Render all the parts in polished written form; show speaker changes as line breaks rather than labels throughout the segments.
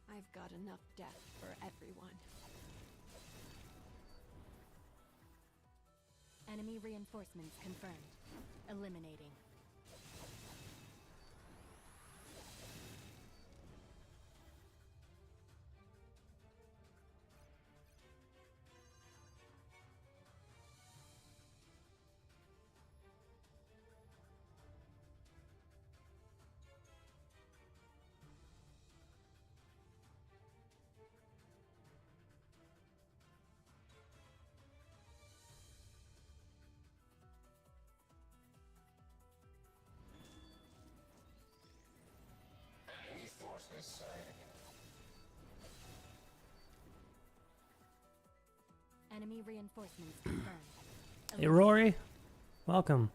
I've got enough death for everyone.
Enemy reinforcements confirmed. Eliminating. Enemy reinforcements confirmed.
Hey, Rory. Welcome.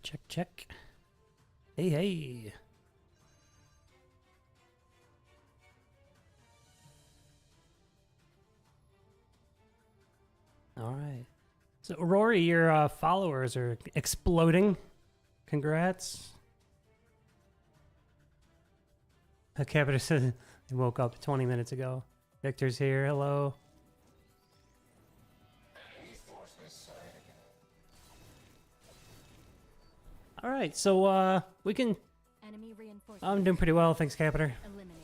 Check, check. Hey, hey. All right. So, Rory, your followers are exploding. Congrats. Capita says he woke up 20 minutes ago. Victor's here. Hello. All right, so we can.
Enemy reinforcements
I'm doing pretty well, thanks, Capita.
eliminating.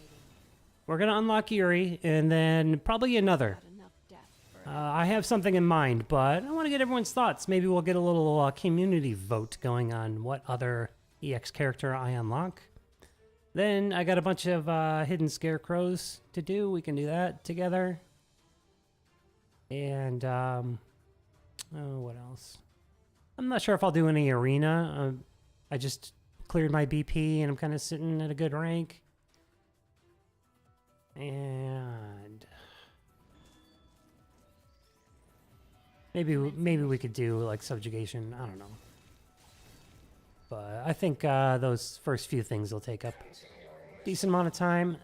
We're gonna unlock Yurie and then probably another.
Got enough death for
I have something in mind, but I want to get everyone's thoughts. Maybe we'll get a little community vote going on what other EX character I unlock. Then I got a bunch of hidden Scarecrows to do. We can do that together. And, oh, what else? I'm not sure if I'll do any arena. I just cleared my BP and I'm kind of sitting at a good rank. And maybe we could do like subjugation. I don't know. But I think those first few things will take up a decent amount of time.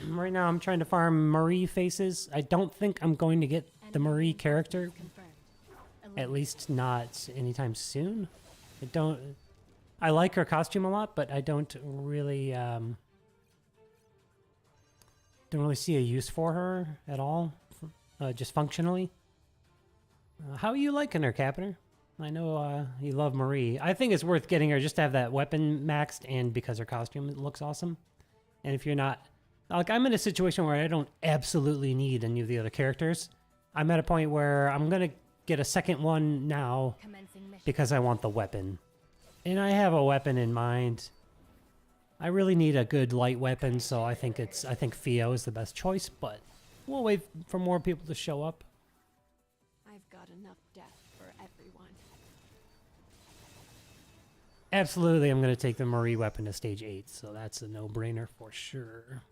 Right now I'm trying to farm Marie faces. I don't think I'm going to get the Marie character.
Confirmed.
At least not anytime soon. I like her costume a lot, but I don't really see a use for her at all, just functionally. How are you liking her, Capita? I know you love Marie. I think it's worth getting her just to have that weapon maxed and because her costume looks awesome. And if you're not... Like, I'm in a situation where I don't absolutely need any of the other characters. I'm at a point where I'm going to get a second one now
Commencing mission.
because I want the weapon. And I have a weapon in mind. I really need a good light weapon, so I think Theo is the best choice, but we'll wait for more people to show up.
I've got enough death for everyone.
Absolutely, I'm going to take the Marie weapon to stage 8, so that's a no-brainer for sure.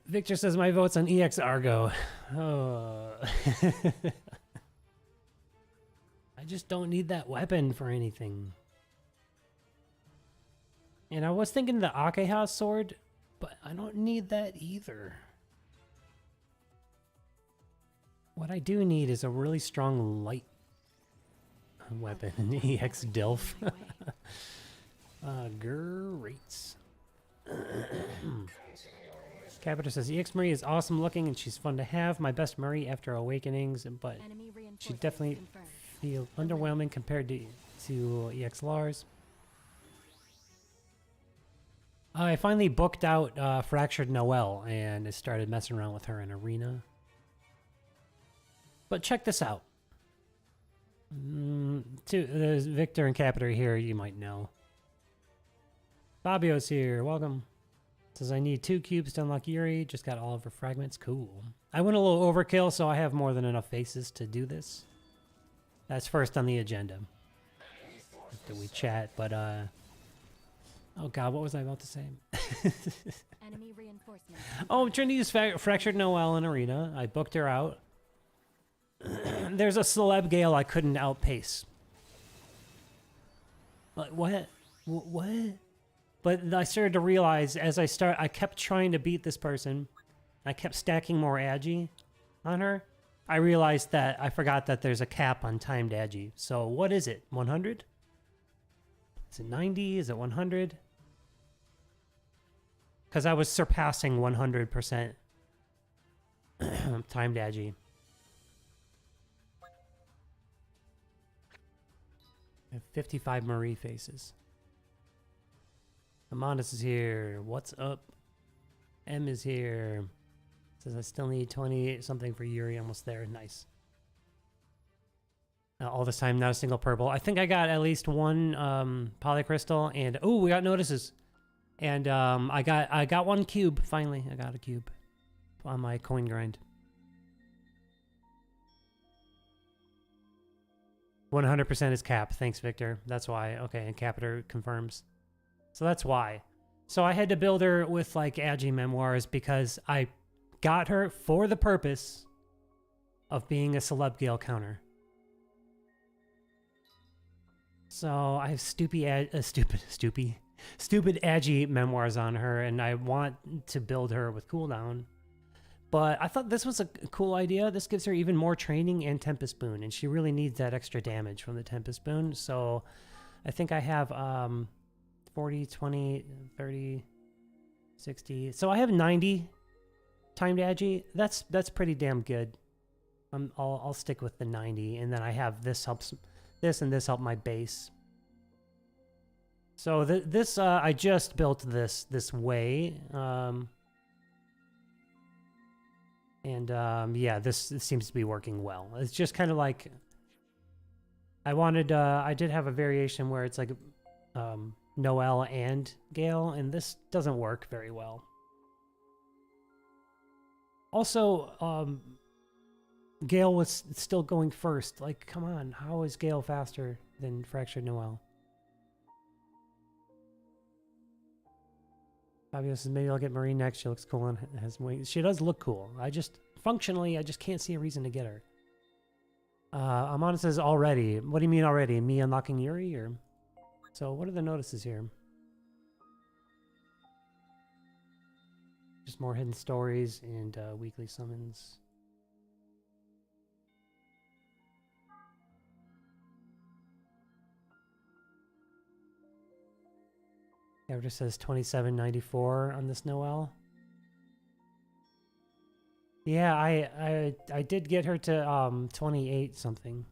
Victor says my vote's on EX Argo. Oh. I just don't need that weapon for anything. And I was thinking the Akeha sword, but I don't need that either. What I do need is a really strong light weapon in EX Delph. Great. Capita says EX Marie is awesome looking and she's fun to have. My best Marie after Awakenings, but
Enemy
she
reinforcements
definitely
confirmed.
feels underwhelming compared to EX Lars. I finally booked out Fractured Noelle and I started messing around with her in Arena. But check this out. There's Victor and Capita here, you might know. Fabio's here, welcome. Says I need 2 cubes to unlock Yurie, just got all of her fragments, cool. I went a little overkill, so I have more than enough faces to do this. That's first on the agenda. After we chat, but oh god, what was I about to say?
Enemy reinforcements.
Oh, I'm trying to use Fractured Noelle in Arena. I booked her out. There's a celeb Gale I couldn't outpace. Like, what? What? But I started to realize as I kept trying to beat this person, I kept stacking more agi on her. I realized that I forgot that there's a cap on timed agi. So what is it? 100? Is it 90? Is it 100? Because I was surpassing 100% timed agi. I have 55 Marie faces. Amanda's is here. What's up? M is here. Says I still need 20 something for Yurie. Almost there. Nice. All this time, not a single purple. I think I got at least one polycrystal, and oh, we got notices. And I got one cube finally. I got a cube on my coin grind. 100% is cap. Thanks, Victor. That's why. Okay, and Capiter confirms. So that's why. So I had to build her with like agi memoirs because I got her for the purpose of being a celeb gale counter. So I have stupid agi memoirs on her, and I want to build her with cooldown. But I thought this was a cool idea. This gives her even more training and Tempest Boon, and she really needs that extra damage from the Tempest Boon. So I think I have 40, 20, 30, 60. So I have 90 timed agi. That's pretty damn good. I'll stick with the 90, and then I have this helps this and this help my base. So this I just built this way. Yeah, this seems to be working well. It's just kind of like I did have a variation where it's like Noelle and Gale, and this doesn't work very well. Also, Gale was still going first. Like, come on, how is Gale faster than Fractured Noelle? Fabulous says maybe I'll get Marie next. She looks cool and has wings. She does look cool. Functionally, I just can't see a reason to get her. Amanda says already. What do you mean already? Me unlocking Yurie? Or so what are the notices here? Just more hidden stories and weekly summons. Character says 2794 on this Noelle. Yeah, I did get her to 28 something.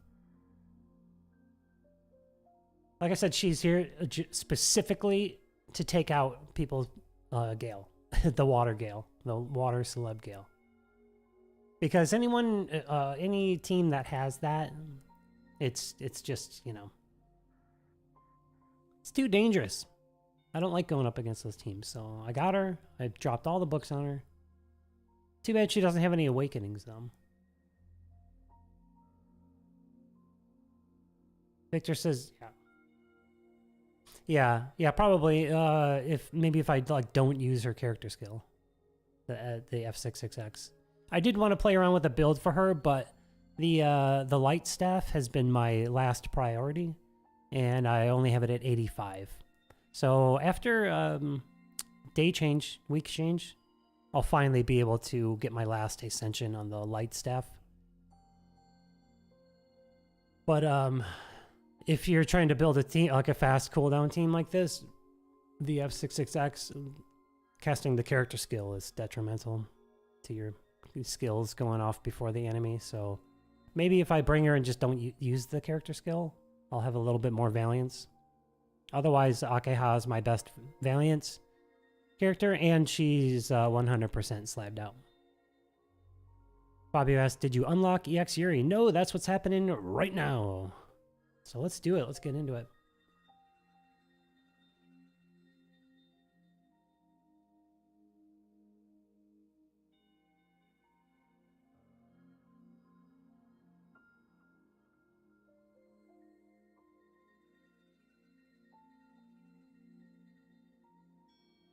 Like I said, she's here specifically to take out people's Gale, the water Gale, the water celeb Gale. Because any team that has that, it's just, you know, it's too dangerous. I don't like going up against those teams, so I got her. I dropped all the books on her. Too bad she doesn't have any awakenings, though. Victor says, yeah, probably. If I like don't use her character skill, the F66X. I did want to play around with a build for her, but the light staff has been my last priority, and I only have it at 85. So after day change, week change, I'll finally be able to get my last ascension on the light staff. But if you're trying to build a team, like a fast cooldown team like this, the F66X, casting the character skill is detrimental to your skills going off before the enemy. So maybe if I bring her and just don't use the character skill, I'll have a little bit more valiance. Otherwise, Akeha is my best Valiance character, and she's 100% slabbed out. Fabio asked, did you unlock EX Yurie? No, that's what's happening right now. So let's do it. Let's get into it.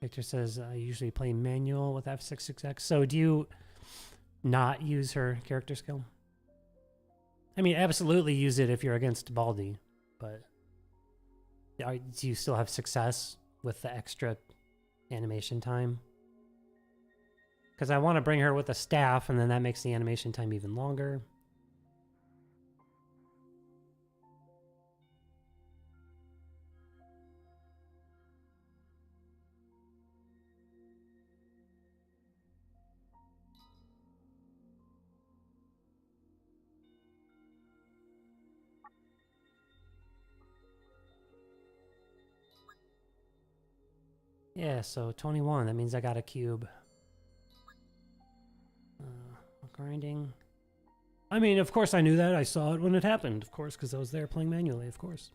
Victor says, I usually play manual with F66X. So do you not use her character skill? I mean, absolutely use it if you're against Baldi, but do you still have success with the extra animation time? Because I want to bring her with a staff, and then that makes the animation time even longer. Yeah, so 21. That means I got a cube. Grinding. I mean, of course I knew that. I saw it when it happened, of course, because I was there playing manually, of course.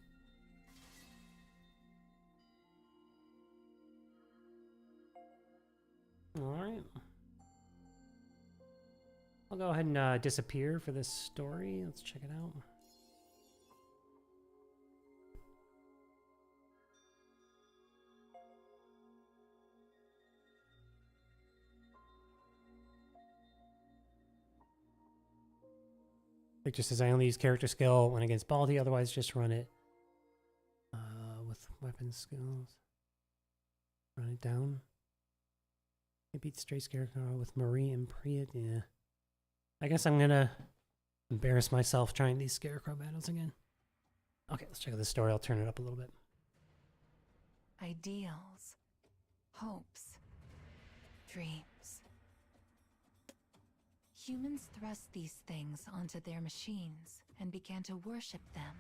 Alright. I'll go ahead and disappear for this story. Let's check it out. It just says I only use character skill when against Baldy, otherwise just run it with weapon skills. Run it down. I beat Stray Scarecrow with Marie and Priya. Yeah. I guess I'm gonna embarrass myself trying these Scarecrow battles again. Okay, let's check out this story. I'll turn it up a little bit.
Ideals, hopes, dreams. Humans thrust these things onto their machines and began to worship them.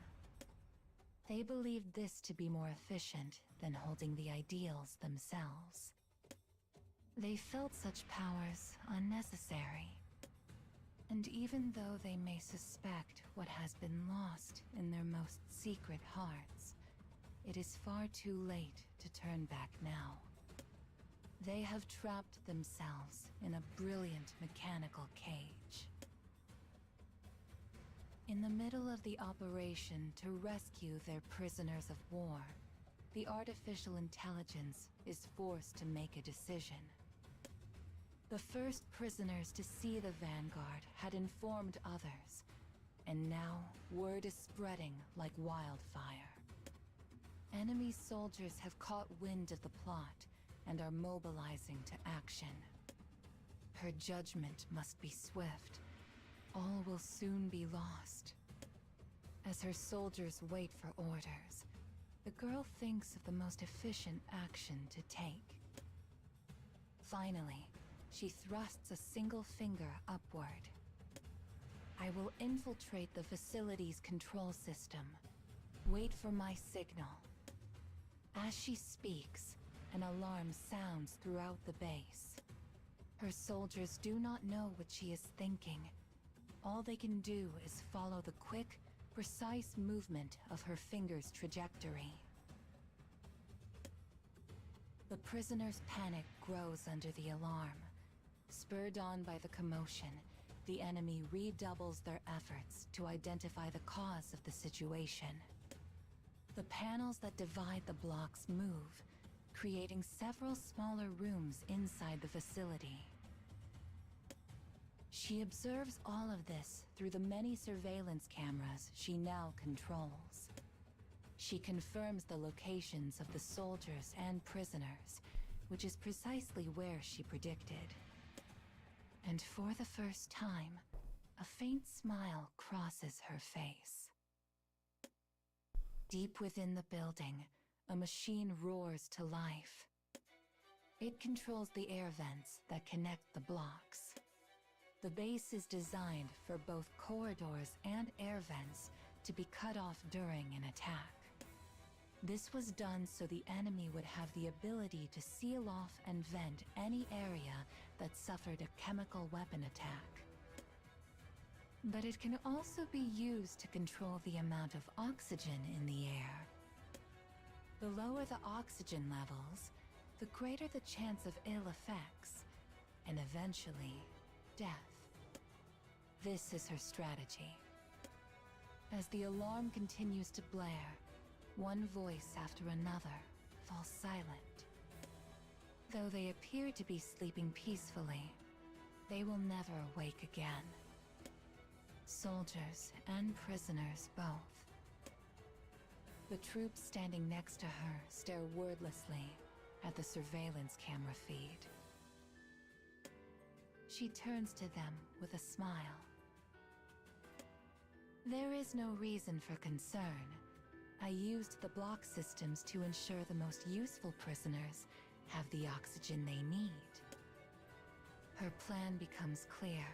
They believed this to be more efficient than holding the ideals themselves. They felt such powers unnecessary. And even though they may suspect what has been lost in their most secret hearts, it is far too late to turn back now. They have trapped themselves in a brilliant mechanical cage. In the middle of the operation to rescue their prisoners of war, the artificial intelligence is forced to make a decision. The first prisoners to see the Vanguard had informed others, and now word is spreading like wildfire. Enemy soldiers have caught wind of the plot and are mobilizing to action. Her judgment must be swift. All will soon be lost. As her soldiers wait for orders, the girl thinks of the most efficient action to take. Finally, she thrusts a single finger upward. I will infiltrate the facility's control system. Wait for my signal. As she speaks, an alarm sounds throughout the base. Her soldiers do not know what she is thinking. All they can do is follow the quick, precise movement of her finger's trajectory. The prisoner's panic grows under the alarm. Spurred on by the commotion, the enemy redoubles their efforts to identify the cause of the situation. The panels that divide the blocks move, creating several smaller rooms inside the facility. She observes all of this through the many surveillance cameras she now controls. She confirms the locations of the soldiers and prisoners, which is precisely where she predicted. And for the first time, a faint smile crosses her face. Deep within the building, a machine roars to life. It controls the air vents that connect the blocks. The base is designed for both corridors and air vents to be cut off during an attack. This was done so the enemy would have the ability to seal off and vent any area that suffered a chemical weapon attack. But it can also be used to control the amount of oxygen in the air. The lower the oxygen levels, the greater the chance of ill effects, and eventually, death. This is her strategy. As the alarm continues to blare, one voice after another falls silent. Though they appear to be sleeping peacefully, they will never awake again. Soldiers and prisoners both. The troops standing next to her stare wordlessly at the surveillance camera feed. she turns to them with a smile. There is no reason for concern. I used the block systems to ensure the most useful prisoners have the oxygen they need. Her plan becomes clear.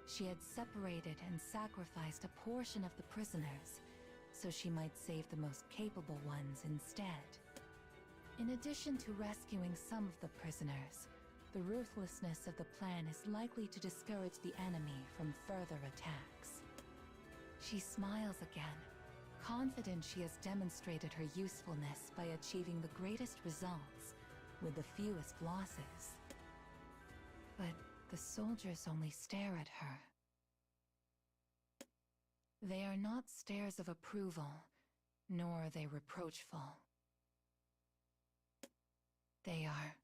She had separated and sacrificed a portion of the prisoners, so she might save the most capable ones instead. In addition to rescuing some of the prisoners, the ruthlessness of the plan is likely to discourage the enemy from further attacks. She smiles again, confident she has demonstrated her usefulness by achieving the greatest results with the fewest losses. But the soldiers only stare at her. They are not stares of approval, nor are they reproachful. They are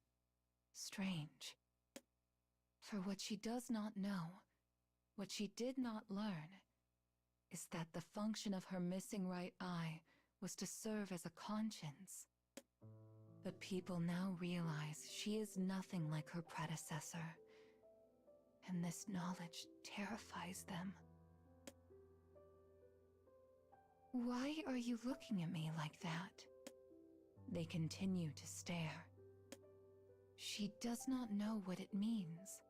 strange. For what she does not know, what she did not learn, is that the function of her missing right eye was to serve as a conscience. The people now realize she is nothing like her predecessor, and this knowledge terrifies them. Why are you looking at me like that? They continue to stare. She does not know what it means.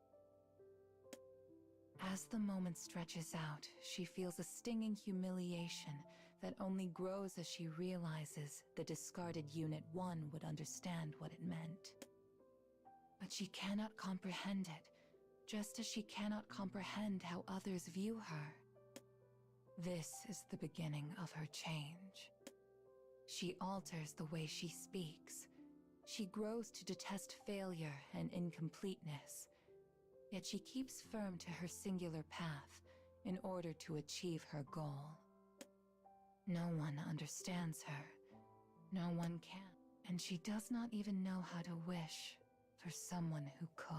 As the moment stretches out, she feels a stinging humiliation that only grows as she realizes the discarded Unit 1 would understand what it meant. But she cannot comprehend it, just as she cannot comprehend how others view her. This is the beginning of her change. She alters the way she speaks. She grows to detest failure and incompleteness. Yet she keeps firm to her singular path in order to achieve her goal. No one understands her. No one can. And she does not even know how to wish for someone who could.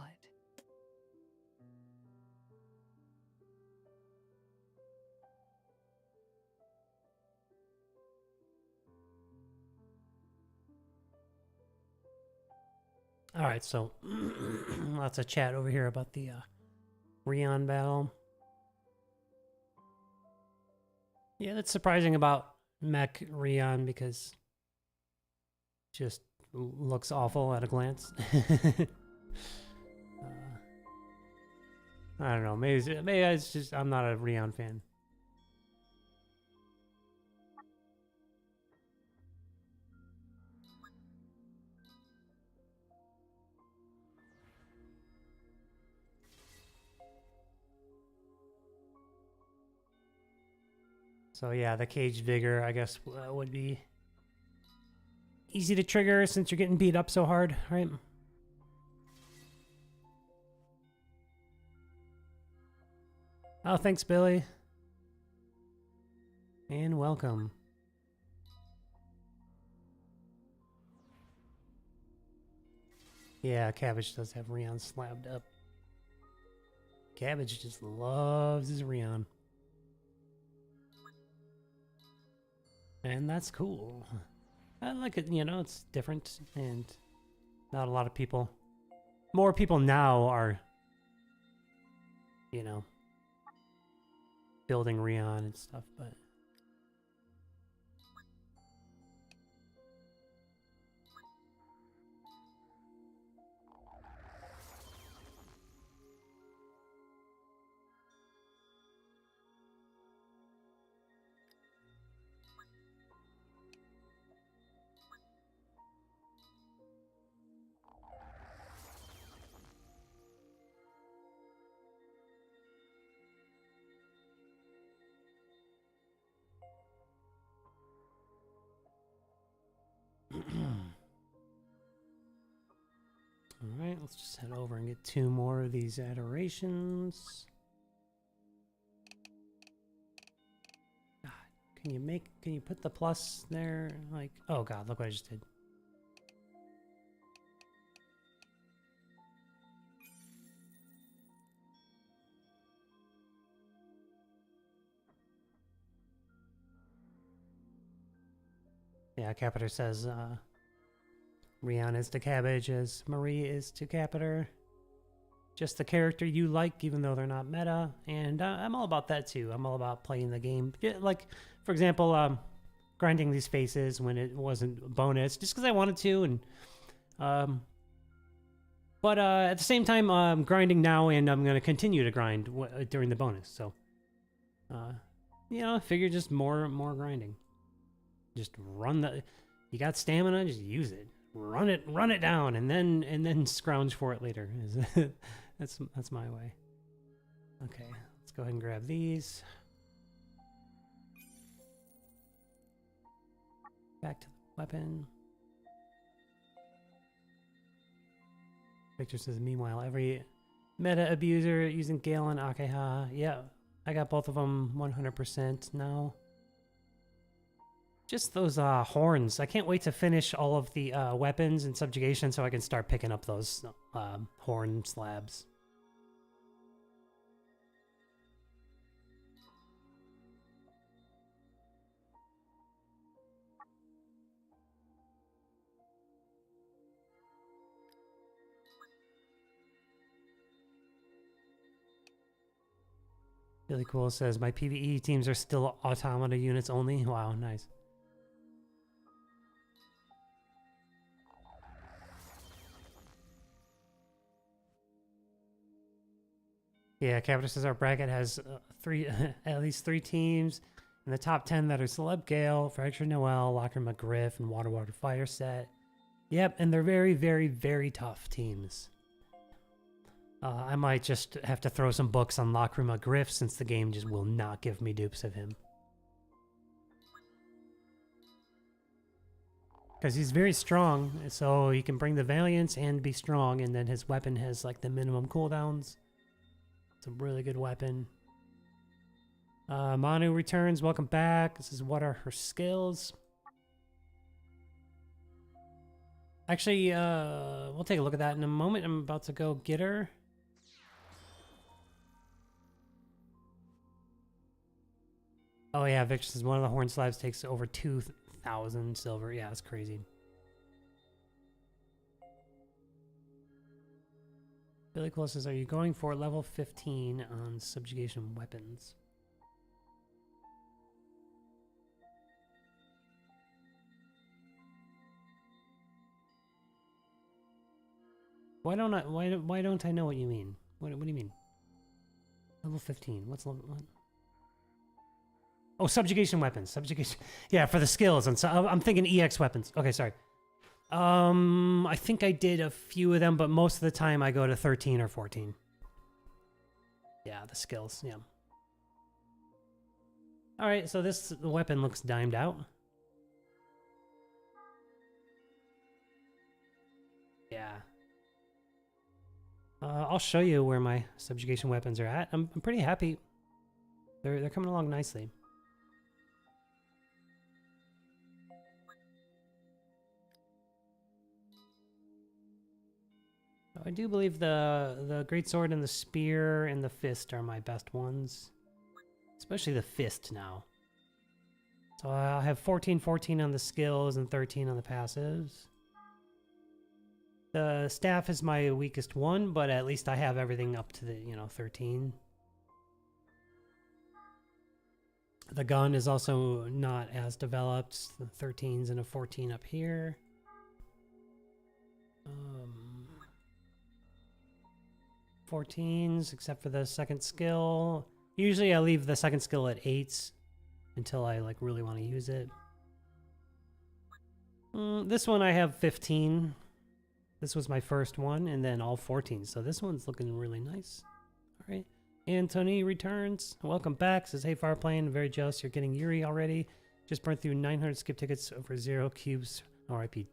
All right, so lots of chat over here about the Rion battle. Yeah, that's surprising about Mech Rion because it just looks awful at a glance. I don't know. Maybe it's just I'm not a Rion fan. So yeah, the Cage Vigor, I guess, would be easy to trigger since you're getting beat up so hard, right? Oh, thanks, Billy. And welcome. Yeah, Cabbage does have Rion slabbed up. Cabbage just loves his Rion. And that's cool. I like it, you know, it's different and not a lot of people. More people now are, you know, building Rion and stuff, but Alright, let's just head over and get 2 more of these adorations. God, can you put the plus there? Like, oh god, look what I just did. Yeah, Capiter says, Rion is to Cabbage as Marie is to Capiter. just the character you like, even though they're not meta. And I'm all about that too. I'm all about playing the game. Like, for example, grinding these faces when it wasn't bonus, just because I wanted to. And but at the same time, I'm grinding now, and I'm gonna continue to grind during the bonus. So, you know, I figure just more grinding. Just run the. You got stamina, just use it. Run it down, and then scrounge for it later. That's my way. Okay, let's go ahead and grab these. Back to the weapon. Victor says, meanwhile, every meta abuser using Gale and Akeha. Yeah, I got both of them 100% now. Just those horns. I can't wait to finish all of the weapons and subjugation so I can start picking up those horn slabs. Really cool. Says, my PvE teams are still automata units only. Wow, nice. Yeah, Capita says our bracket has at least 3 teams. In the top 10 that are Celeb Gale, Fractured Noel, Locker McGriff, and Water Fire Set. Yep, and they're very, very, very tough teams. I might just have to throw some books on Lacrima Griff since the game just will not give me dupes of him. Because he's very strong, so he can bring the Valiance and be strong, and then his weapon has like the minimum cooldowns. It's a really good weapon. Manu returns, welcome back. This is what are her skills. Actually, we'll take a look at that in a moment. I'm about to go get her. Oh yeah, Victor says one of the horn slabs takes over 2,000 silver. Yeah, that's crazy. Billy Close says, are you going for level 15 on subjugation weapons? Why don't I know what you mean? What do you mean? Level 15. What's level what? Oh, subjugation weapons. Subjugation. Yeah, for the skills. And so I'm thinking EX weapons. Okay, sorry. I think I did a few of them, but most of the time I go to 13 or 14. Yeah, the skills. Yeah. All right, so the weapon looks dimed out. Yeah. I'll show you where my subjugation weapons are at. I'm pretty happy. They're coming along nicely. I do believe the greatsword and the spear and the fist are my best ones. Especially the fist now. So I'll have 14 on the skills and 13 on the passives. The staff is my weakest one, but at least I have everything up to the, 13. The gun is also not as developed. The 13s and a 14 up here. 14s, except for the second skill. Usually I leave the second skill at 8s until I really want to use it. This one I have 15. This was my first one, and then all 14. So this one's looking really nice. All right. Anthony returns. Welcome back. Says, hey, Fireplane. Very jealous you're getting Yurie already. Just burned through 900 skip tickets over 0 cubes. RIP.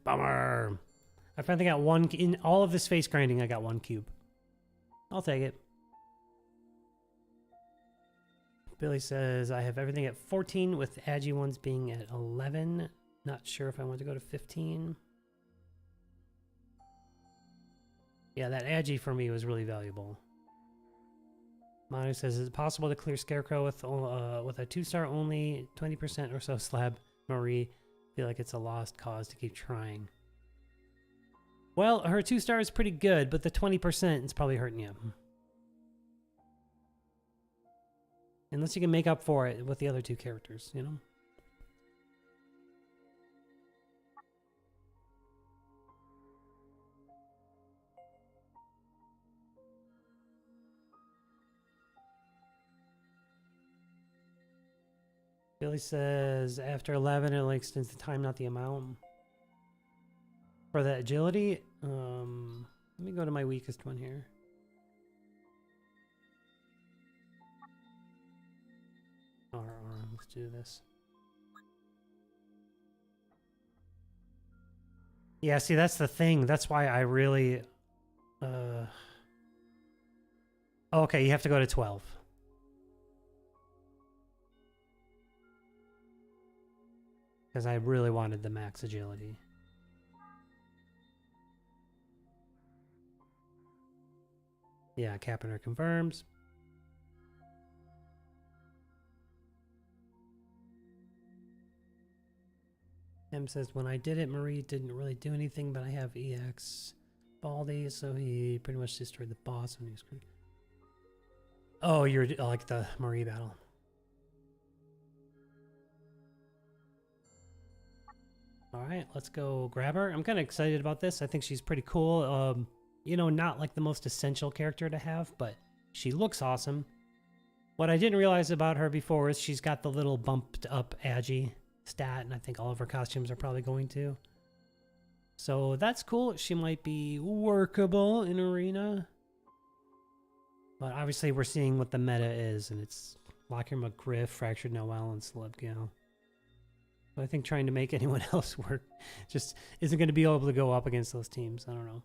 Bummer. I finally got one. In all of this face grinding, I got 1 cube. I'll take it. Billy says, I have everything at 14 with the Agi ones being at 11. Not sure if I want to go to 15. Yeah, that Agi for me was really valuable. Manu says, is it possible to clear Scarecrow with a 2-star only 20% or so slab? Marie, feel like it's a lost cause to keep trying. Well, her 2-star is pretty good, but the 20% is probably hurting you. Unless you can make up for it with the other 2 characters, you know? Billy says after 11 it like extends the time, not the amount. For the agility, let me go to my weakest one here. Alright, let's do this. Yeah, see, that's the thing. That's why I really... Okay, you have to go to 12. Because I really wanted the max agility. Yeah, Carpenter confirms. M says, when I did it, Marie didn't really do anything, but I have EX Baldy, so he pretty much destroyed the boss when he was... Oh, you're like the Marie battle. Alright, let's go grab her. I'm kind of excited about this. I think she's pretty cool. You know, not like the most essential character to have, but she looks awesome. What I didn't realize about her before is she's got the little bumped up agi stat, and I think all of her costumes are probably going to. So that's cool. She might be workable in Arena. But obviously we're seeing what the meta is, and it's Locker McGriff, Fractured Noel, and Celeb Gal. So I think trying to make anyone else work just isn't going to be able to go up against those teams. I don't know.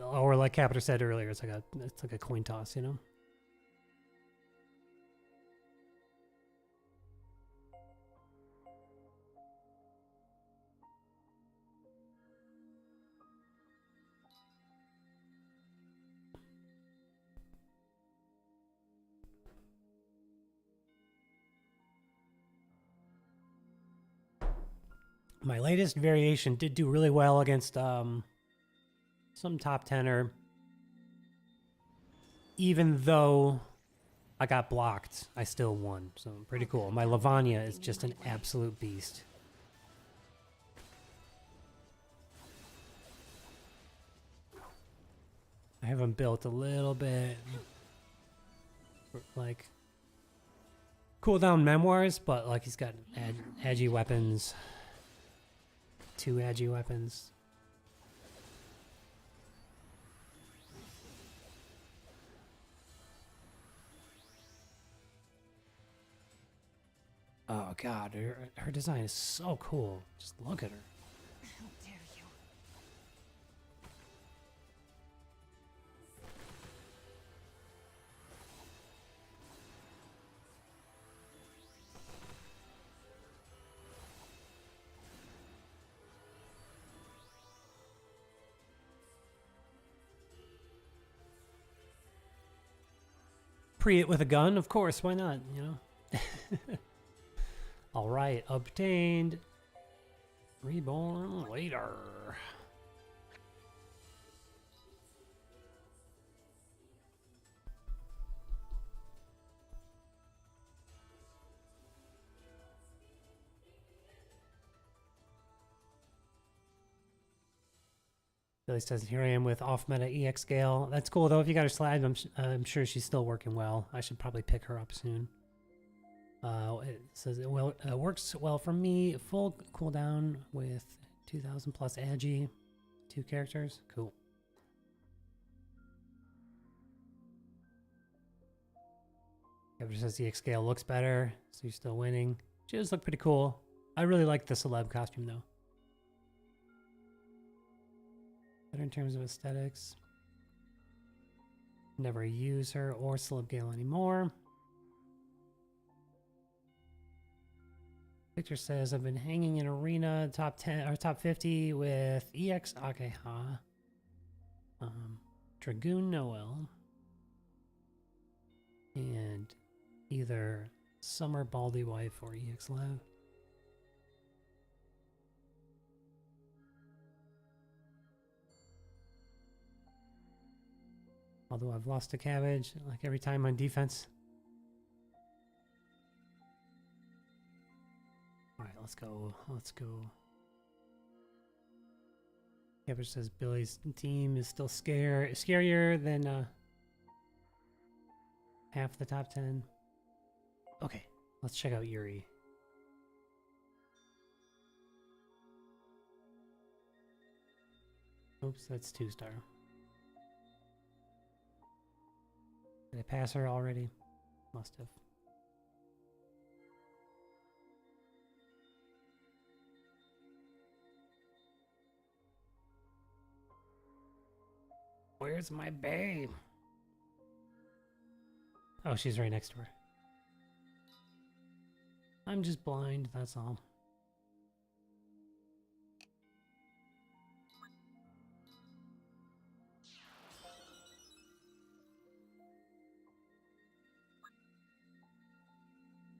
Or like Capita said earlier, it's like a coin toss, you know? My latest variation did do really well against some top 10er. Even though I got blocked, I still won. So pretty cool. My Lavanya is just an absolute beast. I have him built a little bit like cooldown memoirs, but like he's got agi weapons. 2 agi weapons. Oh god, her design is so cool. Just look at her.
How dare you?
Pre it with a gun, of course, why not, you know? Alright, obtained. Reborn later. Billy says, here I am with off-meta EX Gale. That's cool, though. If you got her slide, I'm sure she's still working well. I should probably pick her up soon. It says it works well for me. Full cooldown with 2,000 plus agi. 2 characters. Cool. Ever says the EX scale looks better, so you're still winning. She does look pretty cool. I really like the celeb costume though. Better in terms of aesthetics. Never use her or Celeb Gale anymore. Victor says, I've been hanging in Arena top 10 or top 50 with EX Akeha, Dragoon Noel, and either Summer Baldy Wife or EX Lev. Although I've lost a cabbage like every time on defense. Alright, let's go. Let's go. Cabbage says Billy's team is still scarier than half the top 10. Okay, let's check out Yurie. Oops, that's 2-star. Did I pass her already? Must have. Where's my babe? Oh, she's right next to her. I'm just blind, that's all.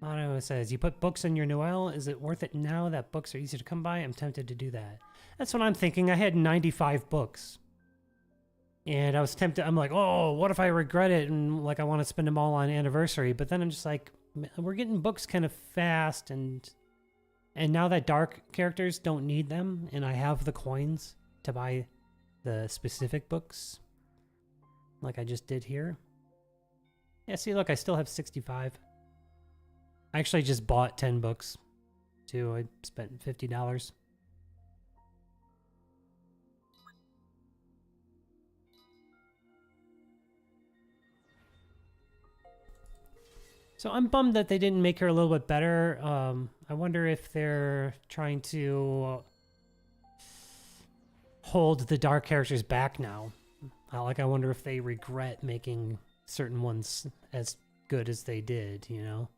Mono says, you put books in your Noel. Is it worth it now that books are easy to come by? I'm tempted to do that. That's what I'm thinking. I had 95 books. And I was tempted. I'm like, oh, what if I regret it? And like, I want to spend them all on anniversary. But then I'm just like, we're getting books kind of fast. And now that dark characters don't need them. And I have the coins to buy the specific books. Like I just did here. Yeah, see, look, I still have 65. I actually just bought 10 books, too. I spent $50. So I'm bummed that they didn't make her a little bit better. I wonder if they're trying to hold the dark characters back now. Like, I wonder if they regret making certain ones as good as they did, you know?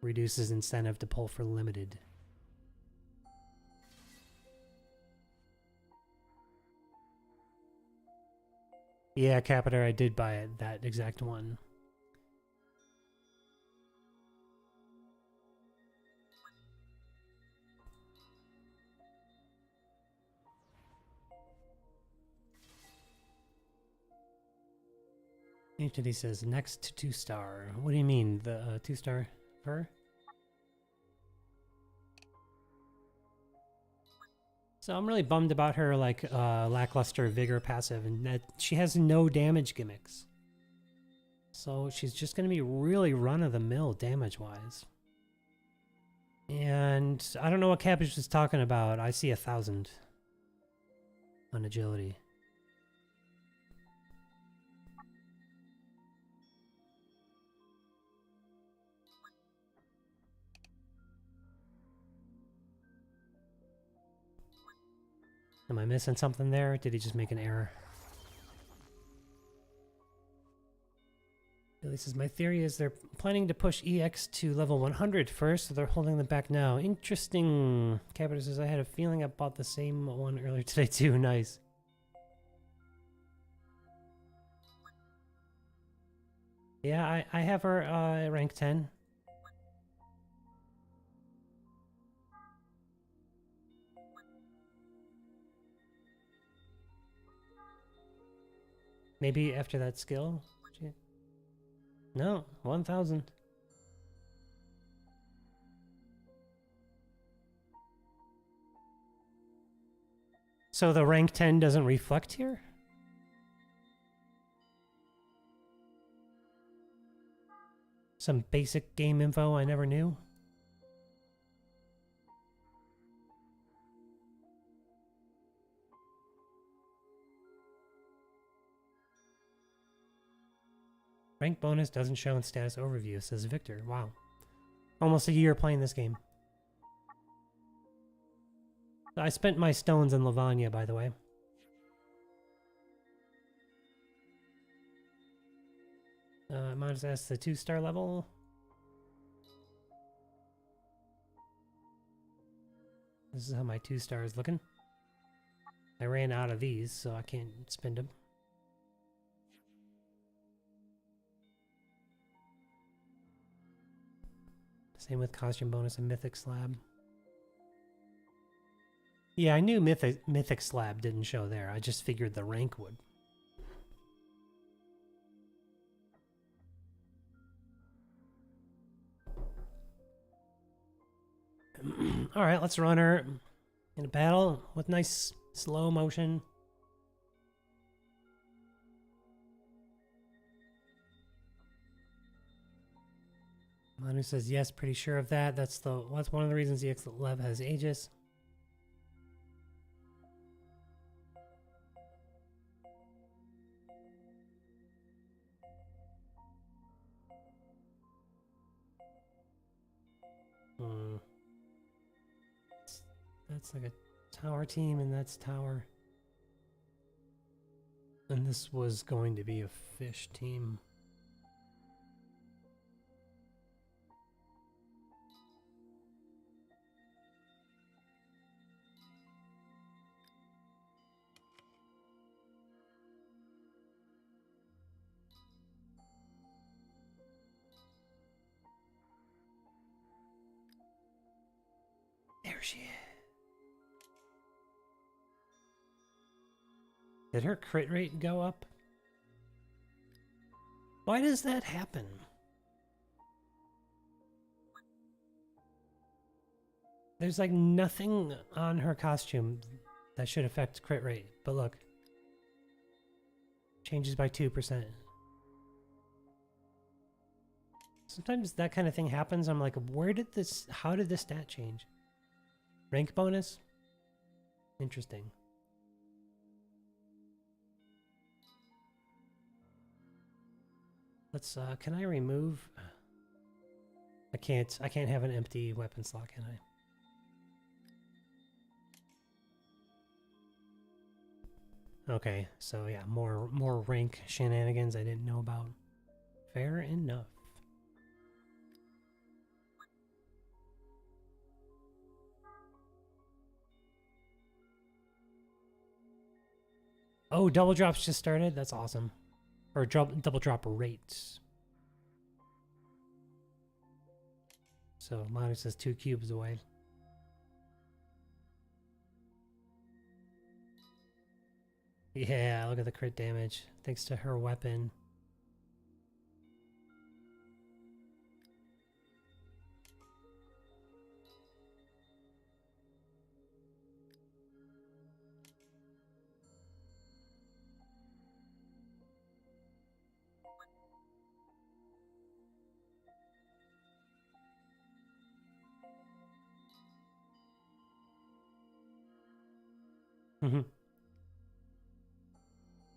Reduces incentive to pull for limited. Yeah, Capita, I did buy it, that exact one. Anthony says, next 2-star. What do you mean, the 2-star her? So I'm really bummed about her, like, lackluster vigor passive, and that she has no damage gimmicks. So she's just going to be really run-of-the-mill damage-wise. And I don't know what Cabbage was talking about. I see 1,000 on agility. Am I missing something there? Did he just make an error? Billy says, my theory is they're planning to push EX to level 100 first, so they're holding them back now. Interesting. Capita says, I had a feeling I bought the same one earlier today too. Nice. Yeah, I have her at rank 10. Maybe after that skill? No, 1,000. So the rank 10 doesn't reflect here? Some basic game info I never knew? Rank bonus doesn't show in status overview, says Victor. Wow. Almost a year playing this game. I spent my stones in Lavanya, by the way. Might ask the 2-star level. This is how my 2-star is looking. I ran out of these, so I can't spend them. Same with costume bonus and mythic slab. Yeah, I knew mythic slab didn't show there. I just figured the rank would. All right, let's run her in a battle with nice slow motion. Manu says yes, pretty sure of that. That's one of the reasons the X11 has Aegis. That's like a tower team, and that's tower. And this was going to be a fish team. There she is. Did her crit rate go up? Why does that happen? There's like nothing on her costume that should affect crit rate, but look. Changes by 2%. Sometimes that kind of thing happens. I'm like, how did this stat change? Rank bonus? Interesting. Let's, can I remove? I can't have an empty weapon slot, can I? Okay, so yeah, more rank shenanigans I didn't know about. Fair enough. Oh, double drops just started? That's awesome. Or double drop rates. So Manu says 2 cubes away. Yeah, look at the crit damage. Thanks to her weapon.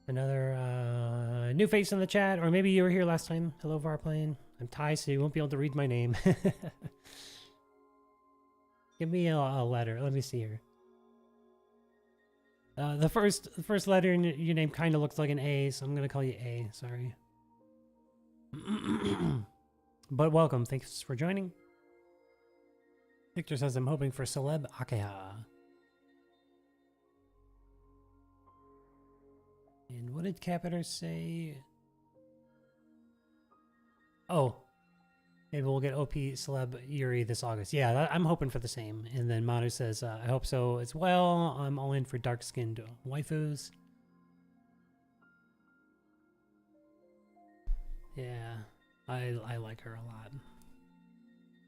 Another new face in the chat, or maybe you were here last time. Hello, Varplane. I'm Ty, so you won't be able to read my name. Give me a letter. Let me see here. The first letter in your name kind of looks like an A, so I'm gonna call you A. Sorry. But welcome. Thanks for joining. Victor says I'm hoping for Celeb Akeha. And what did Capiter say? Oh, maybe we'll get OP Celeb Yurie this August. Yeah, I'm hoping for the same. And then Manu says, I hope so as well. I'm all in for dark-skinned waifus. Yeah, I like her a lot.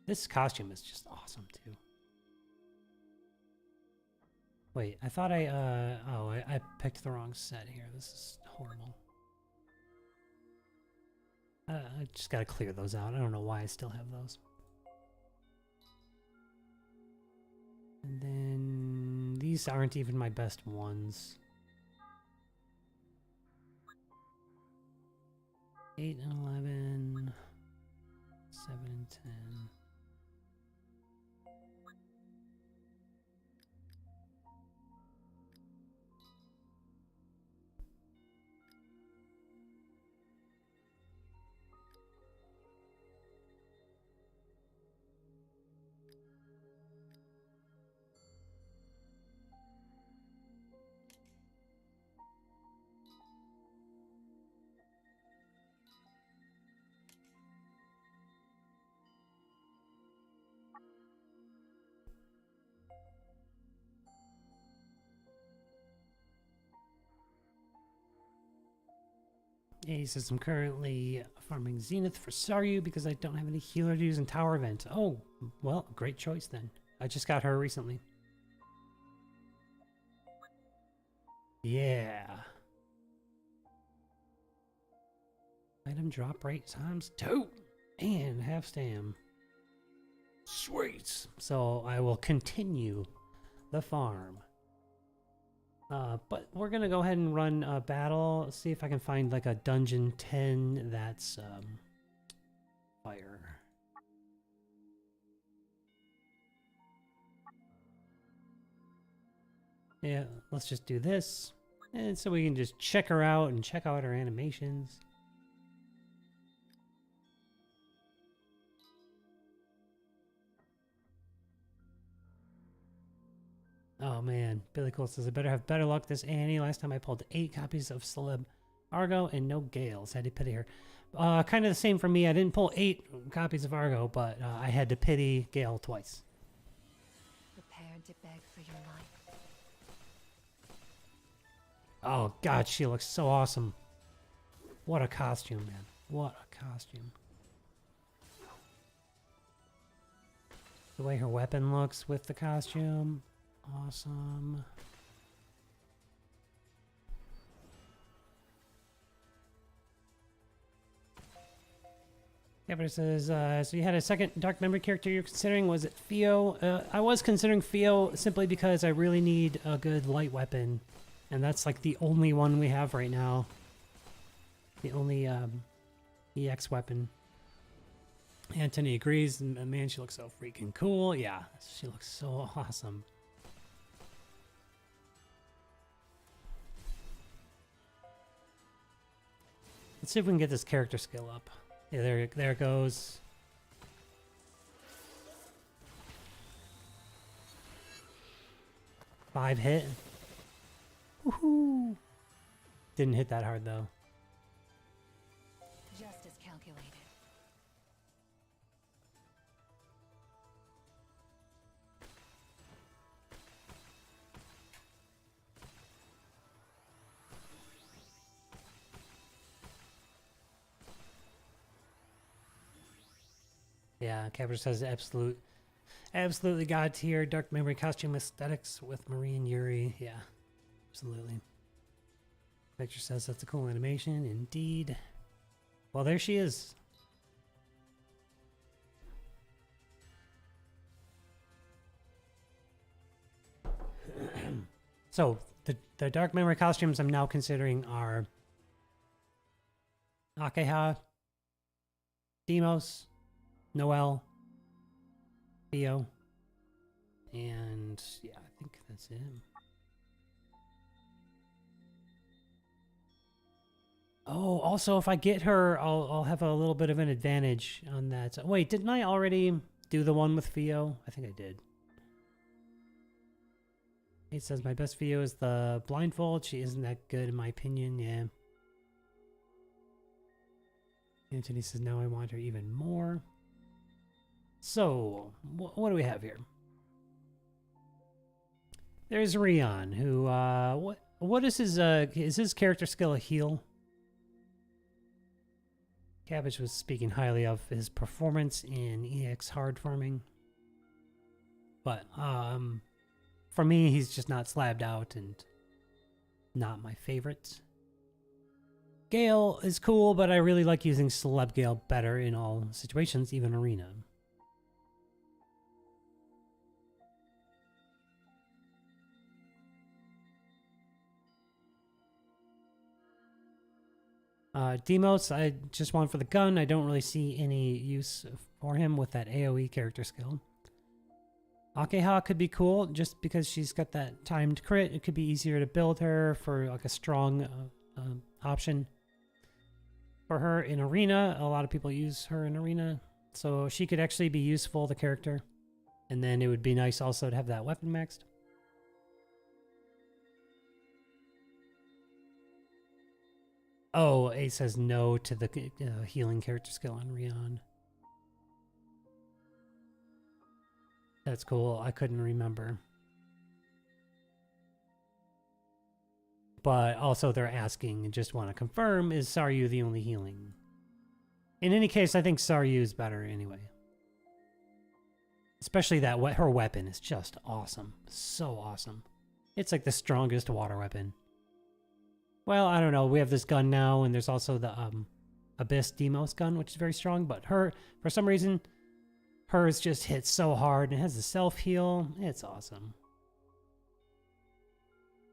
This costume is just awesome, too. Wait, I thought I picked the wrong set here. This is horrible. I just gotta clear those out. I don't know why I still have those. And then these aren't even my best ones. 8 and 11, 7 and 10. Yeah, he says, I'm currently farming Zenith for Saryu because I don't have any healer to use in Tower Event. Oh, well, great choice then. I just got her recently. Yeah. Item drop rate ×2 and half stam. Sweet. So I will continue the farm. But we're gonna go ahead and run a battle. See if I can find like a dungeon 10 that's fire. Yeah, let's just do this. And so we can just check her out and check out her animations. Oh man, Billy Cole says I better have better luck this Annie. Last time I pulled 8 copies of Celeb Argo and no Gales. Had to pity her. Kind of the same for me. I didn't pull 8 copies of Argo, but I had to pity Gale twice.
Prepared to beg for your life.
Oh god, she looks so awesome. What a costume, man. What a costume. The way her weapon looks with the costume. Awesome. Kevin says, so you had a second Dark Memory character you're considering. Was it Theo? I was considering Theo simply because I really need a good light weapon. And that's like the only one we have right now. The only EX weapon. Anthony agrees. Man, she looks so freaking cool. Yeah, she looks so awesome. Let's see if we can get this character skill up. Yeah, there it goes. Five hit. Woohoo! Didn't hit that hard though.
Just as calculated.
Yeah, Capper says absolutely god tier Dark Memory costume aesthetics with Marie and Yurie. Yeah, absolutely. Victor says that's a cool animation, indeed. Well, there she is. So the Dark Memory costumes I'm now considering are Akeha, Demos, Noel, Theo, and yeah, I think that's it. Oh, also, if I get her, I'll have a little bit of an advantage on that. Wait, didn't I already do the one with Theo? I think I did. It says my best Theo is the blindfold. She isn't that good in my opinion. Yeah. Anthony says now I want her even more. So, what do we have here? There's Rion, who, what is his character skill a heal? Cabbage was speaking highly of his performance in EX hard farming. But, for me, he's just not slabbed out and not my favorite. Gale is cool, but I really like using Celeb Gale better in all situations, even Arena. Demos, I just want for the gun. I don't really see any use for him with that AoE character skill. Akeha could be cool just because she's got that timed crit. It could be easier to build her for like a strong option. For her in Arena, a lot of people use her in Arena. So she could actually be useful, the character. And then it would be nice also to have that weapon maxed. Oh, it says no to the healing character skill on Rion. That's cool. I couldn't remember. But also they're asking and just want to confirm, is Saryu the only healing? In any case, I think Saryu is better anyway. Especially that her weapon is just awesome. So awesome. It's like the strongest water weapon. Well, I don't know. We have this gun now, and there's also the Abyss Demos gun, which is very strong. But her, for some reason, hers just hits so hard and has a self-heal. It's awesome.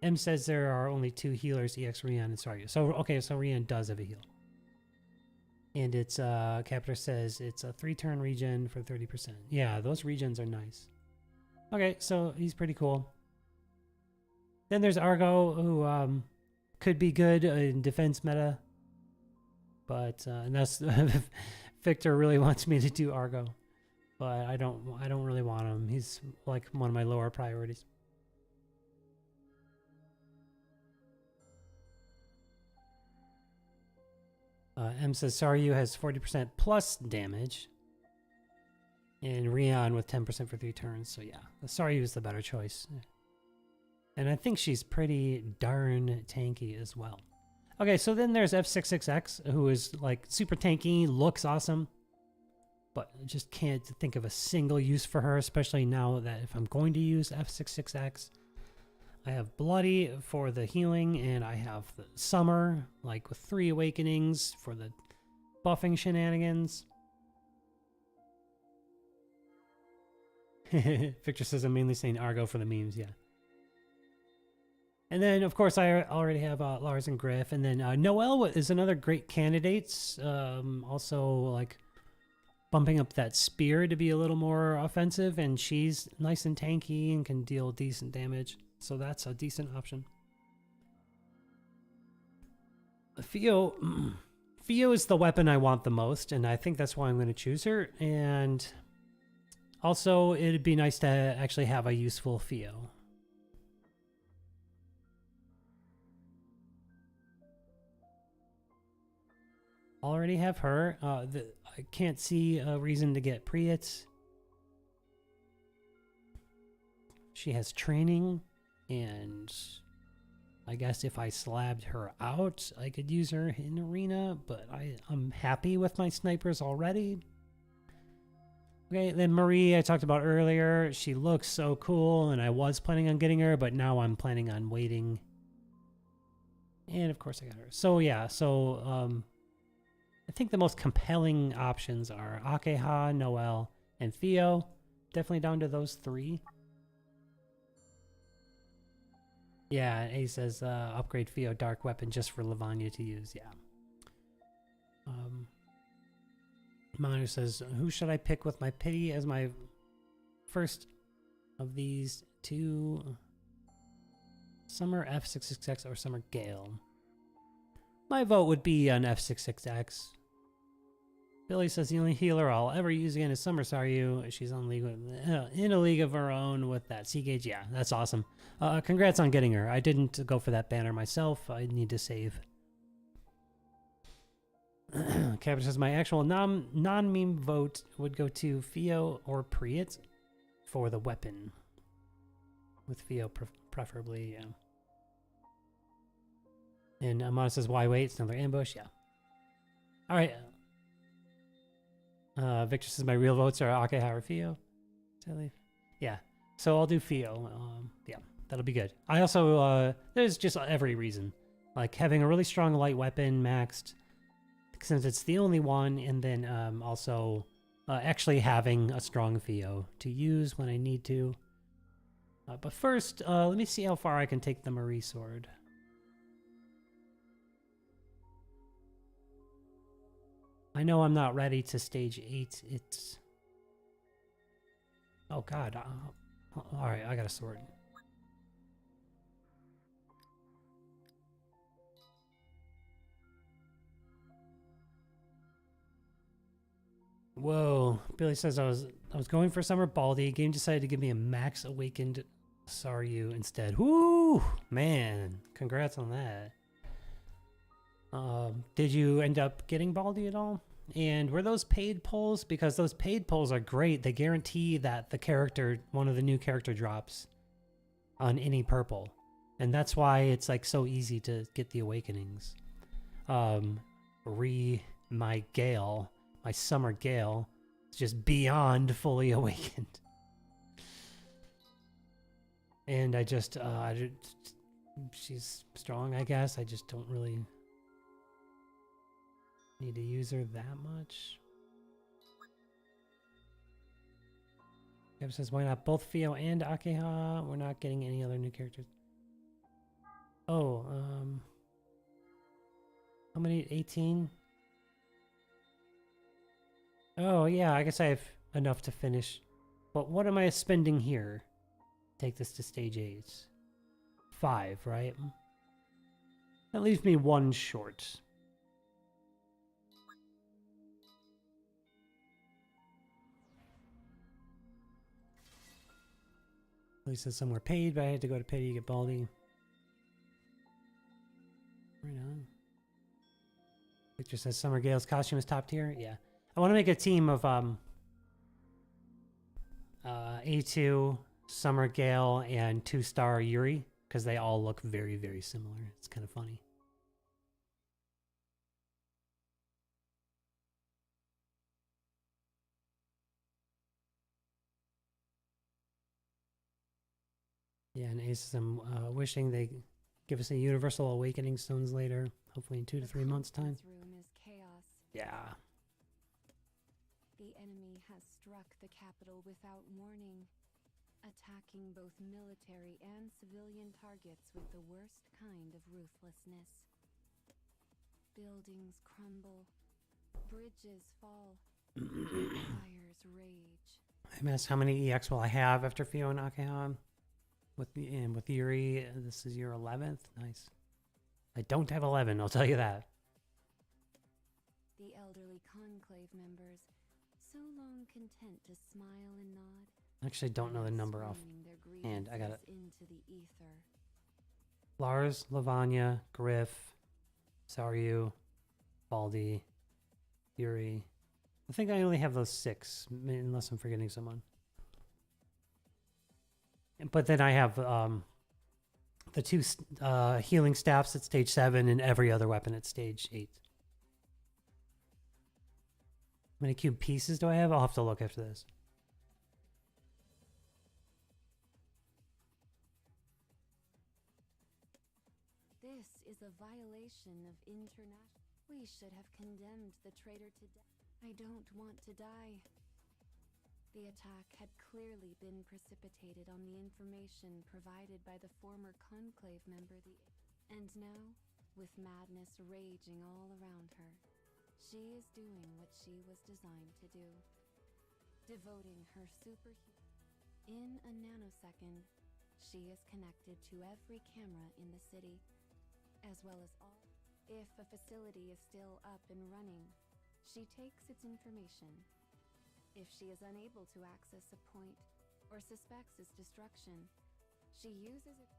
M says there are only 2 healers, EX Rian and Saryu. So, okay, so Rian does have a heal. And it's, Captor says it's a 3-turn regen for 30%. Yeah, those regens are nice. Okay, so he's pretty cool. Then there's Argo, who could be good in defense meta. But, and that's, Victor really wants me to do Argo. But I don't really want him. He's like one of my lower priorities. M says Saryu has 40% plus damage. And Rian with 10% for 3 turns. So yeah, Saryu is the better choice. And I think she's pretty darn tanky as well. Okay, so then there's F66X, who is like super tanky, looks awesome. But I just can't think of a single use for her, especially now that if I'm going to use F66X, I have Bloody for the healing, and I have the Summer, like with 3 awakenings for the buffing shenanigans. Victor says I'm mainly saying Argo for the memes, yeah. And then, of course, I already have Lars and Griff, and then Noelle is another great candidate. Also, like, bumping up that spear to be a little more offensive, and she's nice and tanky and can deal decent damage. So that's a decent option. Theo is the weapon I want the most, and I think that's why I'm going to choose her. And also, it'd be nice to actually have a useful Theo. Already have her. I can't see a reason to get Priet. She has training. And I guess if I slabbed her out, I could use her in arena, but I'm happy with my snipers already. Okay, then Marie, I talked about earlier. She looks so cool, and I was planning on getting her, but now I'm planning on waiting. And of course I got her. So yeah, I think the most compelling options are Akeha, Noelle, and Theo. Definitely down to those 3. Yeah, A says upgrade Theo Dark Weapon just for Lavanya to use. Yeah. Manu says, who should I pick with my pity as my first of these 2? Summer F66X or Summer Gale? My vote would be on F66X. Billy says the only healer I'll ever use again is Summer Saryu. She's on league in a league of her own with that Sea Gauge. Yeah, that's awesome. Congrats on getting her. I didn't go for that banner myself. I need to save. Cabot says my actual non-meme vote would go to Theo or Priet for the weapon. With Theo preferably, yeah. And Amana says, why wait? It's another ambush. Yeah. All right. Victor says my real votes are Akeha or Theo. Yeah. So I'll do Theo. Yeah, that'll be good. I also, there's just every reason. Like having a really strong light weapon maxed, since it's the only one, and then also actually having a strong Theo to use when I need to. But first, let me see how far I can take the Marie sword. I know I'm not ready to stage 8. It's... Oh god. Alright, I got a sword. Whoa. Billy says I was going for Summer Baldy. Game decided to give me a max awakened Saryu instead. Woo! Man, congrats on that. Did you end up getting Baldy at all? And were those paid pulls? Because those paid pulls are great. They guarantee that the character, one of the new character drops on any purple. And that's why it's like so easy to get the awakenings. My Gale, my Summer Gale, is just beyond fully awakened. And I just, she's strong, I guess. I just don't really need to use her that much. Gab says, why not both Fio and Akeha? We're not getting any other new characters. Oh, how many? 18? Oh, yeah, I guess I have enough to finish. But what am I spending here? Take this to stage 8. 5, right? That leaves me 1 short. Lisa somewhere paid, but I had to go to pity to get Baldy. Right on. Victor says Summer Gale's costume is top tier. Yeah. I want to make a team of A2, Summer Gale, and 2-star Yurie, because they all look very, very similar. It's kind of funny. Yeah, and Ace, I'm wishing they give us a Universal Awakening Stones later, hopefully in 2 to 3 months' time.
Room is chaos.
Yeah.
The enemy has struck the capital without warning, attacking both military and civilian targets with the worst kind of ruthlessness. Buildings crumble, bridges fall, fires rage.
I'm asked how many EX will I have after Fio and Akeha? With Yurie, this is your 11th. Nice. I don't have 11, I'll tell you that.
The elderly conclave members, so long content to smile and nod.
I actually don't know the number off hand. I got it.
Into the ether.
Lars, Lavanya, Griff, Saryu, Baldy, Yurie. I think I only have those 6, unless I'm forgetting someone. But then I have the 2 healing staffs at stage 7 and every other weapon at stage 8. How many cube pieces do I have? I'll have to look after this.
This is a violation of international. We should have condemned the traitor to death. I don't want to die. The attack had clearly been precipitated on the information provided by the former conclave member, and now, with madness raging all around her, she is doing what she was designed to do. Devoting her in a nanosecond, she is connected to every camera in the city, as well as all. If a facility is still up and running, she takes its information. If she is unable to access a point or suspects its destruction, she uses it.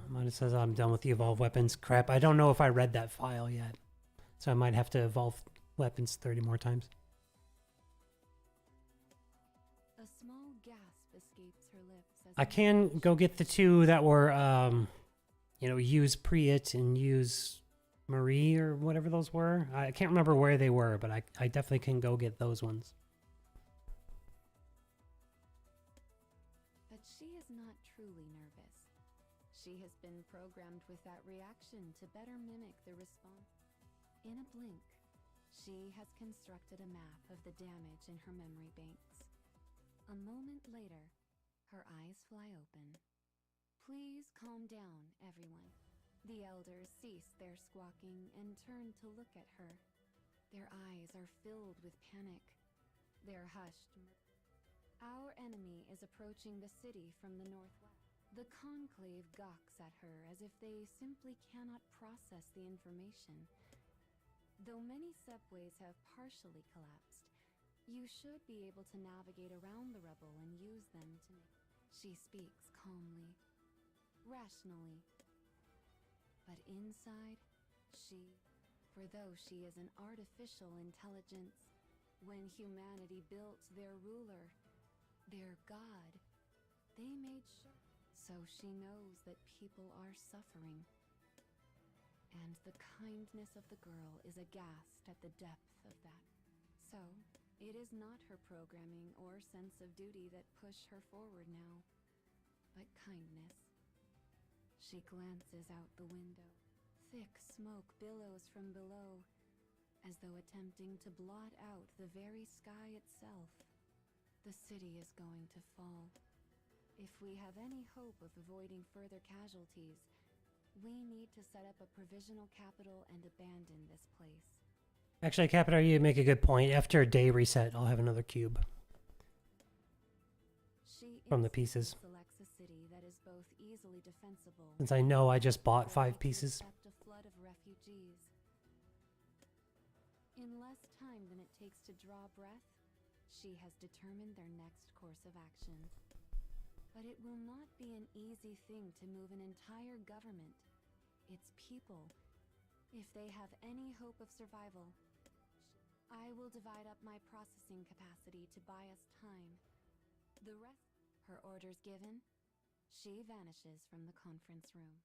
Mine says I'm done with the evolved weapons. Crap, I don't know if I read that file yet. So I might have to evolve weapons 30 more times.
A small gasp escapes her lips as
I can go get the 2 that were, use Priet and use Marie or whatever those were. I can't remember where they were, but I definitely can go get those ones.
But she is not truly nervous. She has been programmed with that reaction to better mimic the response. In a blink, she has constructed a map of the damage in her memory banks. A moment later, her eyes fly open. Please calm down, everyone. The elders cease their squawking and turn to look at her. Their eyes are filled with panic. They're hushed. Our enemy is approaching the city from the northwest. The conclave gawks at her as if they simply cannot process the information. Though many subways have partially collapsed, you should be able to navigate around the rubble and use them to make. She speaks calmly, rationally. But inside, for though she is an artificial intelligence, when humanity built their ruler, their god, they made sure. So she knows that people are suffering. And the kindness of the girl is aghast at the depth of that. So, it is not her programming or sense of duty that push her forward now. but kindness. She glances out the window. Thick smoke billows from below, as though attempting to blot out the very sky itself. The city is going to fall. If we have any hope of avoiding further casualties, we need to set up a provisional capital and abandon this place.
Actually, Capita, you make a good point. After a day reset, I'll have another cube from the pieces.
Selects a city that is both easily defensible,
Since I know I just bought 5 pieces.
accept a flood of refugees. In less time than it takes to draw breath, she has determined their next course of action. But it will not be an easy thing to move an entire government, its people, if they have any hope of survival. I will divide up my processing capacity to buy us time. The rest, her orders given, she vanishes from the conference room,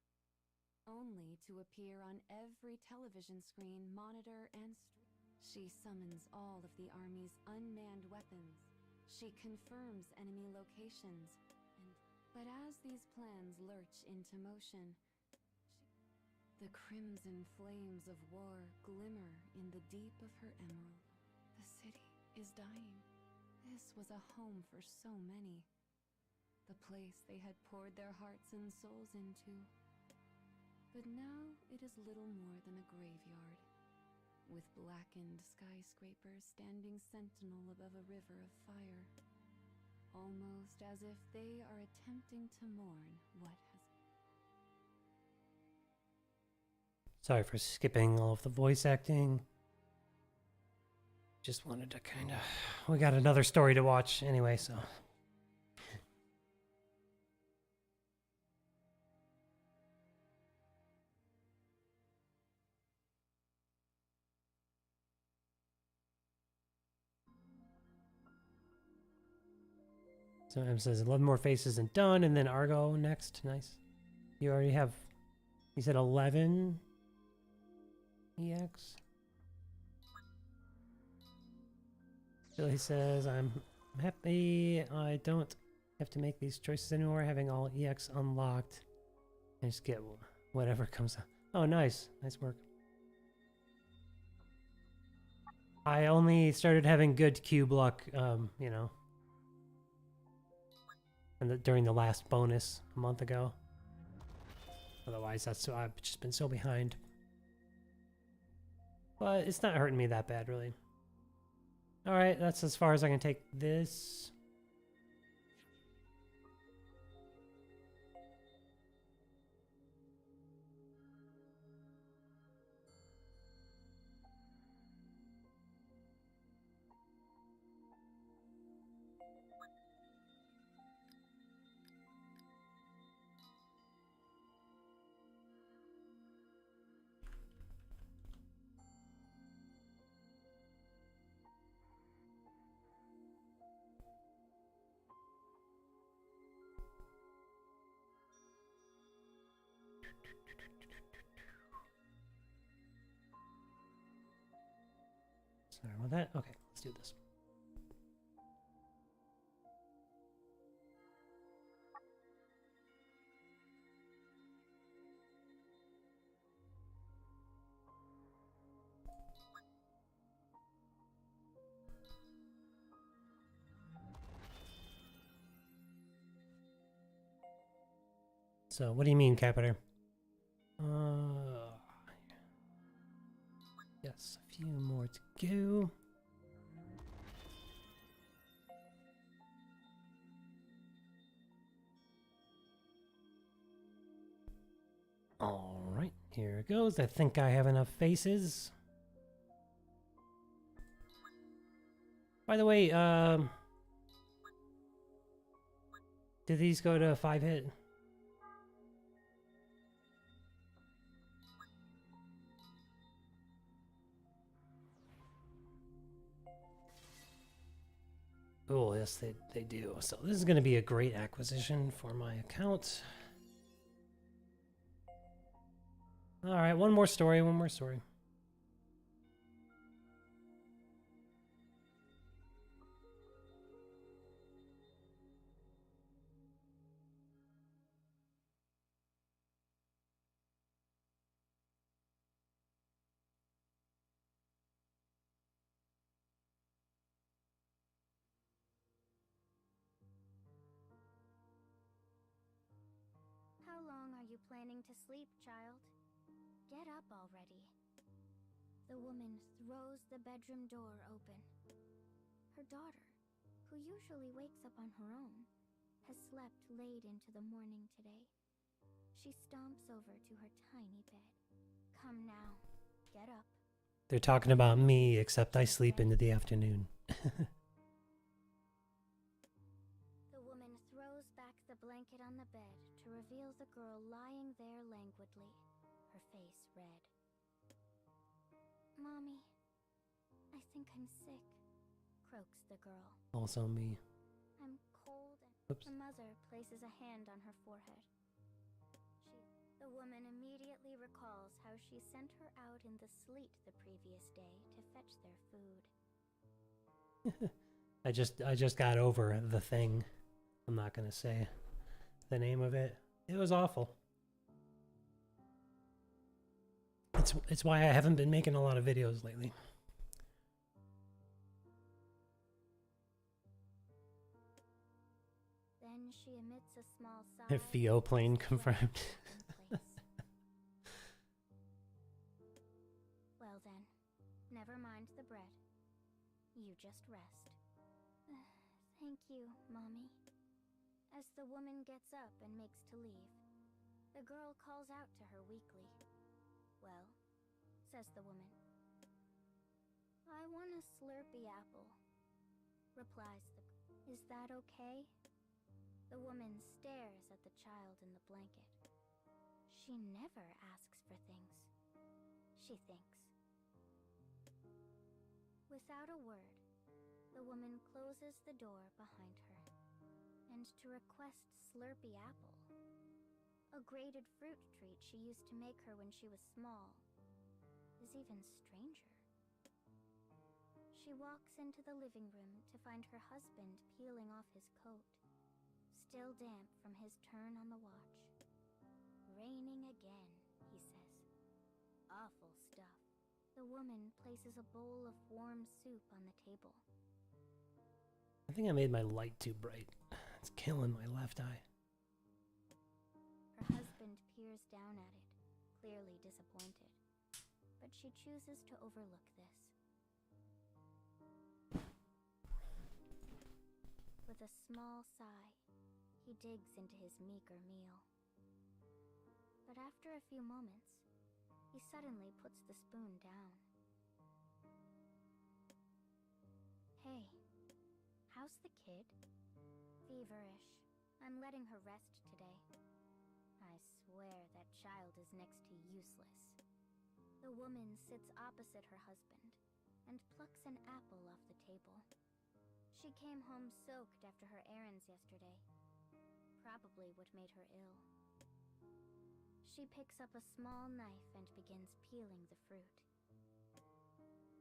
only to appear on every television screen, monitor, and She summons all of the army's unmanned weapons. She confirms enemy locations. But as these plans lurch into motion, the crimson flames of war glimmer in the deep of her emerald. The city is dying. This was a home for so many. The place they had poured their hearts and souls into. But now it is little more than a graveyard, with blackened skyscrapers standing sentinel above a river of fire. Almost as if they are attempting to mourn what has...
Sorry for skipping all of the voice acting. Just wanted to kind of... We got another story to watch anyway, so... So M says 11 more faces and done, and then Argo next. Nice. You already have... You said 11 EX? Billy says, I'm happy I don't have to make these choices anymore, having all EX unlocked. I just get whatever comes up. Oh, nice. Nice work. I only started having good cube luck, you know, and during the last bonus a month ago. Otherwise, I've just been so behind. But it's not hurting me that bad, really. Alright, that's as far as I can take this. Sorry about that. Okay, let's do this. So, what do you mean, Capiter? Yes, a few more to go. All right, here it goes. I think I have enough faces. By the way, do these go to 5-hit? Cool, yes, they do. So this is going to be a great acquisition for my account. All right, one more story.
planning to sleep, child? Get up already. The woman throws the bedroom door open. Her daughter, who usually wakes up on her own, has slept late into the morning today. She stomps over to her tiny bed. Come now, get up.
They're talking about me, except I sleep into the afternoon.
The woman throws back the blanket on the bed to reveal the girl lying there languidly, her face red. Mommy, I think I'm sick, croaks the girl.
Also me.
I'm cold and
Oops.
the mother places a hand on her forehead. The woman immediately recalls how she sent her out in the sleet the previous day to fetch their food.
I just got over the thing. I'm not gonna say the name of it. It was awful. It's why I haven't been making a lot of videos lately.
Then she emits a small sigh.
Theo plane confirmed.
Well then, never mind the bread. You just rest. Thank you, Mommy. As the woman gets up and makes to leave, the girl calls out to her weakly. Well, says the woman. I want a Slurpee apple, replies the girl. Is that okay? The woman stares at the child in the blanket. She never asks for things, she thinks. Without a word, the woman closes the door behind her. And to request Slurpee apple, a grated fruit treat she used to make her when she was small, is even stranger. She walks into the living room to find her husband peeling off his coat, still damp from his turn on the watch. Raining again, he says. Awful stuff. The woman places a bowl of warm soup on the table.
I think I made my light too bright. It's killing my left eye.
Her husband peers down at it, clearly disappointed, but she chooses to overlook this. With a small sigh, he digs into his meager meal. But after a few moments, he suddenly puts the spoon down. Hey, how's the kid? Feverish. I'm letting her rest today. I swear that child is next to useless. The woman sits opposite her husband and plucks an apple off the table. She came home soaked after her errands yesterday. Probably what made her ill. She picks up a small knife and begins peeling the fruit.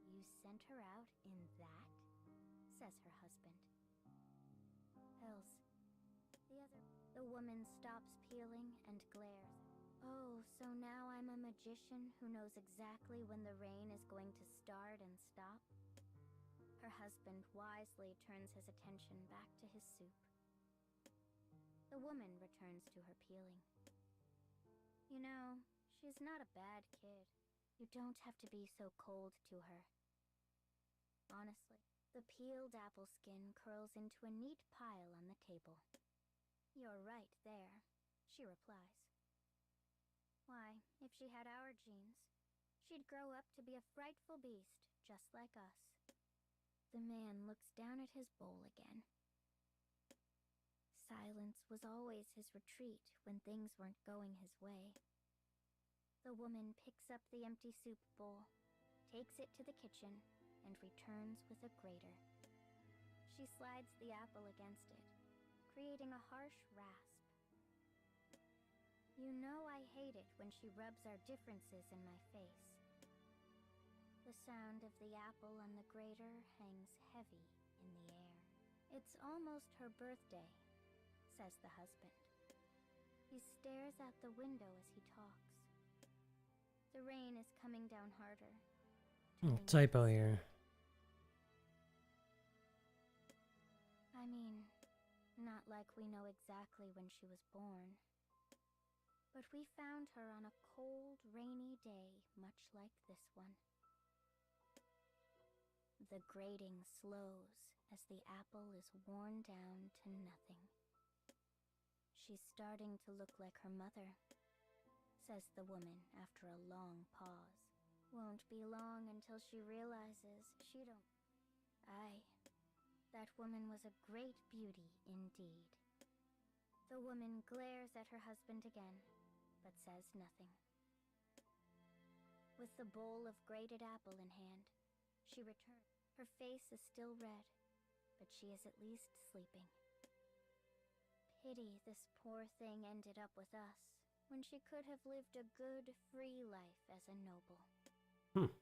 You sent her out in that? Says her husband. Else, the woman stops peeling and glares. Oh, so now I'm a magician who knows exactly when the rain is going to start and stop? Her husband wisely turns his attention back to his soup. The woman returns to her peeling. You know, she's not a bad kid. You don't have to be so cold to her. Honestly, the peeled apple skin curls into a neat pile on the table. You're right there, she replies. Why, if she had our genes, she'd grow up to be a frightful beast, just like us. The man looks down at his bowl again. Silence was always his retreat when things weren't going his way. The woman picks up the empty soup bowl, takes it to the kitchen, and returns with a grater. She slides the apple against it, creating a harsh rasp. You know I hate it when she rubs our differences in my face. The sound of the apple on the grater hangs heavy in the air. It's almost her birthday, says the husband. He stares out the window as he talks. The rain is coming down harder.
Typo here.
I mean, not like we know exactly when she was born. But we found her on a cold, rainy day, much like this one. The grating slows as the apple is worn down to nothing. She's starting to look like her mother, says the woman after a long pause. Won't be long until she realizes she don't... Aye, that woman was a great beauty indeed. The woman glares at her husband again, but says nothing. With the bowl of grated apple in hand, she returns. Her face is still red, but she is at least sleeping. Pity this poor thing ended up with us, when she could have lived a good, free life as a noble.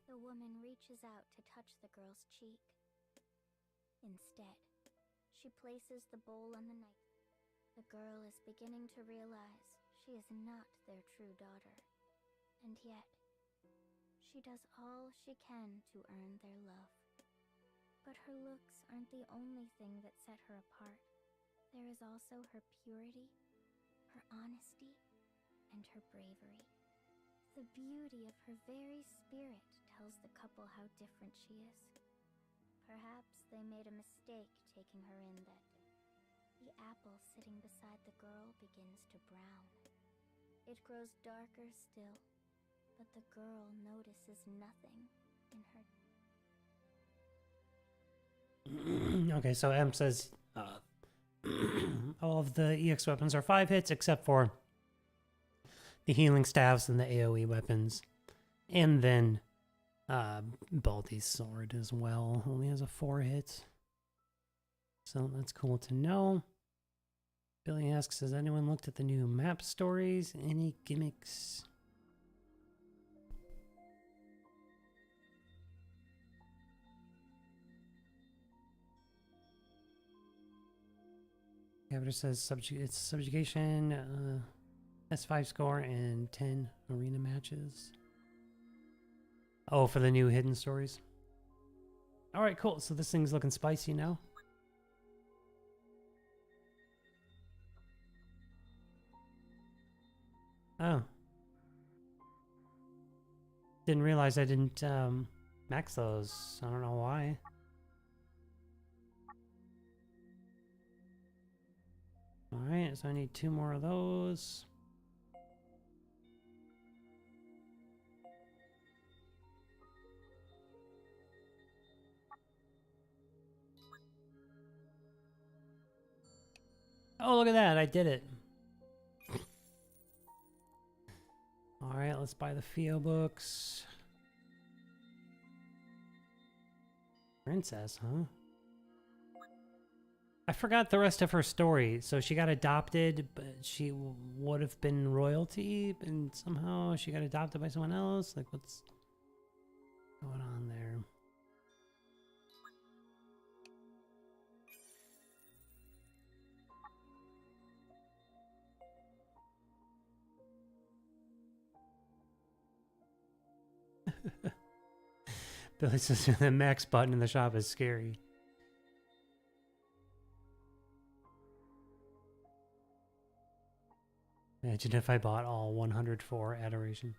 The woman reaches out to touch the girl's cheek. Instead, she places the bowl on the knife. The girl is beginning to realize she is not their true daughter, and yet, she does all she can to earn their love. But her looks aren't the only thing that set her apart. There is also her purity, her honesty, and her bravery. The beauty of her very spirit tells the couple how different she is. Perhaps they made a mistake taking her in that day. The apple sitting beside the girl begins to brown. It grows darker still, but the girl notices nothing in her.
Okay, so M says all of the EX weapons are 5 hits except for the healing staffs and the AoE weapons. And then Baldy's sword as well only has a 4 hit. So that's cool to know. Billy asks, has anyone looked at the new map stories? Any gimmicks? Gaviter says it's subjugation, S5 score, and 10 arena matches. Oh, for the new hidden stories. Alright, cool. So this thing's looking spicy now. Oh. Didn't realize I didn't max those. I don't know why. Alright, so I need 2 more of those. Oh, look at that. I did it. Alright, let's buy the Theo books. Princess, huh? I forgot the rest of her story. So she got adopted, but she would have been royalty, and somehow she got adopted by someone else. Like, what's going on there? Billy says the max button in the shop is scary. Imagine if I bought all 104 Adoration.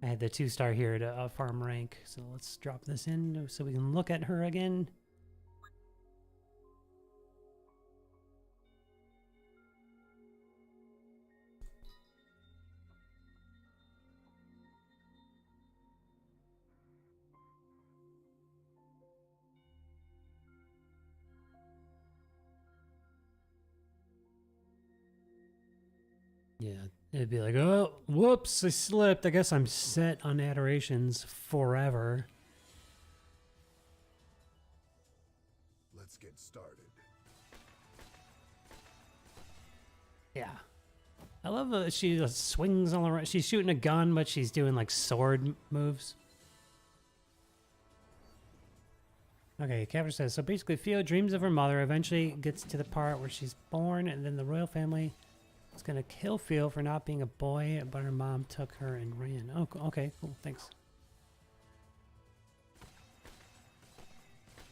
I had the 2-star here to farm rank, so let's drop this in so we can look at her again. Yeah, it'd be like, oh, whoops, I slipped. I guess I'm set on adorations forever.
Let's get started.
Yeah. I love that she just swings all around. She's shooting a gun, but she's doing like sword moves. Okay, Captain says, so basically Theo dreams of her mother, eventually gets to the part where she's born, and then the royal family is going to kill Theo for not being a boy, but her mom took her and ran. Oh, okay, cool, thanks.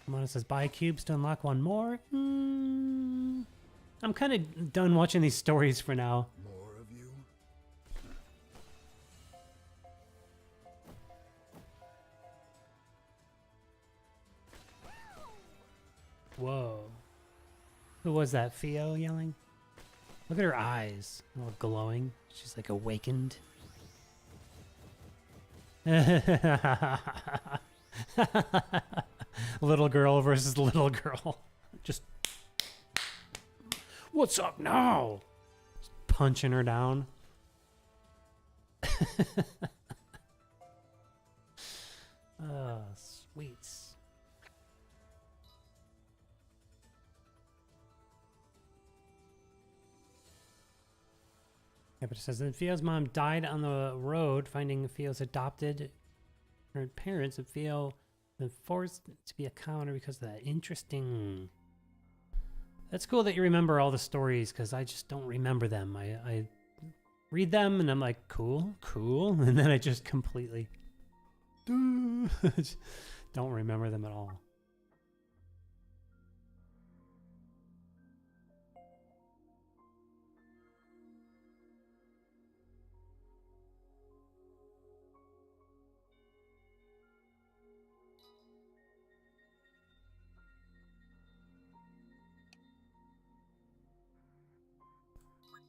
Mona says, buy cubes to unlock one more. I'm kind of done watching these stories for now.
More of you?
Whoa. Who was that? Theo yelling? Look at her eyes. All glowing. She's like awakened. Little girl versus little girl. Just. What's up now? Just punching her down. Oh, sweets. Yeah, but it says that Theo's mom died on the road, finding Theo's adopted her parents, and Theo been forced to be a commoner because of that. Interesting. That's cool that you remember all the stories, because I just don't remember them. I read them and I'm like, cool, and then I just completely don't remember them at all.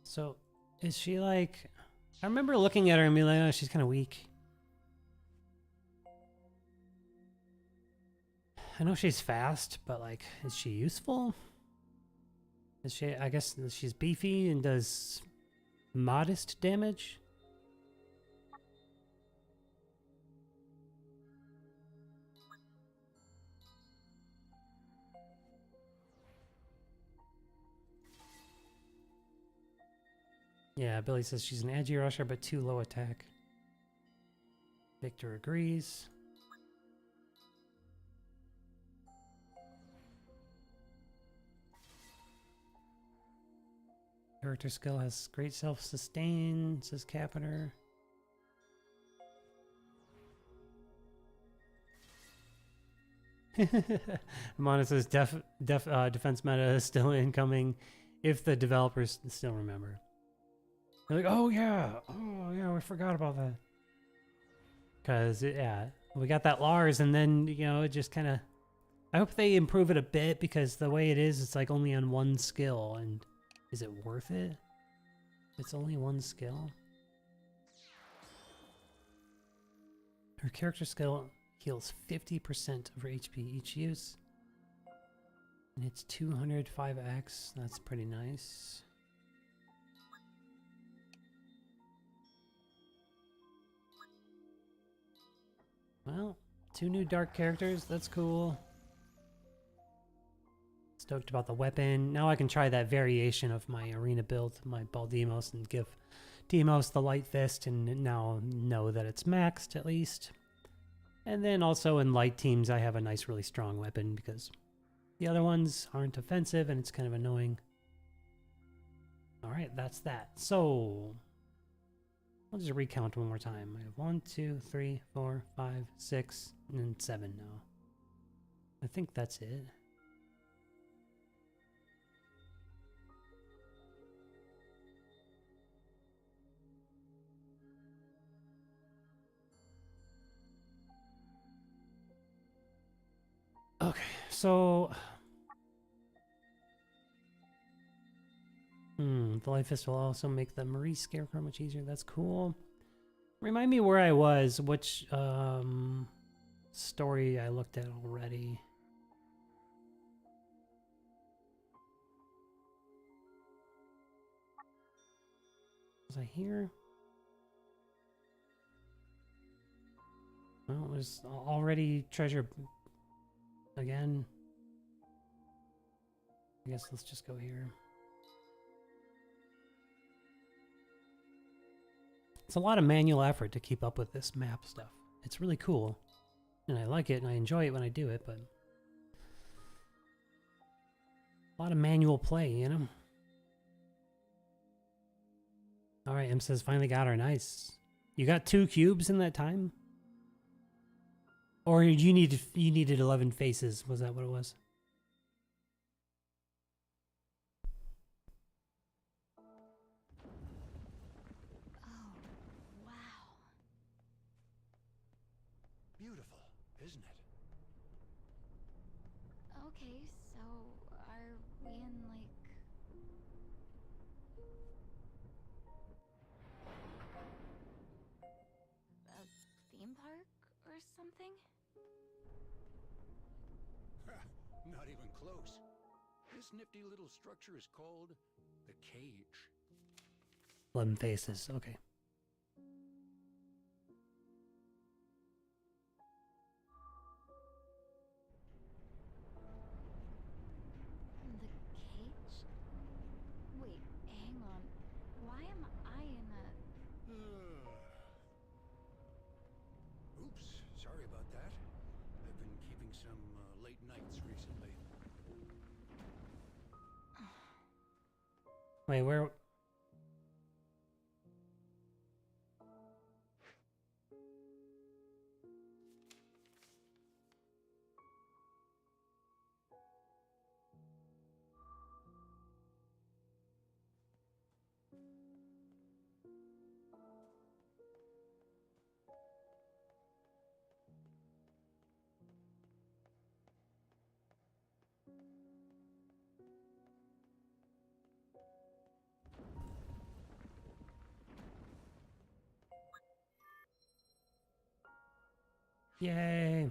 So, is she like... I remember looking at her and being like, oh, she's kind of weak. I know she's fast, but like, is she useful? Is she... I guess she's beefy and does modest damage? Yeah, Billy says she's an edgy rusher, but too low attack. Victor agrees. Character skill has great self-sustain, says Capiter. Ramona says defense meta is still incoming if the developers still remember. They're like, oh yeah, we forgot about that. Because, yeah, we got that Lars, and then, you know, it just kind of... I hope they improve it a bit, because the way it is, it's like only on one skill, and is it worth it? It's only one skill? Her character skill heals 50% of her HP each use. And it's 205x, that's pretty nice. Well, 2 new dark characters, that's cool. Stoked about the weapon. Now I can try that variation of my arena build, my Baldemos, and give Demos the light fist, and now know that it's maxed at least. And then also in light teams I have a nice really strong weapon, because the other ones aren't offensive and it's kind of annoying. Alright, that's that. So... I'll just recount one more time. I have 1, 2, 3, 4, 5, 6, and 7 now. I think that's it. Okay, so... the light fist will also make the Marie Scarecrow much easier. That's cool. Remind me where I was, which story I looked at already. Was I here? Well, it was already treasure again. I guess let's just go here. It's a lot of manual effort to keep up with this map stuff. It's really cool. And I like it and I enjoy it when I do it, but A lot of manual play, you know? Alright, M says finally got her. Nice. You got 2 cubes in that time? Or you needed 11 faces, was that what it was?
Oh, wow.
Beautiful, isn't it?
Okay, so are we in like a theme park or something?
Not even close. This nifty little structure is called the cage.
11 faces, okay.
The cage? Wait, hang on. Why am I in a...
Oops, sorry about that. I've been keeping some late nights recently.
Wait, where? Yay.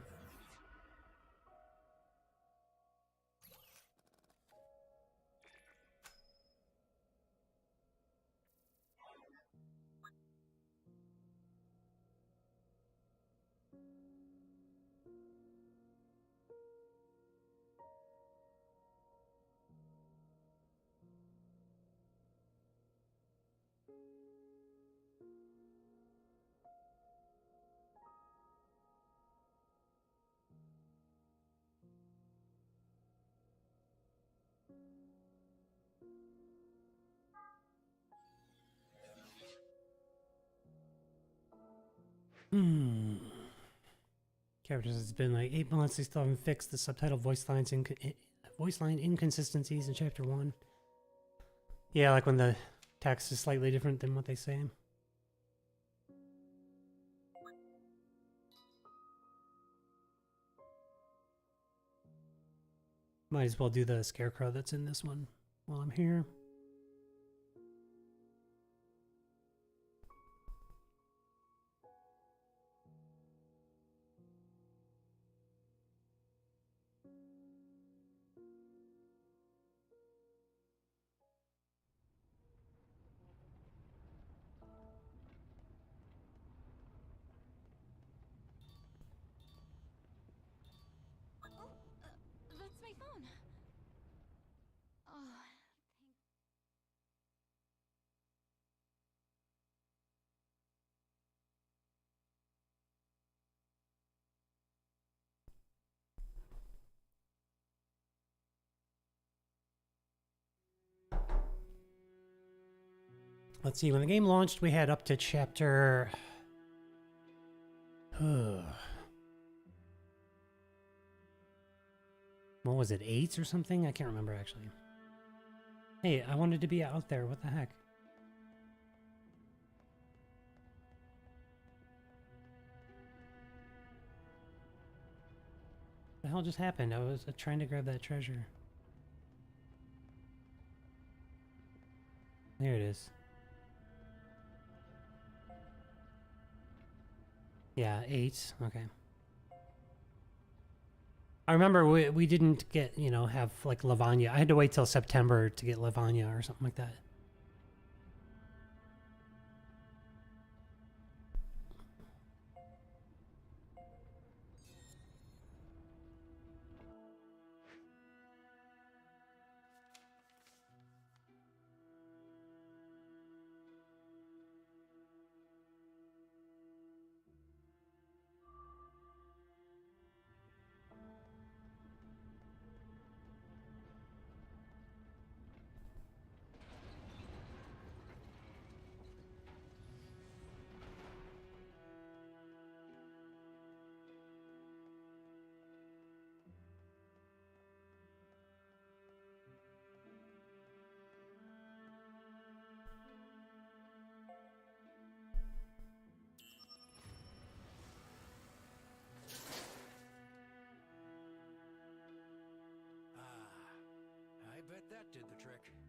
Characters, it's been like 8 months. They still haven't fixed the subtitle voice line inconsistencies in chapter 1. Yeah, like when the text is slightly different than what they say. Might as well do the Scarecrow that's in this one while I'm here.
That's my phone. Oh,
Let's see, when the game launched, we had up to chapter... what was it, 8 or something? I can't remember, actually. Hey, I wanted to be out there. What the heck? What the hell just happened? I was trying to grab that treasure. There it is. Yeah, 8. Okay. I remember we didn't get, you know, have like Lavanya. I had to wait till September to get Lavanya or something like that.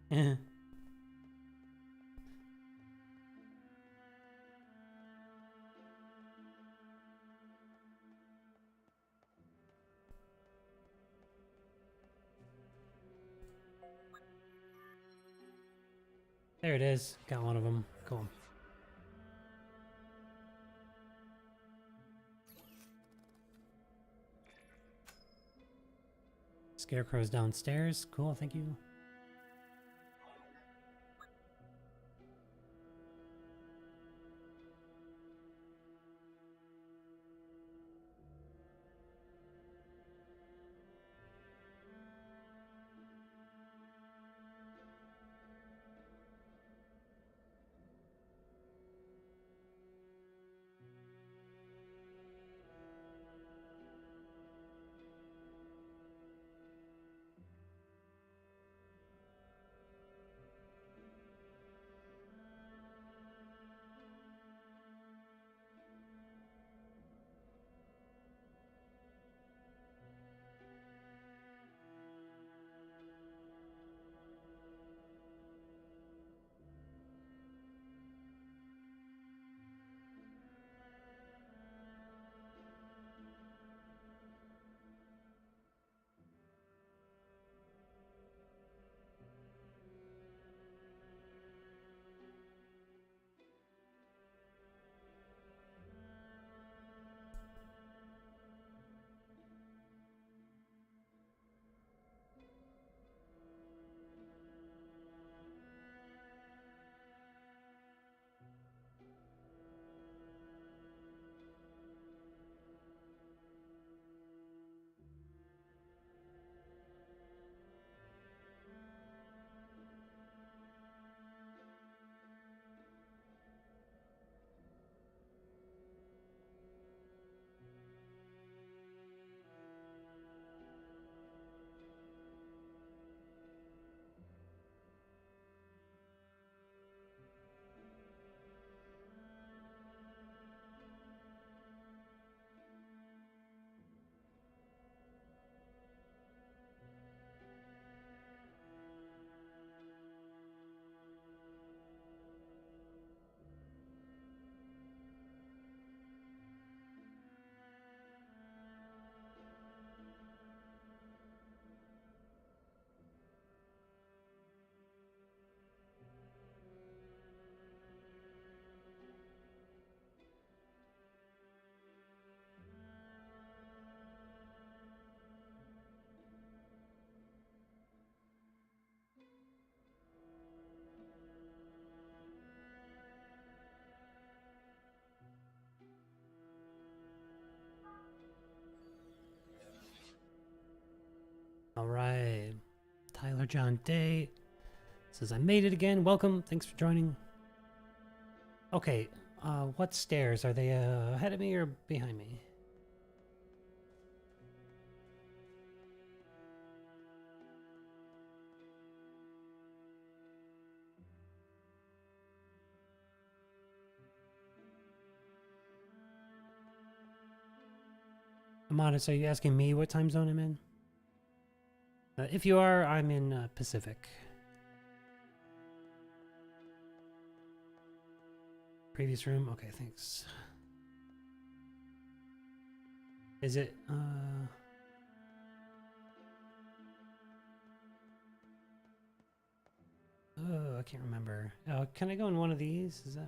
There it is. Got one of them. Cool. Scarecrows downstairs. Cool, thank you. All right. Tyler John Day says, I made it again. Welcome. Thanks for joining. Okay. What stairs? Are they ahead of me or behind me? Amadis, are you asking me what time zone I'm in? If you are, I'm in Pacific. Previous room? Okay, thanks. Is it, oh, I can't remember. Can I go in one of these? Is that...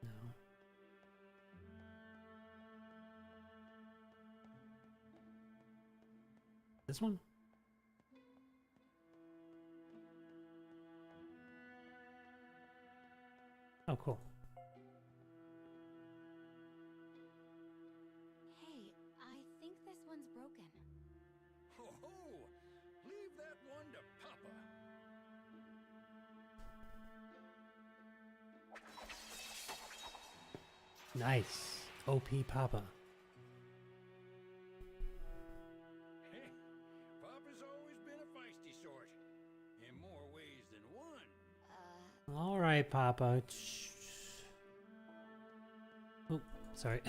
No. This one? Oh, cool.
Hey, I think this one's broken.
Ho ho! Leave that one to Papa.
Nice. OP Papa.
Papa's always been a feisty sort, in more ways than one.
All right, Papa. Shh. Oh, sorry.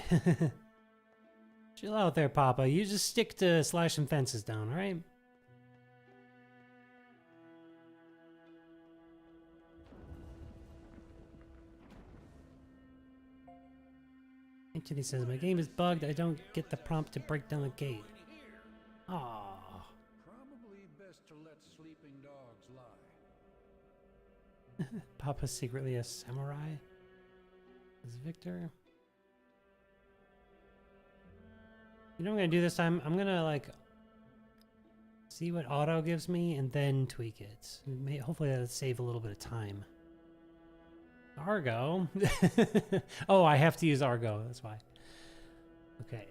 Chill out there, Papa. You just stick to slashing fences down, alright? Anthony says, my game is bugged. I don't get the prompt to break down the gate. Aww.
Probably best to let sleeping dogs lie.
Papa's secretly a samurai. Is Victor? You know what I'm gonna do this time? I'm gonna like see what auto gives me and then tweak it. Hopefully that'll save a little bit of time. Argo. Oh, I have to use Argo. That's why. Okay.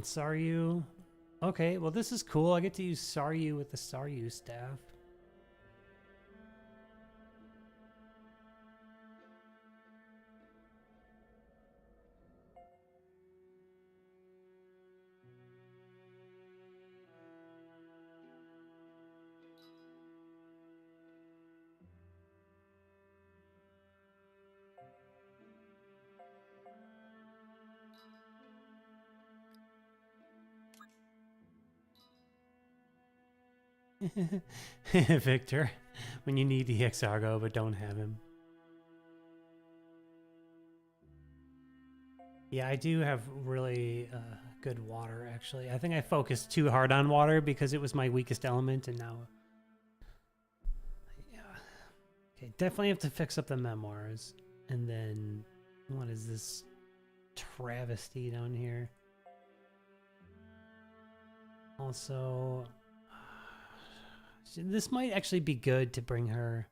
Saryu. Okay, well this is cool. I get to use Saryu with the Saryu staff. Victor, when you need EX Argo but don't have him. Yeah, I do have really good water, actually. I think I focused too hard on water because it was my weakest element, and now... Yeah. Okay, definitely have to fix up the memoirs. And then... What is this travesty down here? Also... This might actually be good to bring her.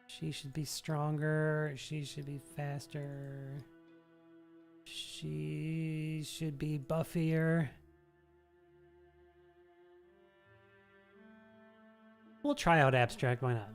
She should be stronger. She should be faster. She should be buffier. We'll try out abstract, why not?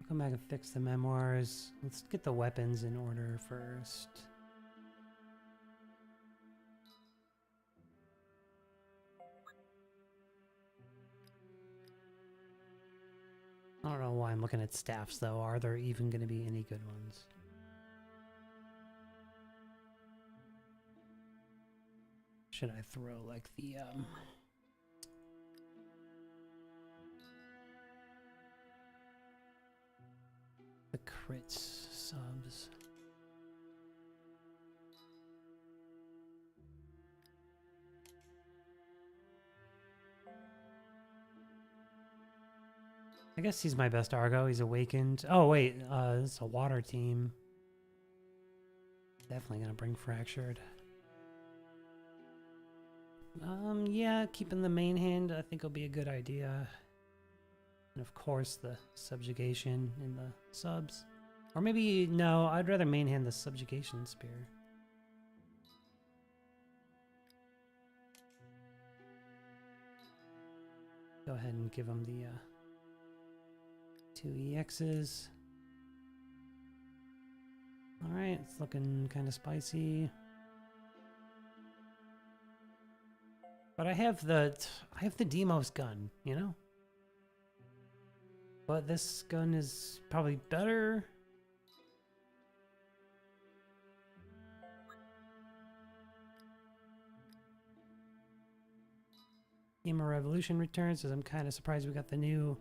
Come back and fix the memoirs. Let's get the weapons in order first. I don't know why I'm looking at staffs though. Are there even going to be any good ones? Should I throw like the crits subs? I guess he's my best Argo. He's awakened. Oh wait, it's a water team. Definitely gonna bring fractured. Yeah, keeping the main hand I think will be a good idea. And of course the subjugation in the subs. Or maybe, no, I'd rather main hand the subjugation spear. Go ahead and give him the 2 EXs. Alright, it's looking kind of spicy. But I have the Demos gun, you know? But this gun is probably better. Gamer Revolution returns, as I'm kind of surprised we got the new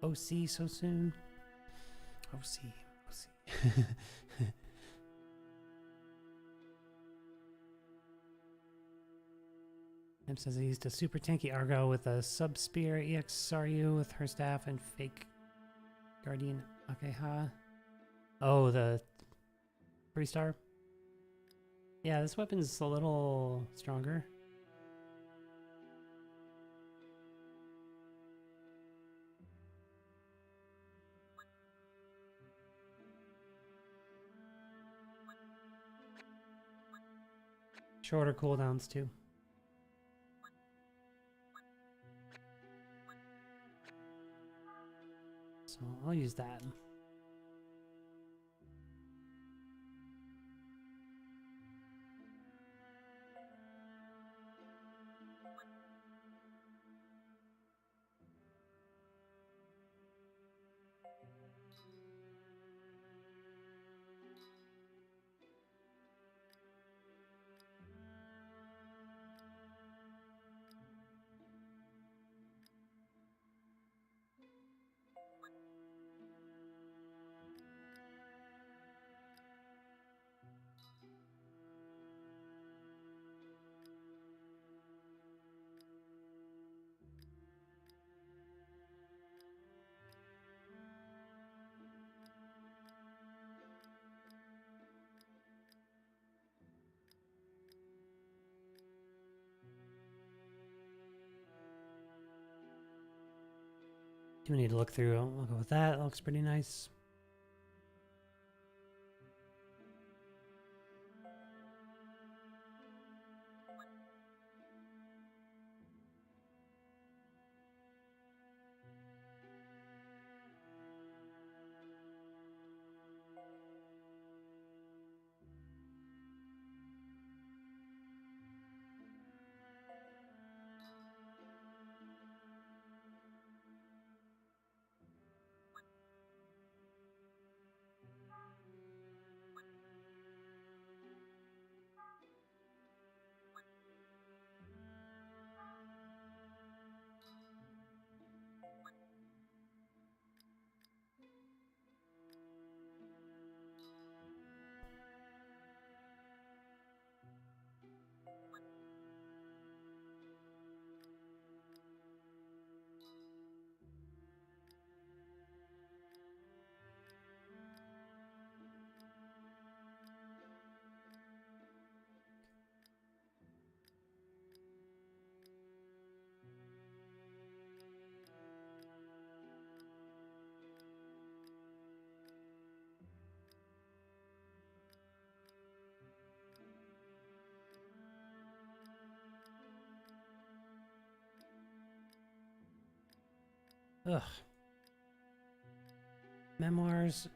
OC so soon. OC. Em says he used a super tanky Argo with a sub spear, EX Saryu with her staff, and fake Guardian Akeha. Oh, the 3-star. Yeah, this weapon's a little stronger. shorter cooldowns too. So I'll use that. Do we need to look through? I'll go with that. That looks pretty nice. Ugh. Memoirs.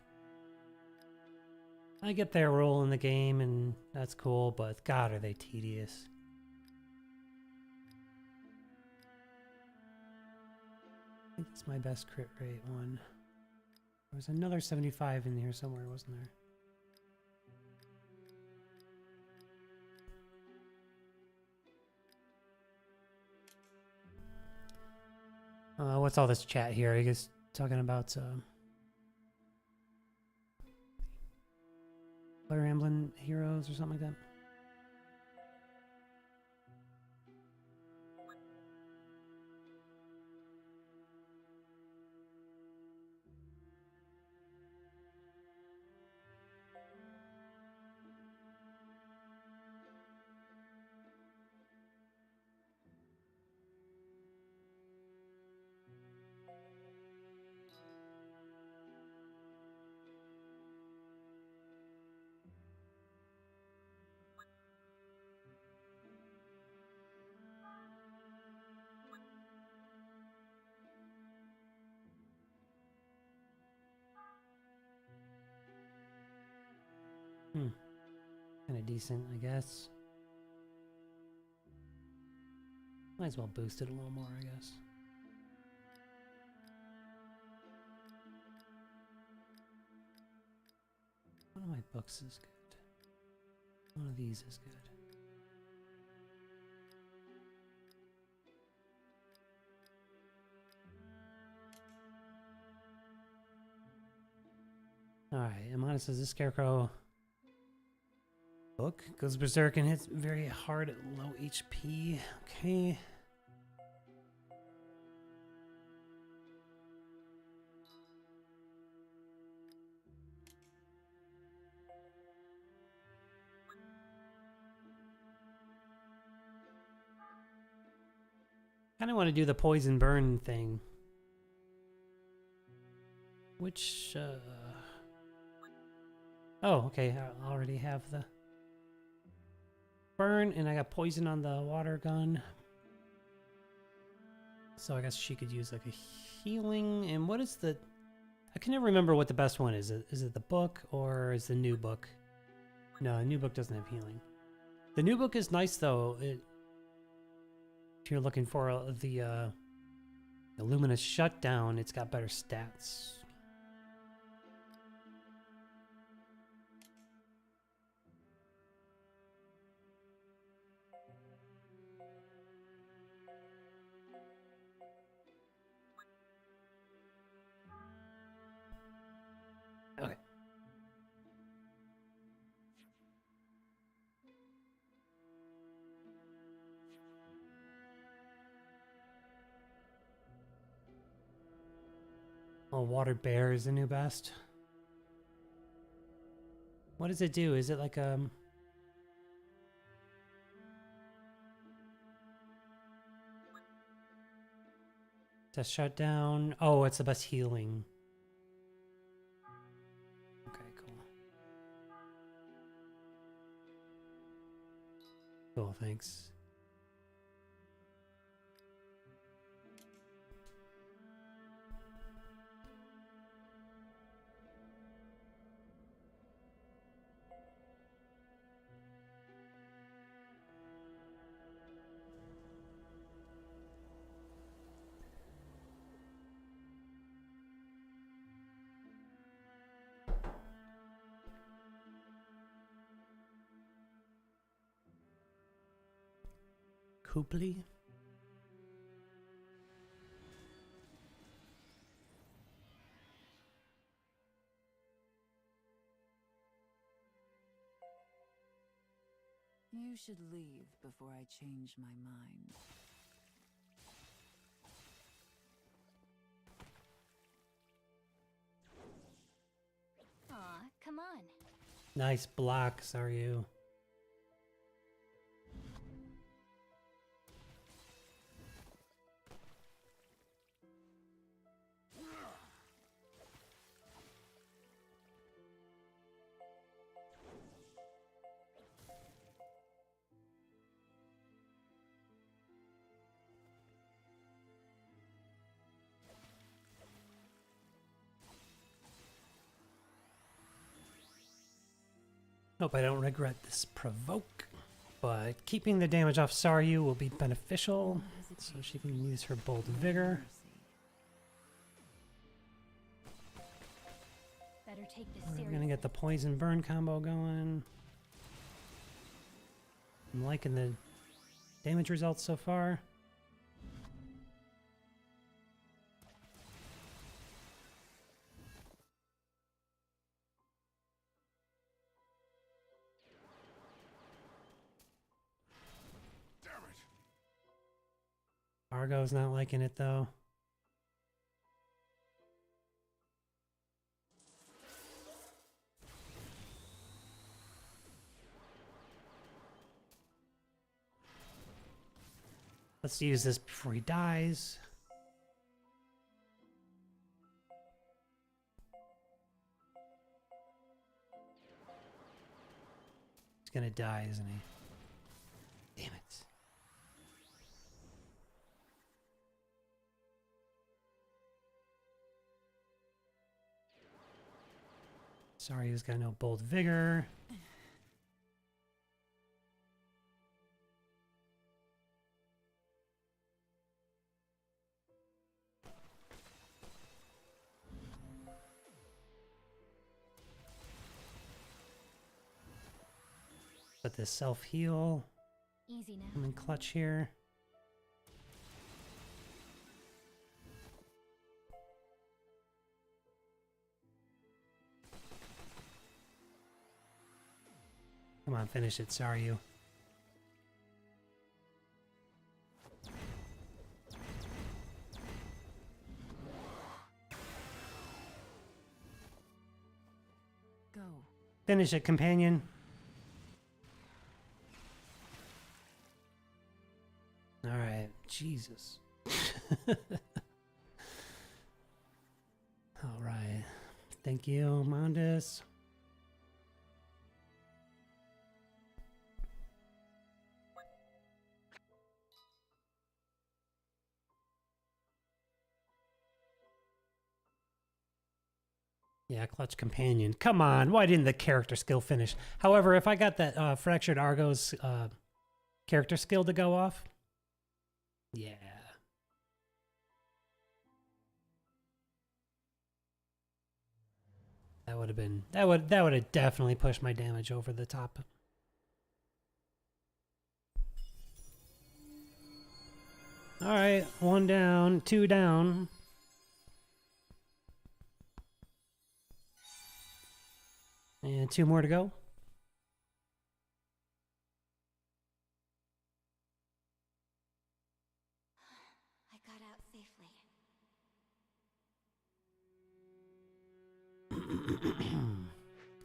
I get their role in the game, and that's cool, but God, are they tedious. I think it's my best crit rate one. There was another 75 in here somewhere, wasn't there? What's all this chat here? I guess talking about Fire Emblem Heroes or something like that. Kind of decent, I guess. Might as well boost it a little more, I guess. One of my books is good. One of these is good. Alright, Amanda says this Scarecrow book goes berserk and hits very hard at low HP. Okay. Kind of want to do the poison burn thing. Which, oh, okay, I already have the... burn, and I got poison on the water gun. So I guess she could use like a healing. And what is the... I can never remember what the best one is. Is it the book or is the new book? No, the new book doesn't have healing. The new book is nice though. If you're looking for the Luminous Shutdown, it's got better stats. Okay. Oh, Water Bear is the new best. What does it do? Is it like to shut down? Oh, it's the best healing. Okay, cool. Cool, thanks. Cooply?
You should leave before I change my mind.
Aw, come on.
Nice blocks, are you? Hope I don't regret this provoke, but keeping the damage off Saryu will be beneficial, so she can use her Bold Vigor.
Better take this
We're
seriously.
gonna get the Poison Burn combo going. I'm liking the damage results so far.
Damn it!
Argo's not liking it though. Let's use this before he dies. He's gonna die, isn't he? Damn it. Sorry, he's got no Bold Vigor. Let this self-heal.
Easy now.
I'm in clutch here. Come on, finish it, Saryu.
Go.
Finish it, companion. Alright, Jesus. Alright. Thank you, Mondus. Yeah, clutch companion. Come on, why didn't the character skill finish? However, if I got that Fractured Argo's character skill to go off, yeah. That would have been that would have definitely pushed my damage over the top. All right, 1 down, 2 down. And 2 more to go.
I got out safely.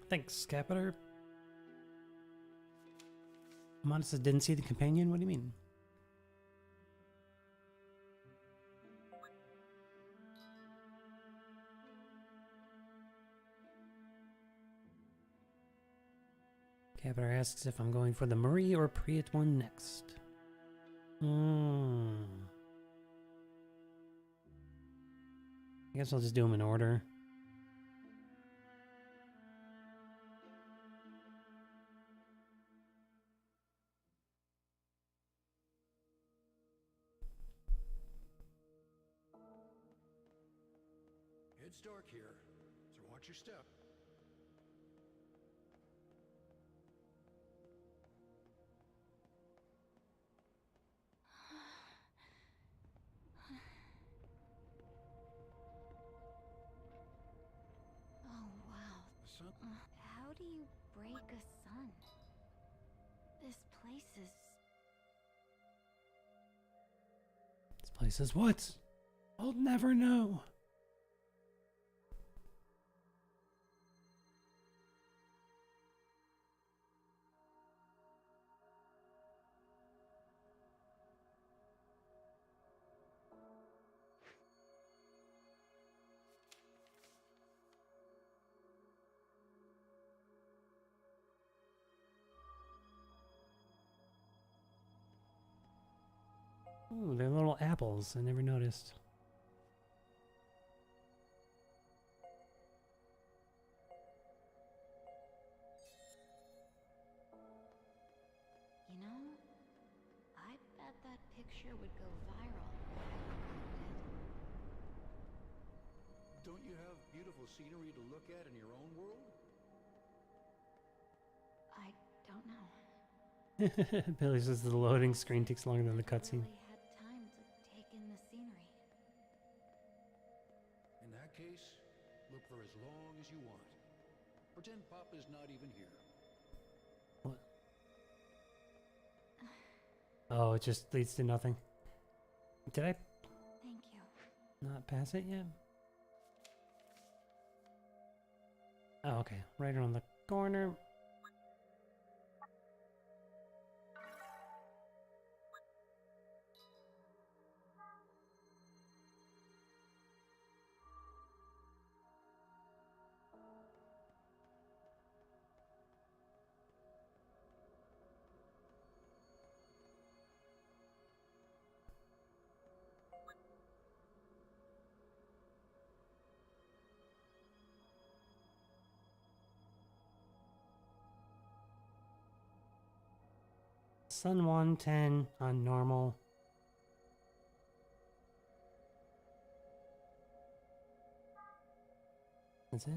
Thanks, Capiter. Monster didn't see the companion? What do you mean? Capiter asks if I'm going for the Marie or Priet one next. I guess I'll just do them in order.
It's dark here, so watch your step.
Oh, wow.
The sun.
How do you break a sun? This place is...
This place is what? I'll never know. Ooh, they're little apples. I never noticed.
You know, I bet that picture would go viral if I uploaded it.
Don't you have beautiful scenery to look at in your own world?
I don't know.
Billy says the loading screen takes longer than the cutscene.
I really had time to take in the scenery.
In that case, look for as long as you want. Pretend Pop is not even here.
What? Oh, it just leads to nothing. Did I
Thank you.
not pass it yet? Oh, okay. Right around the corner. Sun 110 on normal. That's it.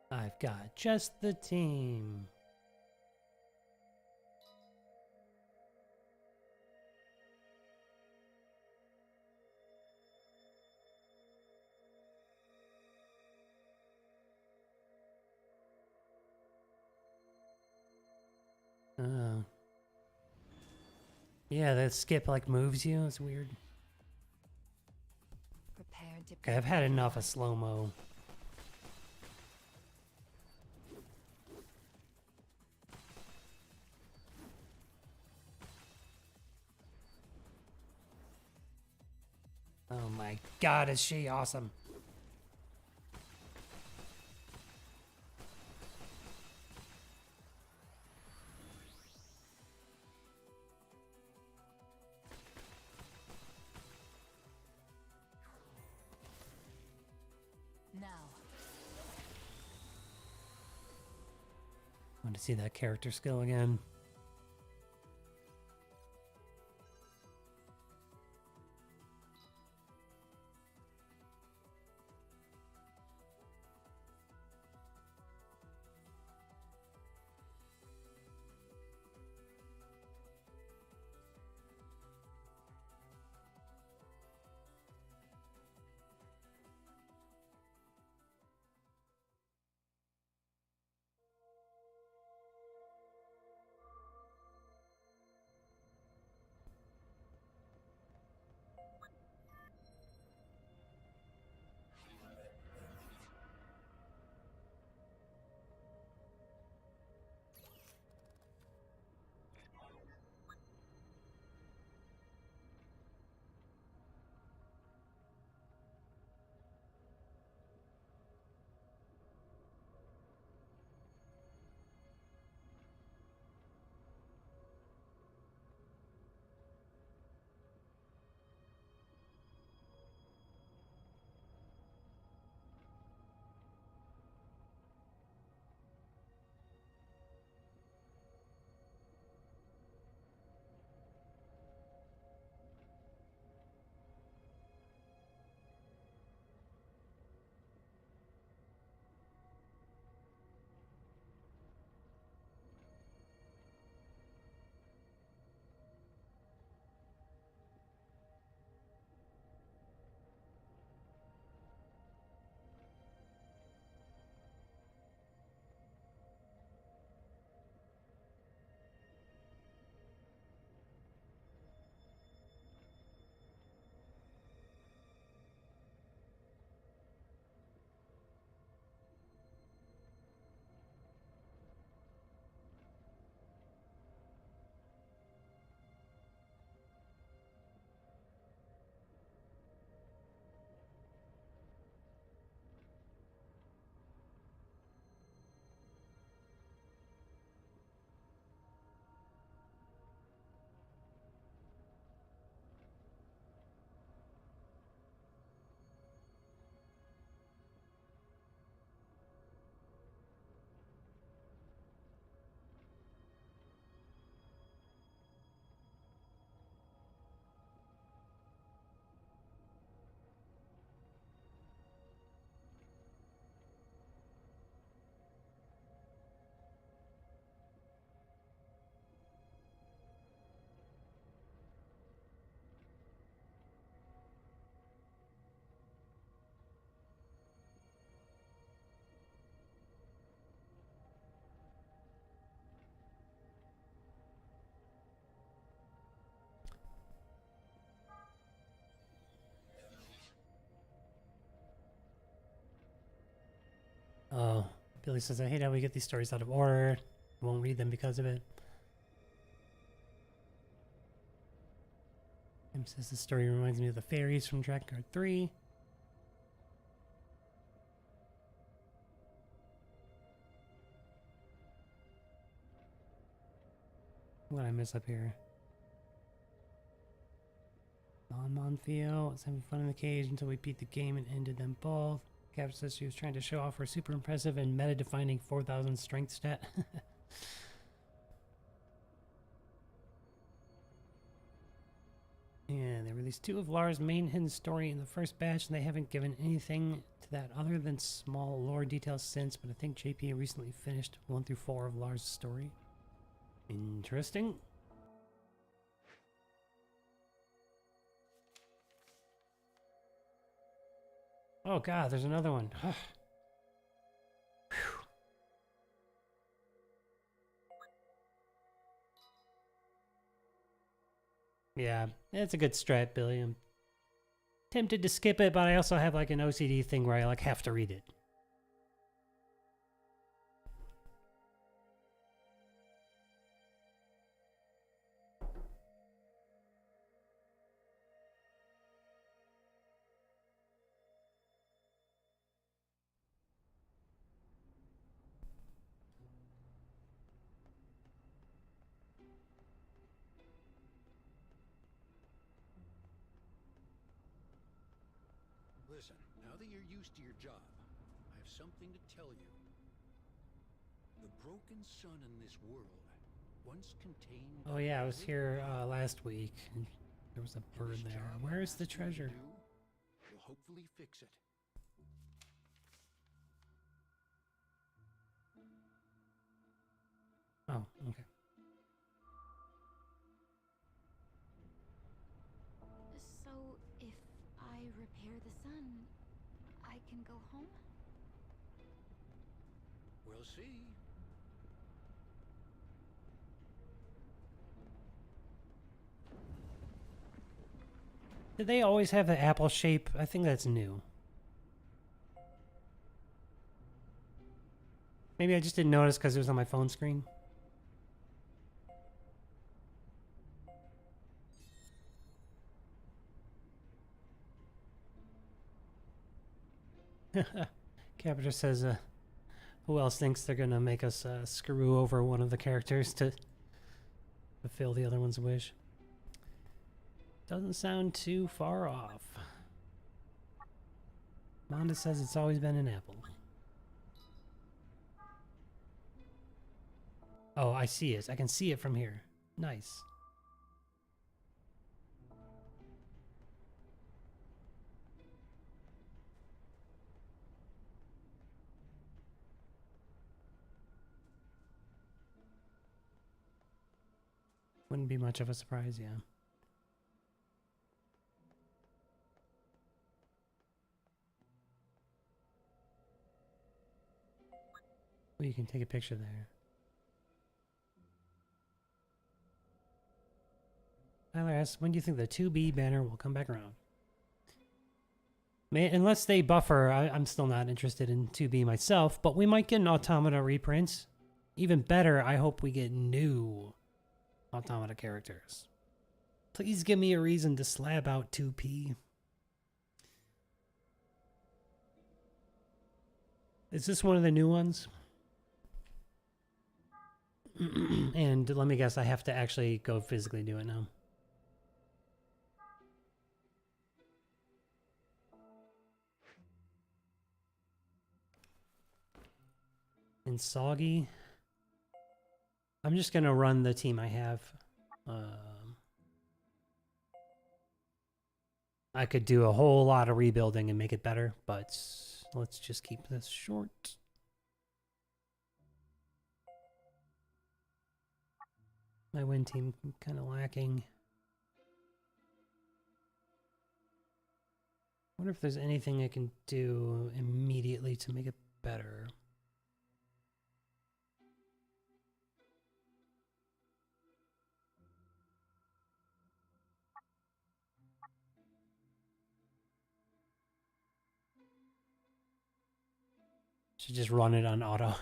I've got just the team. Yeah, that skip like moves you. It's weird.
Prepared to
Okay, I've had enough of slow-mo. Oh my god, is she awesome. want to see that character skill again. Oh, Billy says, I hate how we get these stories out of order. Won't read them because of it. Tim says the story reminds me of the fairies from Dragon Card 3. What did I miss up here? Monfio was having fun in the cage until we beat the game and ended them both. Cap says she was trying to show off her super impressive and meta-defining 4,000 strength stat. Yeah, they released 2 of Lara's main hidden story in the first batch, and they haven't given anything to that other than small lore details since, but I think JP recently finished 1 through 4 of Lara's story. Interesting. Oh god, there's another one. Yeah, it's a good strat, Billy. I'm tempted to skip it, but I also have like an OCD thing where I like have to read it.
Listen, now that you're used to your job, I have something to tell you. The broken sun in this world once contained.
Oh yeah, I was here last week. And there was a bird there. Where's the treasure?
Will hopefully fix it.
Oh, okay.
So, if I repair the sun, I can go home?
We'll see.
Did they always have the apple shape? I think that's new. Maybe I just didn't notice because it was on my phone screen. Capita says, who else thinks they're gonna make us screw over one of the characters to fulfill the other one's wish? Doesn't sound too far off. Monda says it's always been an apple. Oh, I see it. I can see it from here. Nice. Wouldn't be much of a surprise, yeah. Well, you can take a picture there. Tyler asks, when do you think the 2B banner will come back around? Unless they buffer, I'm still not interested in 2B myself, but we might get an Automata reprint. Even better, I hope we get new Automata characters. Please give me a reason to slab out 2P. Is this one of the new ones? And let me guess, I have to actually go physically do it now. And Soggy. I'm just gonna run the team I have. I could do a whole lot of rebuilding and make it better, but let's just keep this short. My win team kind of lacking. I wonder if there's anything I can do immediately to make it better. Should just run it on auto.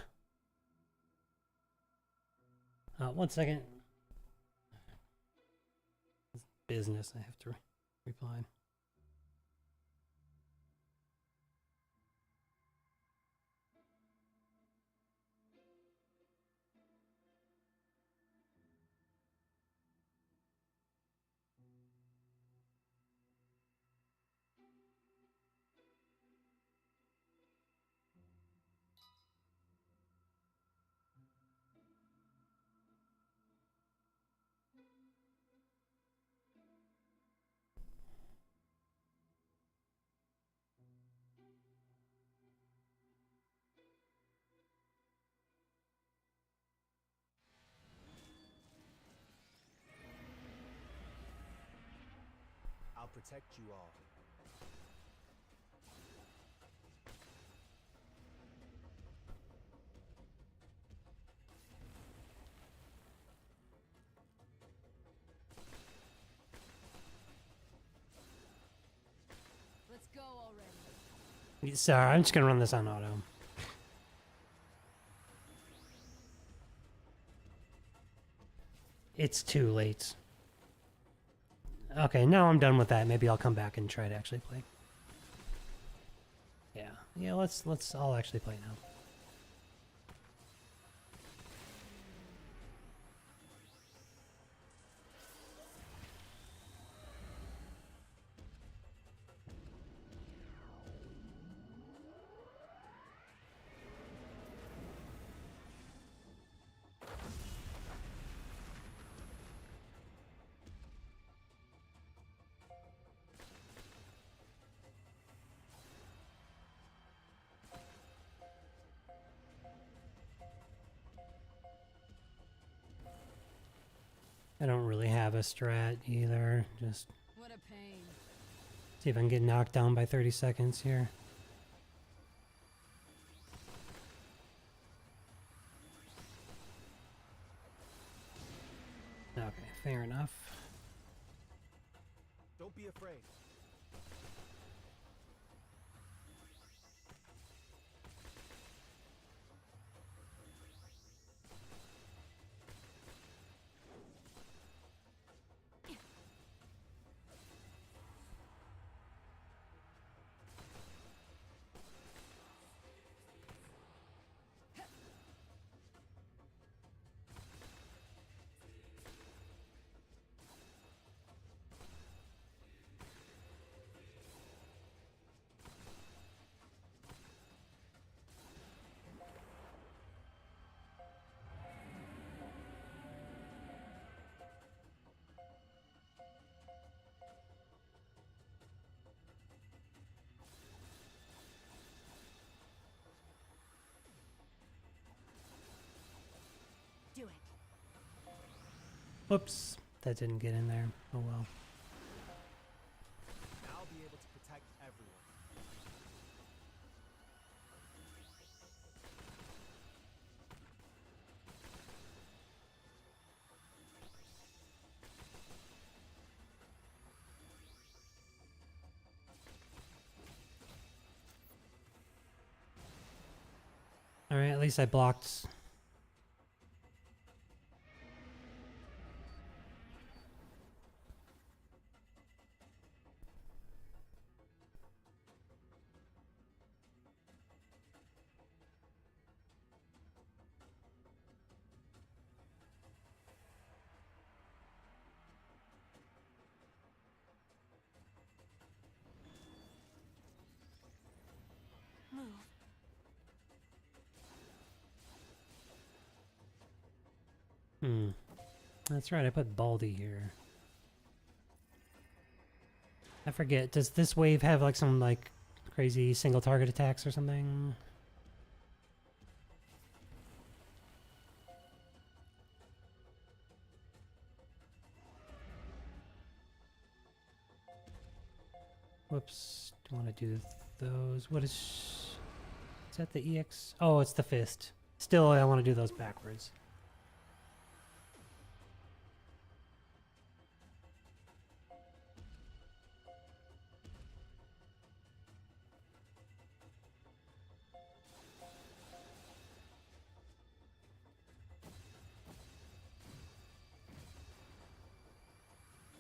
1 second. Business, I have to reply.
I'll protect you all.
Let's go already.
Sorry, I'm just gonna run this on auto. It's too late. Okay, now I'm done with that. Maybe I'll come back and try to actually play. Yeah, I'll actually play now. I don't really have a strat either. Just
What a pain.
see if I can get knocked down by 30 seconds here. Okay, fair enough.
Don't be afraid.
Do it.
Whoops, that didn't get in there. Oh well.
I'll be able to protect everyone.
Alright, at least I blocked.
Move.
That's right, I put Baldy here. I forget, does this wave have like some like crazy single target attacks or something? Whoops, do want to do those. What is that the EX? Oh, it's the fist. Still, I want to do those backwards.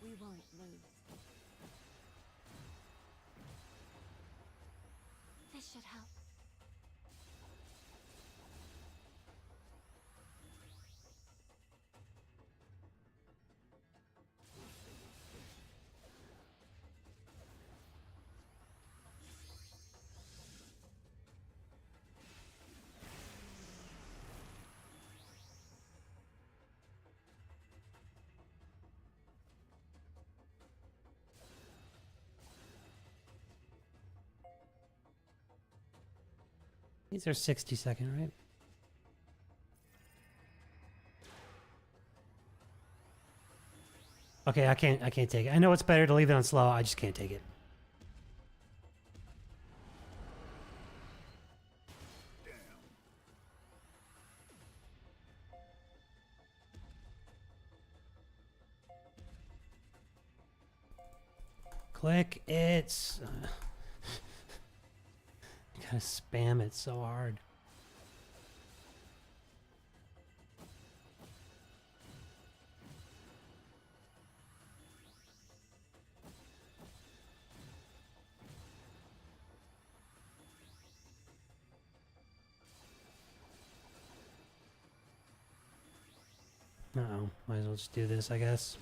We won't lose.
This should help.
These are 60-second, right? Okay, I can't take it. I know it's better to leave it on slow, I just can't take it. Click it. Gotta spam it so hard. Uh-oh, might as well just do this, I guess.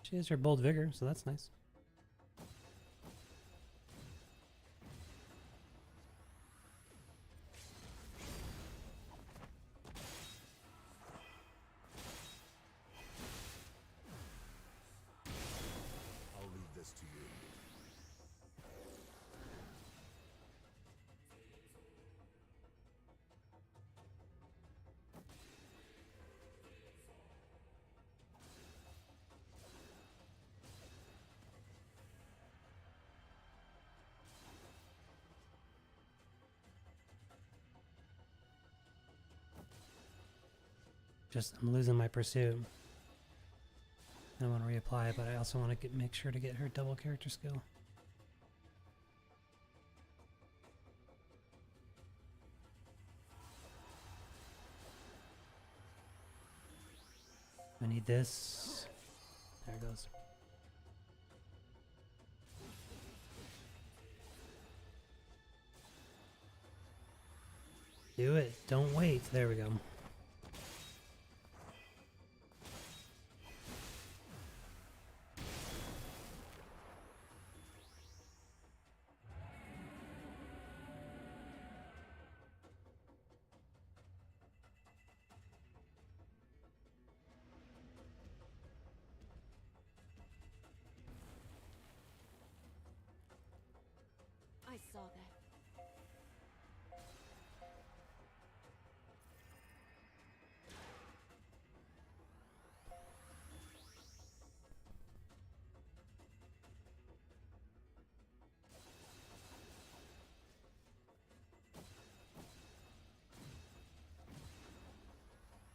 She has her bold vigor, so that's nice.
I'll leave this to you.
Just, I'm losing my pursuit. I want to reapply it, but I also want to make sure to get her double character skill. I need this. There it goes. Do it. Don't wait. There we go.
I saw that.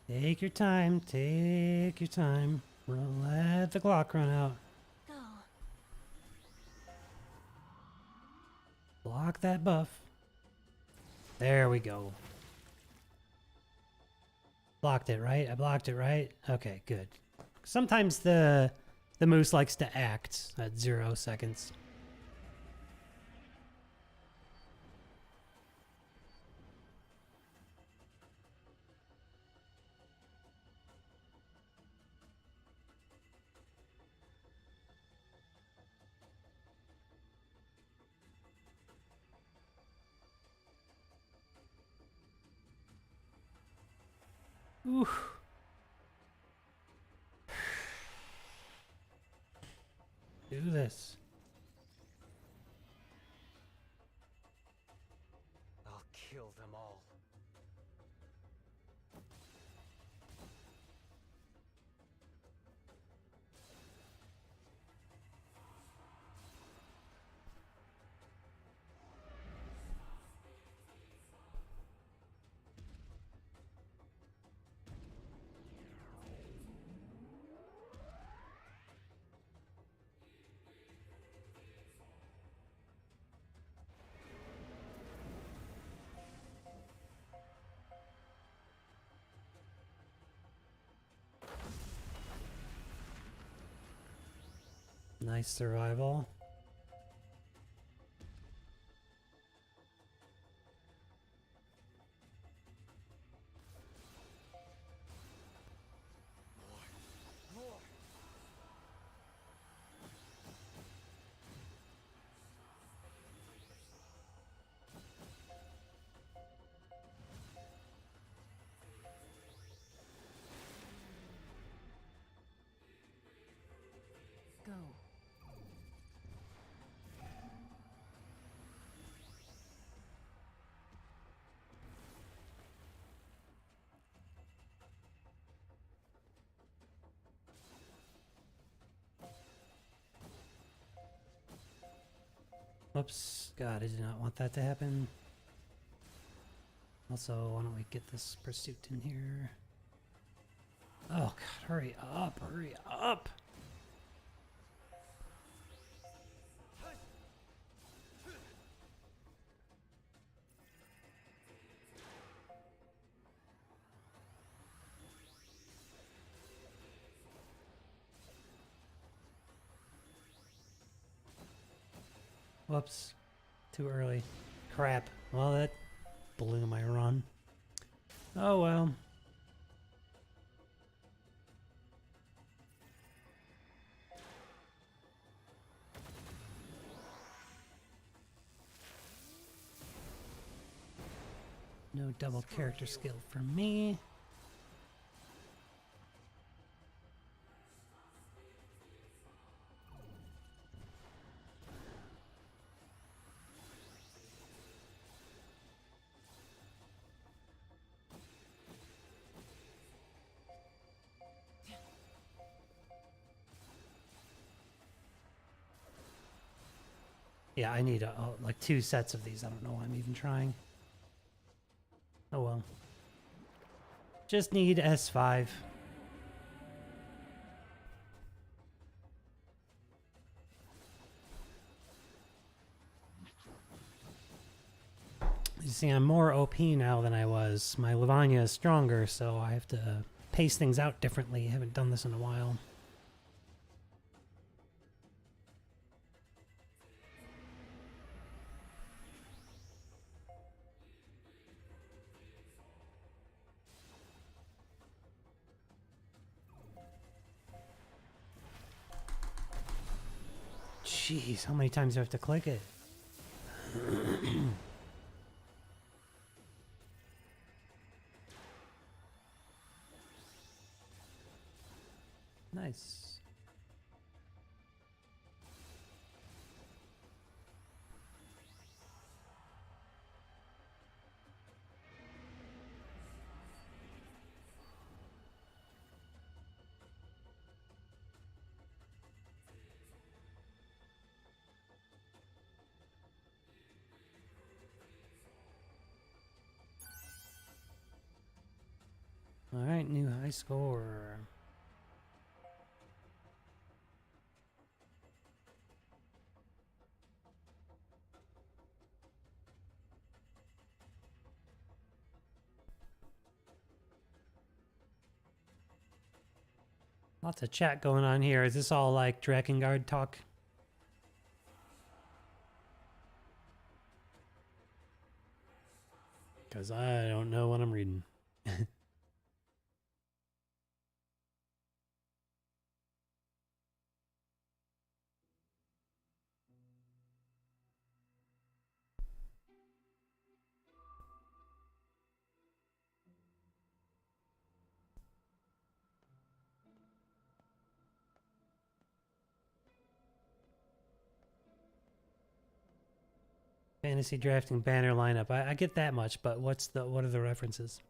Take your time. Take your time. Let the clock run out.
Go.
Block that buff. There we go. Blocked it, right? I blocked it, right? Okay, good. Sometimes the moose likes to act at 0 seconds. Oof. Do this.
I'll kill them all.
Nice survival.
Go.
Whoops. God, I did not want that to happen. Also, why don't we get this pursuit in here? Oh, God, hurry up, hurry up. Whoops. Too early. Crap. Well, that blew my run. Oh, well. No double character skill for me. Yeah, I need like 2 sets of these. I don't know why I'm even trying. Oh well. Just need S5. You see, I'm more OP now than I was. My Lavanya is stronger, so I have to pace things out differently. I haven't done this in a while. Jeez, how many times do I have to click it? Nice. All right, new high score. Lots of chat going on here. Is this all like Drakengard talk? Because I don't know what I'm reading. Fantasy drafting banner lineup. I get that much, but what are the references?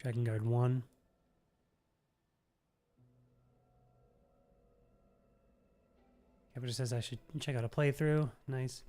Drakengard 1. Kevin says I should check out a playthrough. Nice.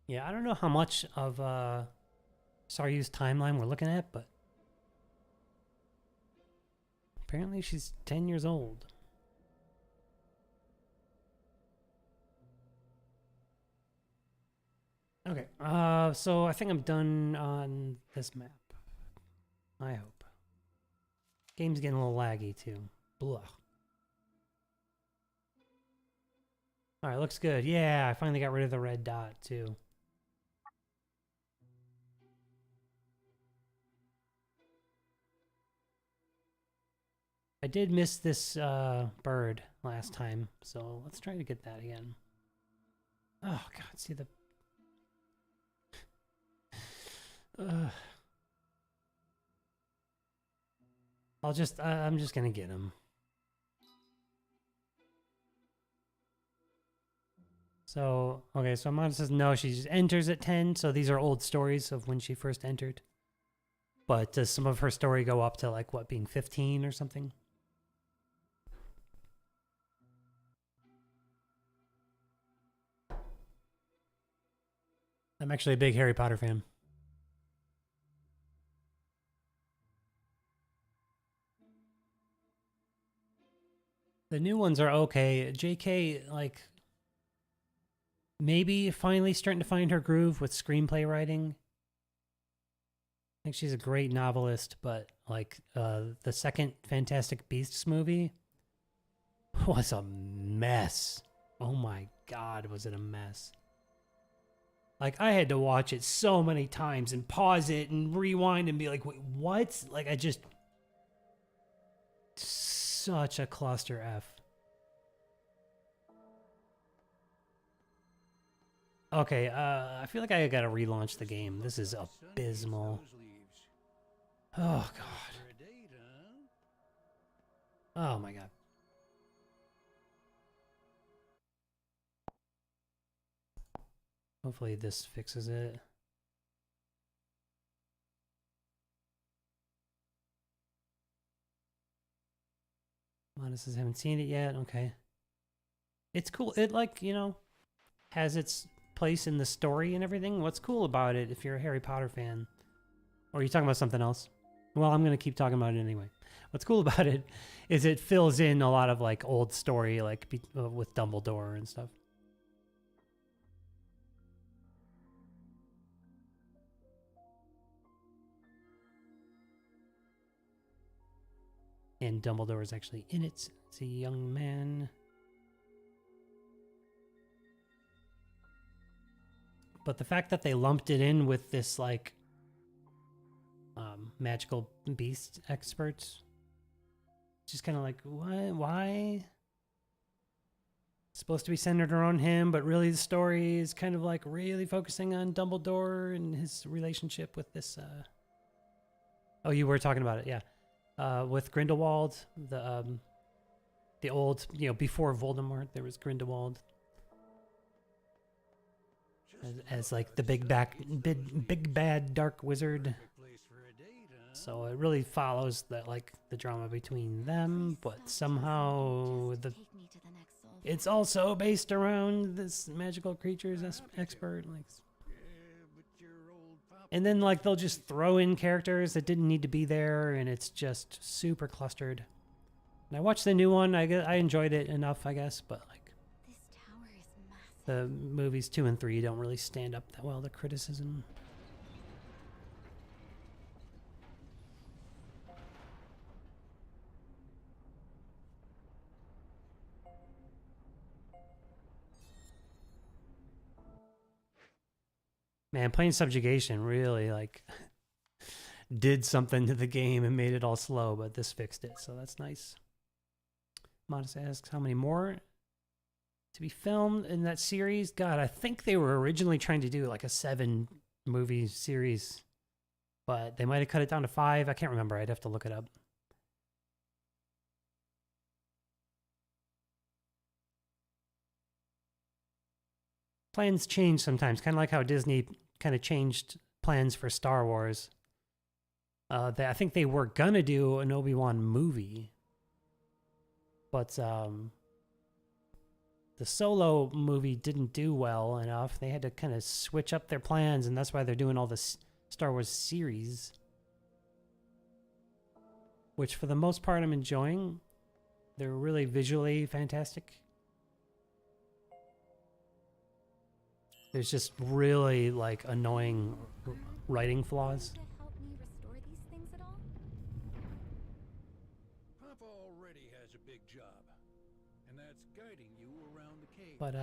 Yeah, I don't know how much of Saryu's timeline we're looking at, but apparently she's 10 years old. Okay, so I think I'm done on this map. I hope. Game's getting a little laggy too. Blah. Alright, looks good. Yeah, I finally got rid of the red dot too. I did miss this bird last time, so let's try to get that again. Oh god, see the... I'm just gonna get him. So, okay, so Amanda says no, she just enters at 10, so these are old stories of when she first entered. But does some of her story go up to, like, what, being 15 or something? I'm actually a big Harry Potter fan. The new ones are okay. JK, like, maybe finally starting to find her groove with screenplay writing. I think she's a great novelist, but, like, the second Fantastic Beasts movie was a mess. Oh my god, was it a mess. Like, I had to watch it so many times and pause it and rewind and be like, wait, what? Like, I just... Such a cluster F. Okay, I feel like I gotta relaunch the game. This is abysmal. Oh, God. Oh, my God. Hopefully this fixes it. Mona says, haven't seen it yet. Okay. It's cool. It, like, you know, has its place in the story and everything. What's cool about it, if you're a Harry Potter fan, or are you talking about something else? Well, I'm going to keep talking about it anyway. What's cool about it is it fills in a lot of, like, old story, like, with Dumbledore and stuff. And Dumbledore is actually in it. It's a young man. But the fact that they lumped it in with this, like, magical beast experts, just kind of like, what? Why? It's supposed to be centered around him, but really the story is kind of like really focusing on Dumbledore and his relationship with this. Oh, you were talking about it, yeah. With Grindelwald, the old, you know, before Voldemort, there was Grindelwald as like the big bad dark wizard. So it really follows that, like, the drama between them, but somehow it's also based around this magical creatures expert, like. And then, like, they'll just throw in characters that didn't need to be there, and it's just super clustered. And I watched the new one. I enjoyed it enough, I guess, but, like,
This tower is massive.
the movies 2 and 3 don't really stand up that well to criticism. Man, playing Subjugation really, like, did something to the game and made it all slow, but this fixed it, so that's nice. Modest asks how many more to be filmed in that series. God, I think they were originally trying to do like a 7-movie series, but they might have cut it down to 5. I can't remember. I'd have to look it up. Plans change sometimes, kind of like how Disney kind of changed plans for Star Wars. I think they were gonna do an Obi-Wan movie, but the Solo movie didn't do well enough. They had to kind of switch up their plans, and that's why they're doing all this Star Wars series, which for the most part I'm enjoying. They're really visually fantastic. There's just really like annoying writing flaws.
To help me restore these things at all?
Papa already has a big job, and that's guiding you around the cave.
But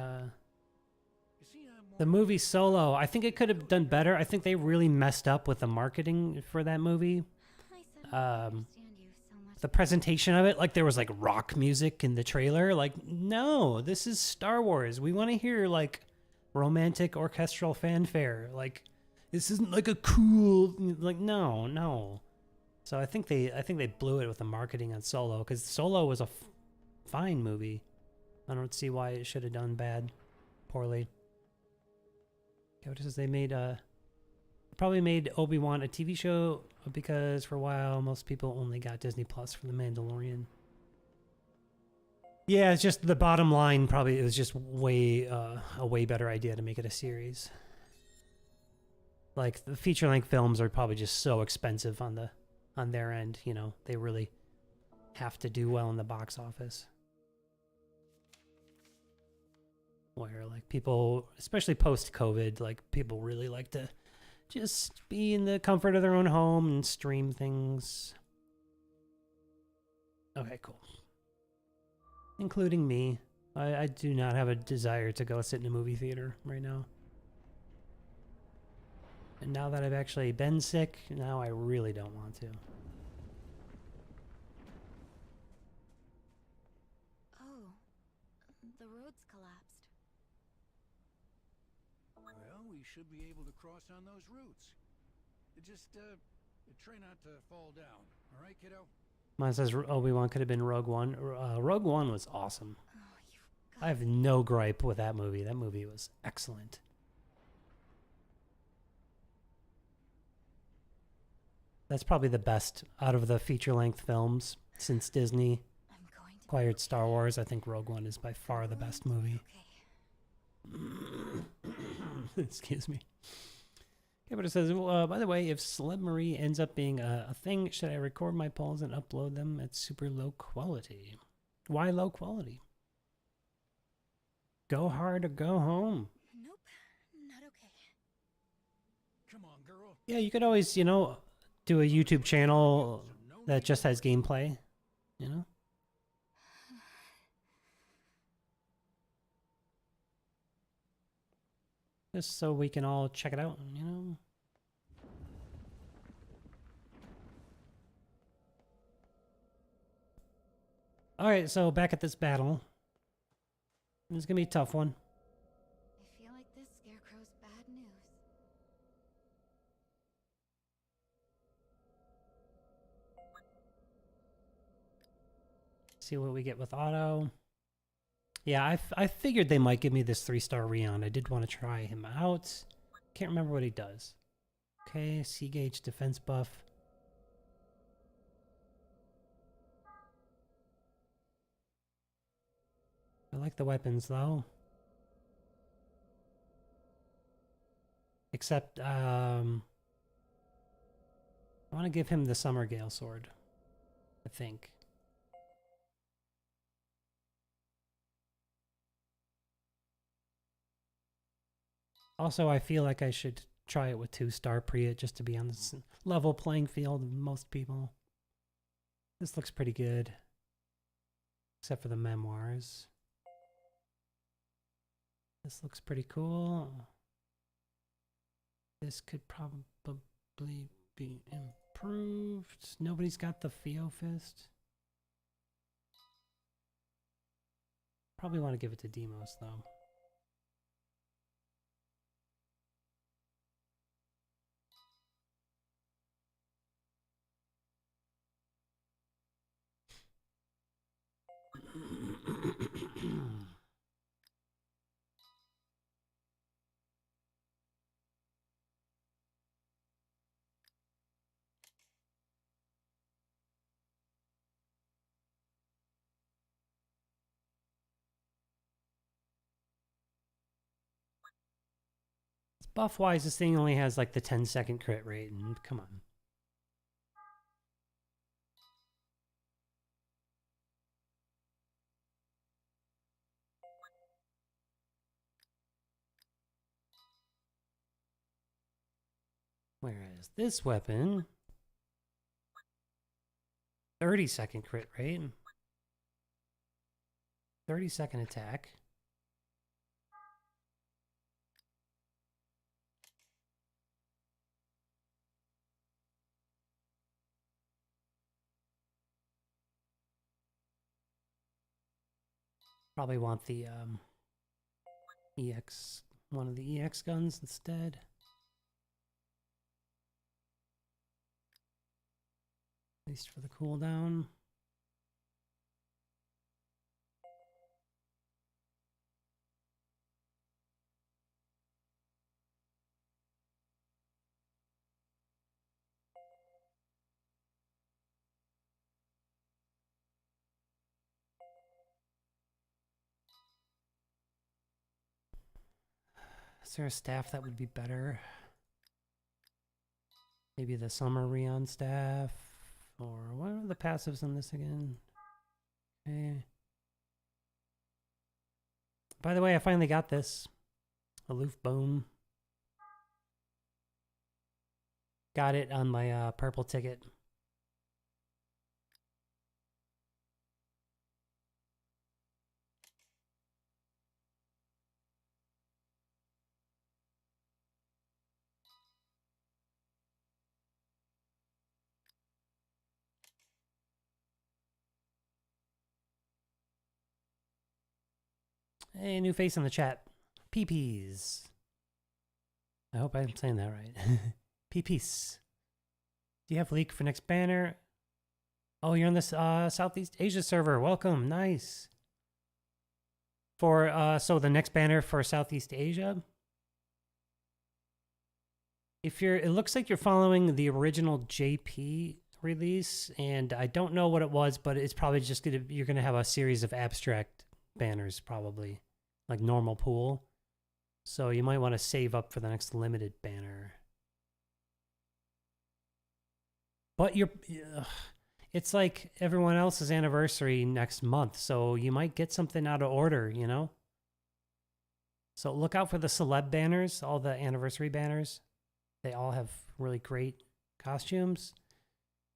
You see, I'm more
the movie Solo, I think it could have done better. I think they really messed up with the marketing for that movie.
I suddenly understand you so much.
The presentation of it, like there was like rock music in the trailer. Like, no, this is Star Wars. We want to hear like romantic orchestral fanfare. Like, this isn't like a cool, like, no. So I think they blew it with the marketing on Solo, because Solo was a fine movie. I don't see why it should have done poorly. Okay, what is they made? Probably made Obi-Wan a TV show, because for a while most people only got Disney Plus for The Mandalorian. Yeah, it's just the bottom line. Probably it was just a way better idea to make it a series. Like the feature-length films are probably just so expensive on their end. You know, they really have to do well in the box office. Where like people, especially post-COVID, like people really like to just be in the comfort of their own home and stream things. Okay, cool. Including me. I do not have a desire to go sit in a movie theater right now. And now that I've actually been sick, now I really don't want to.
Oh, the road's collapsed.
Well, we should be able to cross on those routes. Just try not to fall down. All right, kiddo?
Mine says Obi-Wan could have been Rogue One. Rogue One was awesome.
Oh, you've
I have no gripe with that movie. That movie was excellent. That's probably the best out of the feature-length films since Disney
I'm going to
acquired Star Wars. I think Rogue One is by far the best movie.
Okay.
Excuse me. Okay, but it says, by the way, if Celeb Marie ends up being a thing, should I record my polls and upload them at super low quality? Why low quality? Go hard or go home.
Nope, not okay.
Come on, girl.
Yeah, you could always, you know, do a YouTube channel that just has gameplay, you know? Just so we can all check it out, you know? Alright, so back at this battle. It's gonna be a tough one.
I feel like this Scarecrow's bad news.
See what we get with Otto. Yeah, I figured they might give me this 3-star Rion. I did want to try him out. Can't remember what he does. Okay, Sea Gauge defense buff. I like the weapons though. Except, I want to give him the Summer Gale sword, I think. Also, I feel like I should try it with 2-star Priya just to be on this level playing field of most people. This looks pretty good. Except for the memoirs. This looks pretty cool. This could probably be improved. Nobody's got the Theo Fist. Probably want to give it to Demos, though. Buff-wise, this thing only has like the 10-second crit rate, and come on. Whereas this weapon, 30-second crit rate, 30-second attack. Probably want the EX, one of the EX guns instead. At least for the cooldown. Is there a staff that would be better? Maybe the Summer Rion staff? Or what are the passives on this again? Okay. By the way, I finally got this. Aloof Boom. Got it on my purple ticket. Hey, new face in the chat. PPs. I hope I'm saying that right. PPs. Do you have leak for next banner? Oh, you're on this Southeast Asia server. Welcome. Nice. For so the next banner for Southeast Asia. If you're, it looks like you're following the original JP release, and I don't know what it was, but it's probably just gonna, you're gonna have a series of abstract banners, probably like normal pool. So you might want to save up for the next limited banner. But you're, it's like everyone else's anniversary next month, so you might get something out of order, you know? So look out for the celeb banners, all the anniversary banners. They all have really great costumes.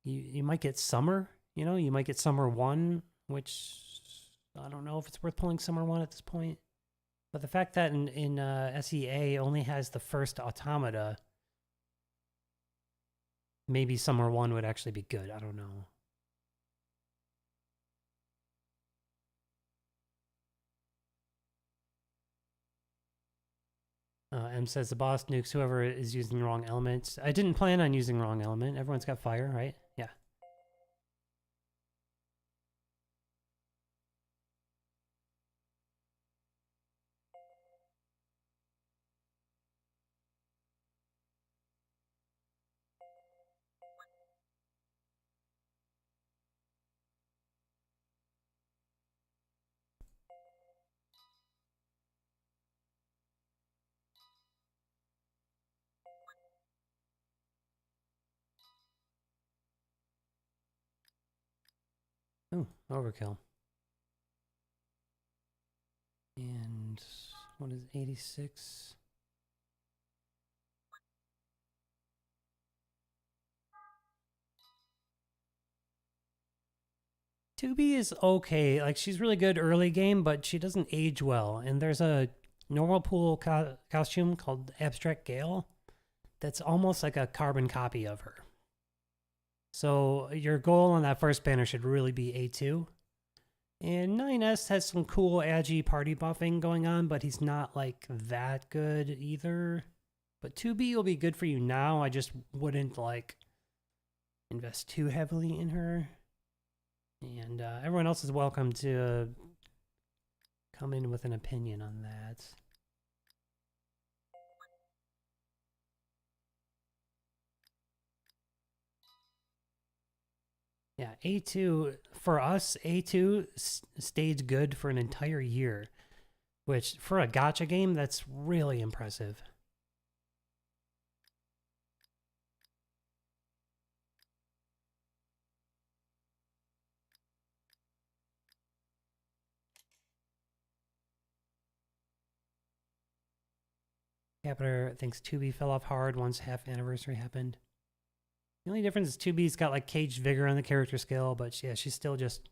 You might get Summer, you know? You might get Summer 1, which I don't know if it's worth pulling Summer 1 at this point. But the fact that in SEA only has the first Automata, maybe Summer 1 would actually be good. I don't know. M says the boss nukes whoever is using the wrong elements. I didn't plan on using wrong element. Everyone's got fire, right? Yeah. Oh, overkill. And what is 86? Tubi is okay. Like, she's really good early game, but she doesn't age well. And there's a normal pool costume called Abstract Gale that's almost like a carbon copy of her. So your goal on that first banner should really be A2. And 9S has some cool Agi party buffing going on, but he's not like that good either. But 2B will be good for you now. I just wouldn't like invest too heavily in her. And everyone else is welcome to come in with an opinion on that. Yeah, A2, for us, A2 stayed good for an entire year, which for a gacha game, that's really impressive. Capita thinks 2B fell off hard once half anniversary happened. The only difference is 2B's got like caged vigor on the character skill, but yeah, she's still just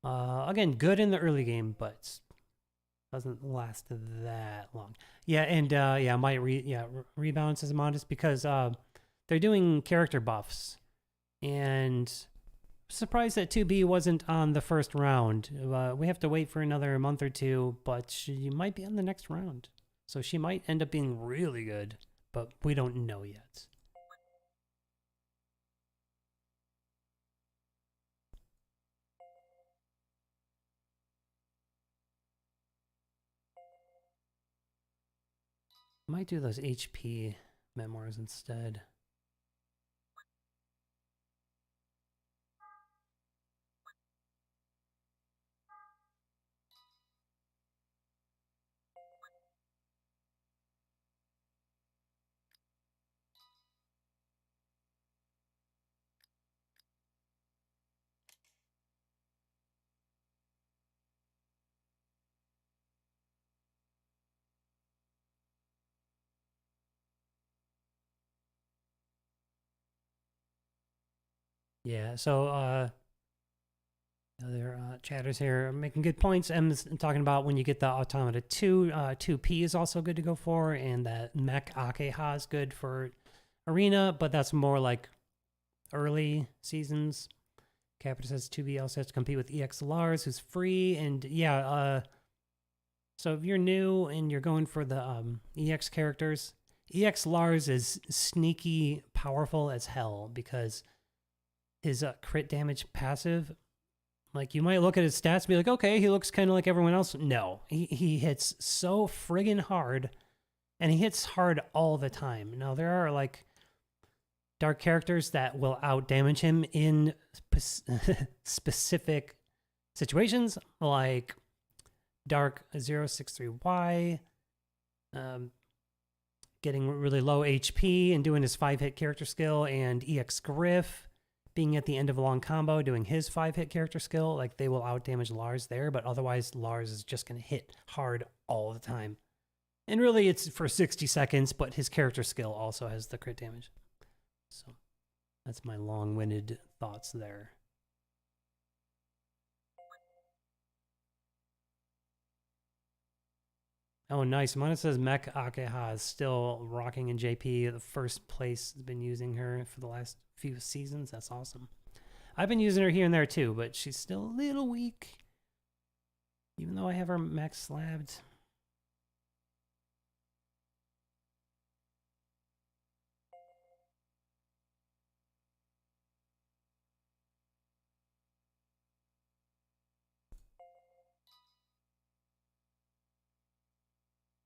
again good in the early game, but doesn't last that long. Yeah, and yeah, might rebounds as modest because they're doing character buffs, and surprised that 2B wasn't on the first round. We have to wait for another month or two, but she might be on the next round. So she might end up being really good, but we don't know yet. Might do those HP memoirs instead. Yeah, so other chatters here are making good points. M's talking about when you get the Automata 2, 2P is also good to go for, and that Mech Akeha is good for Arena, but that's more like early seasons. Capita says 2B also has to compete with EX Lars, who's free, and yeah, so if you're new and you're going for the EX characters, EX Lars is sneaky powerful as hell because his crit damage passive, like you might look at his stats and be like, okay, he looks kind of like everyone else. No, he hits so friggin' hard, and he hits hard all the time. Now, there are like dark characters that will out damage him in specific situations, like Dark 063Y, getting really low HP and doing his 5-hit character skill, and EX Griff being at the end of a long combo, doing his 5-hit character skill. Like, they will out-damage Lars there, but otherwise Lars is just going to hit hard all the time. And really, it's for 60 seconds, but his character skill also has the crit damage. So, that's my long-winded thoughts there. Oh, nice. Mana says Mech Akeha is still rocking in JP. The first place has been using her for the last few seasons. That's awesome. I've been using her here and there too, but she's still a little weak. Even though I have her max slabbed.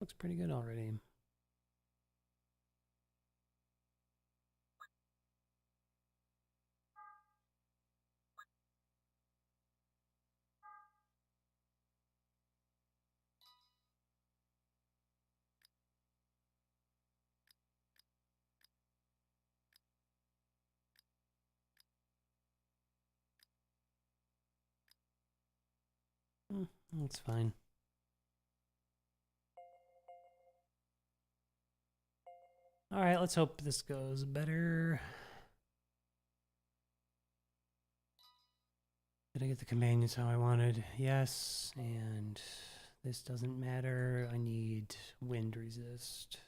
Looks pretty good already. That's fine. All right, let's hope this goes better. Did I get the companions how I wanted? Yes, and this doesn't matter. I need wind resist.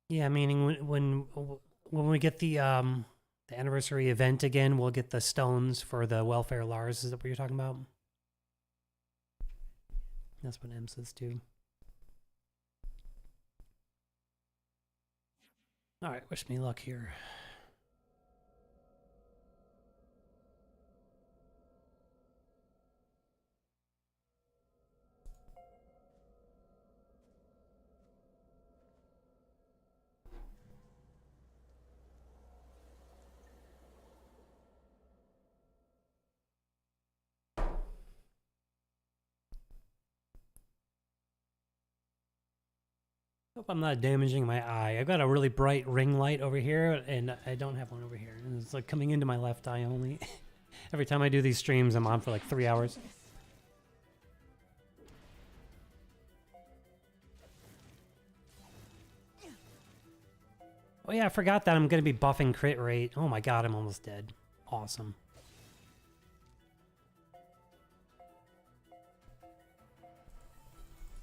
Yeah, meaning when we get the anniversary event again, we'll get the stones for the welfare Lars. Is that what you're talking about? That's what M says too. All right, wish me luck here. Hope I'm not damaging my eye. I've got a really bright ring light over here, and I don't have one over here. And it's like coming into my left eye only. Every time I do these streams, I'm on for like 3 hours. Oh yeah, I forgot that I'm going to be buffing crit rate. Oh my god, I'm almost dead. Awesome.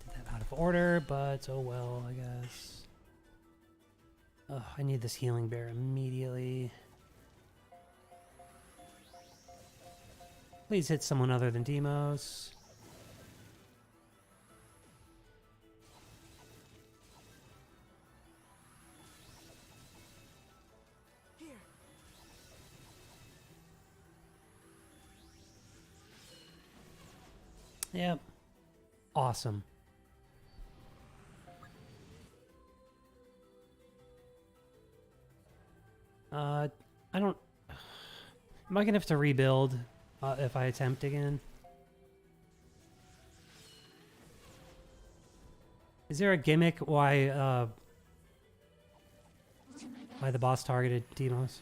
Did that out of order, but oh well, I guess. Oh, I need this healing bear immediately. Please hit someone other than Demos. Yep. Awesome. I don't... Am I gonna have to rebuild if I attempt again? Is there a gimmick why the boss targeted Demos?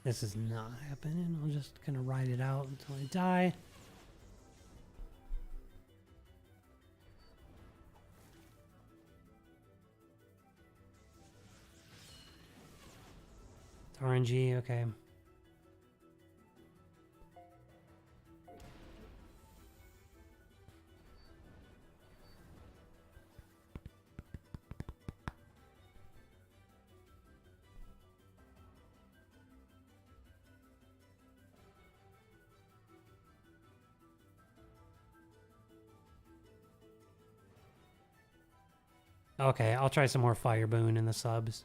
This is not happening. I'm just gonna ride it out until I die. It's RNG, okay. Okay, I'll try some more Fire Boon in the subs.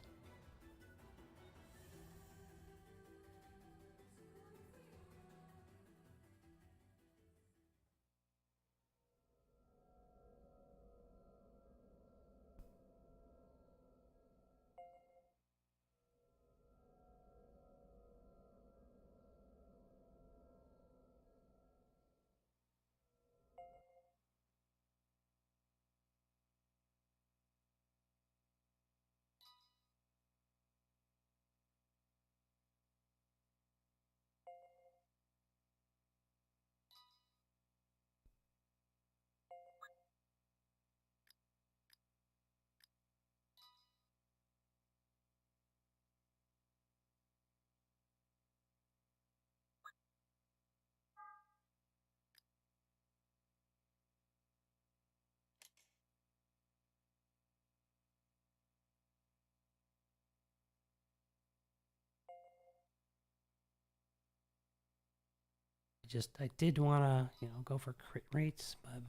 I did want to, go for crit rates, but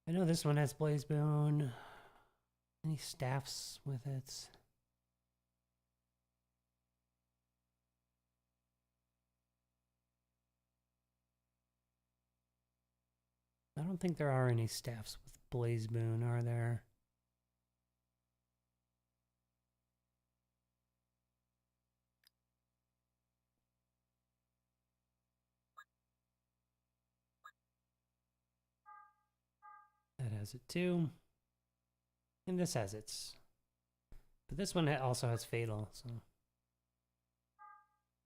I know this one has Blaze Boon. Any staffs with it? I don't think there are any staffs with Blaze Boon, are there? That has it too. And this has its. But this one also has Fatal, so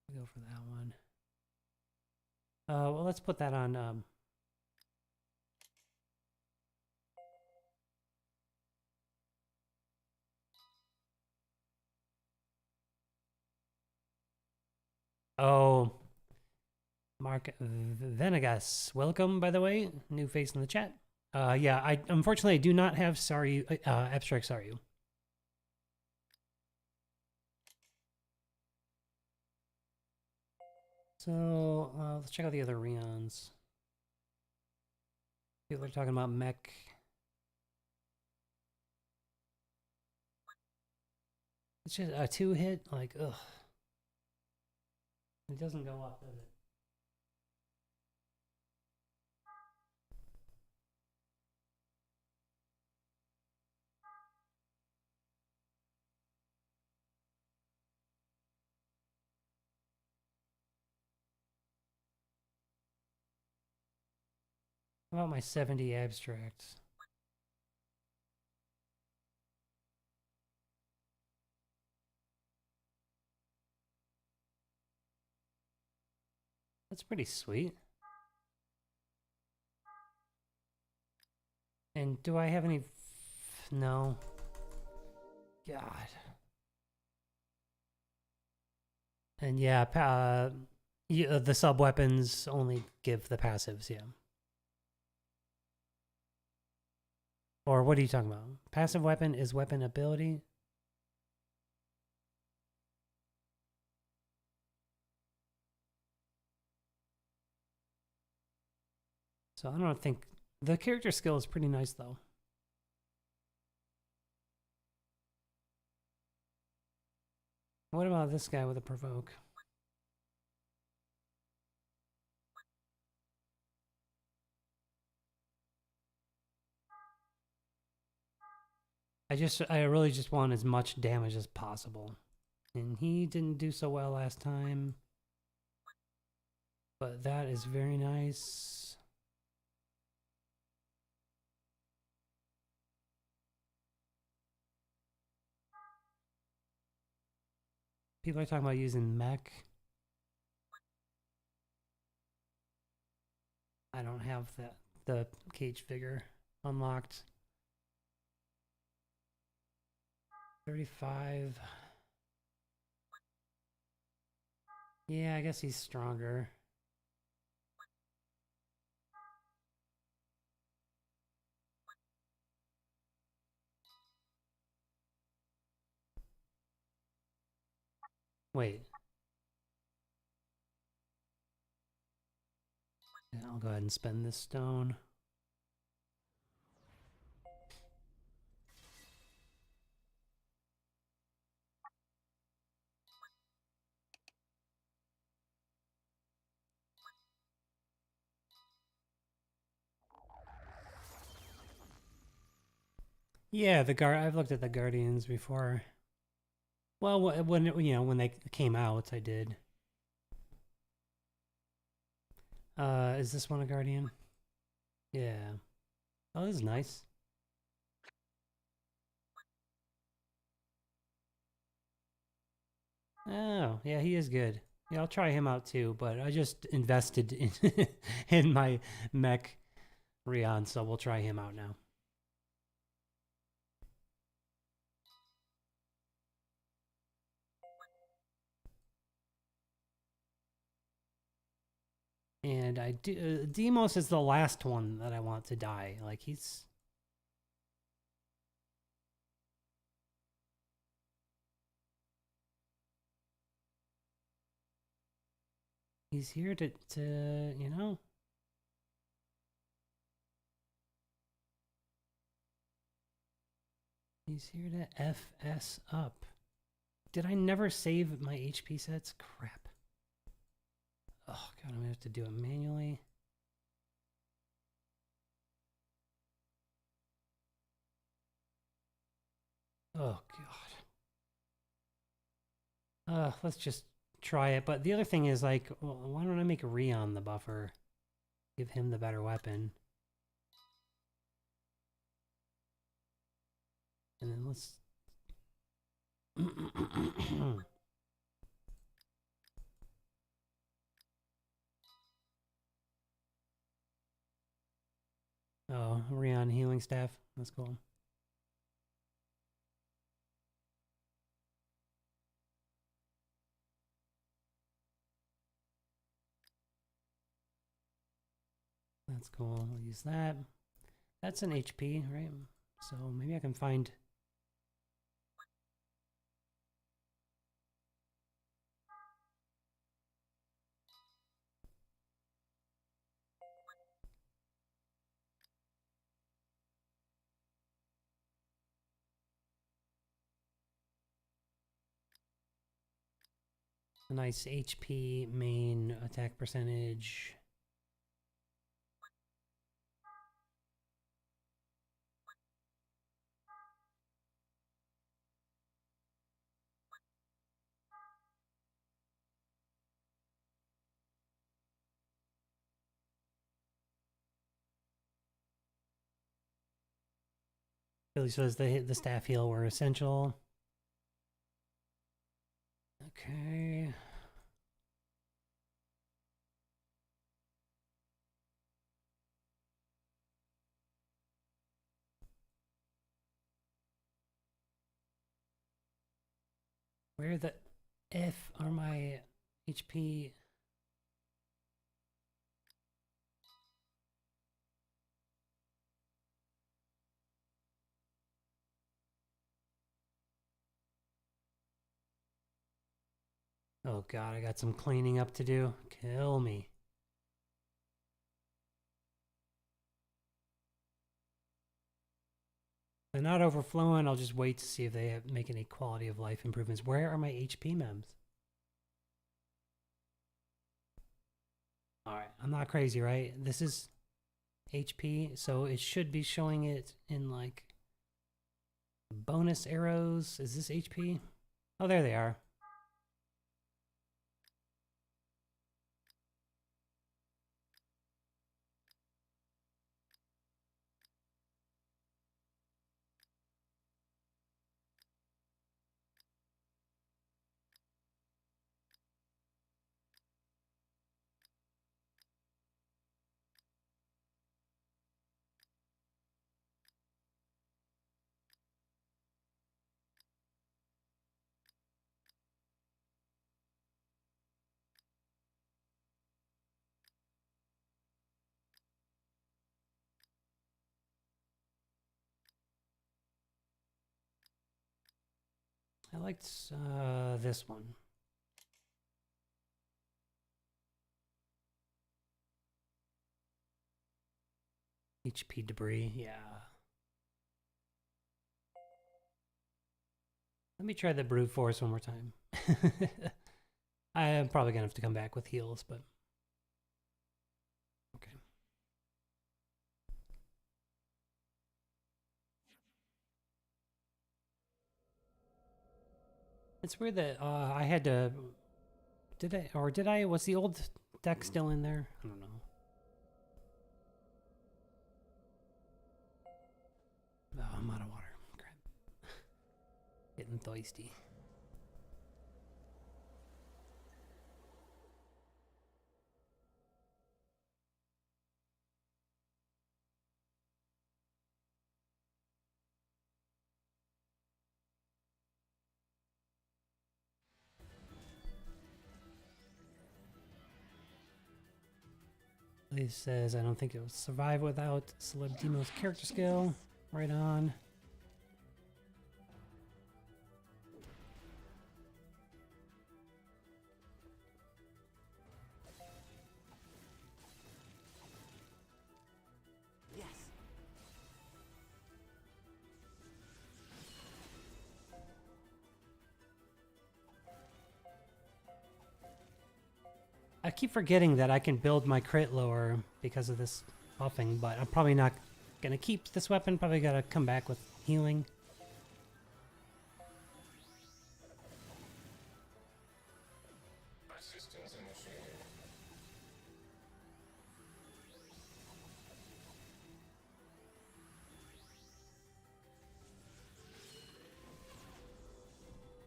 we'll go for that one. Well, let's put that on. Oh, Mark Venegas, welcome, by the way. New face in the chat. Yeah, I unfortunately do not have Abstract Sorry. So, let's check out the other Rions. People are talking about mech. It's just a 2-hit, like, ugh. It doesn't go up, does it? How about my 70 abstracts? That's pretty sweet. And do I have any... No. God. And yeah, the sub-weapons only give the passives, yeah. Or what are you talking about? Passive weapon is weapon ability? So I don't think... The character skill is pretty nice, though. What about this guy with a provoke? I really just want as much damage as possible. And he didn't do so well last time. But that is very nice. People are talking about using mech. I don't have the cage figure unlocked. 35. Yeah, I guess he's stronger. Wait. Yeah, I'll go ahead and spend this stone. Yeah, I've looked at the Guardians before. Well, when they came out, I did. Is this one a Guardian? Yeah. Oh, this is nice. Oh, yeah, he is good. Yeah, I'll try him out too, but I just invested in in my mech Rion, so we'll try him out now. And I do. Demos is the last one that I want to die. Like he's here to you know. He's here to FS up. Did I never save my HP sets? Crap. Oh god, I'm gonna have to do it manually. Oh god. Let's just try it. But the other thing is like, well, why don't I make Rion the buffer? Give him the better weapon. And then let's Oh, Rion healing staff. That's cool. That's cool. We'll use that. That's an HP, right? So maybe I can find... A nice HP, main, attack percentage. Billy says the staff heal were essential. Okay. Where the F are my HP? Oh god, I got some cleaning up to do. Kill me. They're not overflowing. I'll just wait to see if they make any quality of life improvements. Where are my HP mems? Alright, I'm not crazy, right? This is HP, so it should be showing it in like bonus arrows. Is this HP? Oh, there they are. I liked this one. HP debris, yeah. Let me try the brute force one more time. I am probably gonna have to come back with heals, but okay. It's weird that I had to. Did I? Was the old deck still in there? I don't know. Oh, I'm out of water. Crap. Getting thirsty. He says, I don't think it will survive without Celeb Demo's character skill. Right on.
Yes.
I keep forgetting that I can build my crit lower because of this buffing, but I'm probably not gonna keep this weapon. Probably gotta come back with healing.
Assistance initiated.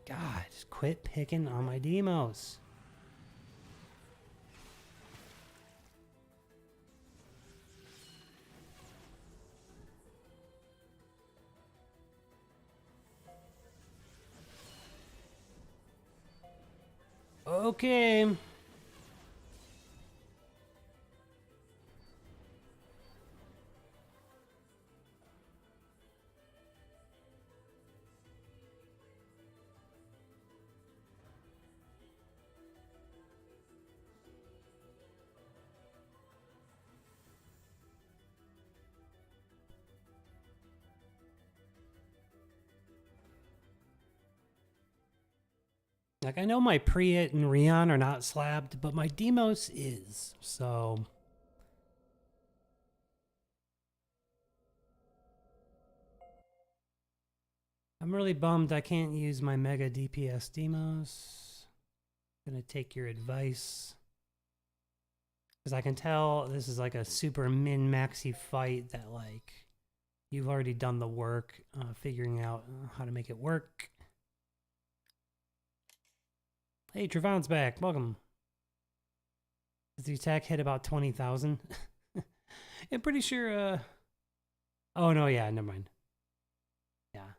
God, just quit picking on my demos. Okay. Like, I know my Priet and Rion are not slabbed, but my Demos is, so... I'm really bummed I can't use my Mega DPS Demos. Gonna take your advice. Because I can tell this is like a super min-maxy fight that, like, you've already done the work figuring out how to make it work. Hey, Trevon's back. Welcome. Does the attack hit about 20,000? I'm pretty sure, oh, no, yeah, never mind. Yeah.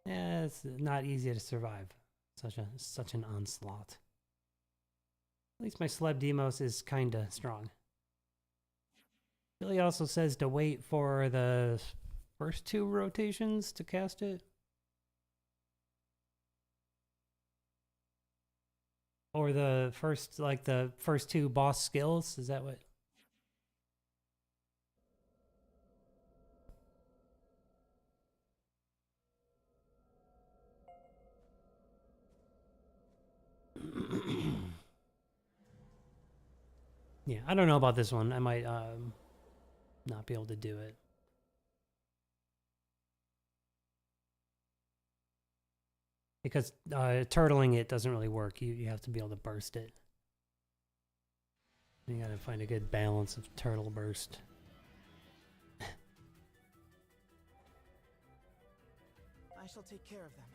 Yeah, it's not easy to survive. Such an onslaught. At least my Sleb Demos is kinda strong. Billy also says to wait for the first 2 rotations to cast it. Or the first, like the first 2 boss skills, is that what? Yeah, I don't know about this one. I might not be able to do it. Because turtling it doesn't really work. You have to be able to burst it. You gotta find a good balance of turtle burst.
I shall take care of them.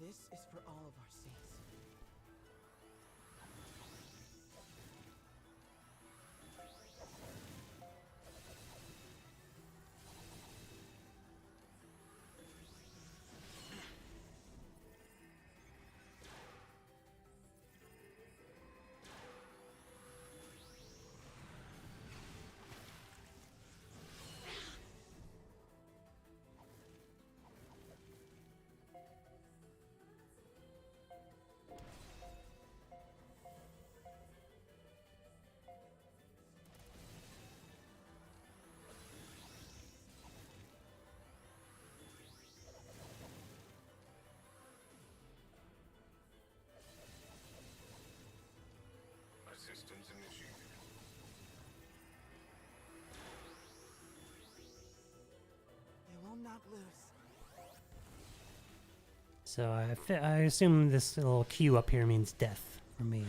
This is for all of our sakes.
Assistance initiated.
They will not lose.
So I assume this little Q up here means death for me.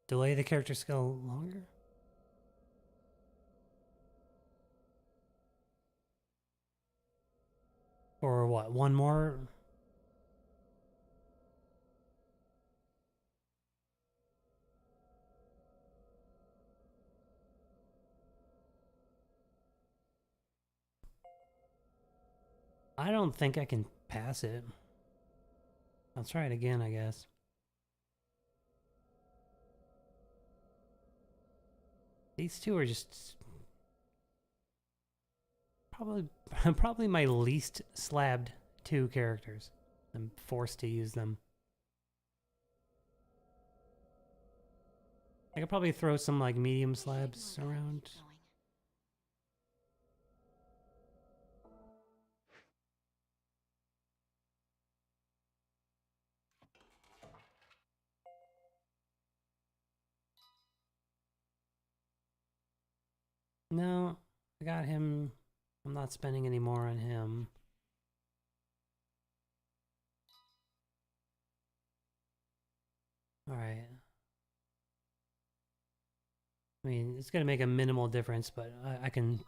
Delay the character skill longer? Or what, one more? I don't think I can pass it. I'll try it again, I guess. These two are just probably my least slabbed two characters. I'm forced to use them. I could probably throw some like medium slabs around. No, I got him. I'm not spending any more on him. All right. I mean, it's going to make a minimal difference, but I can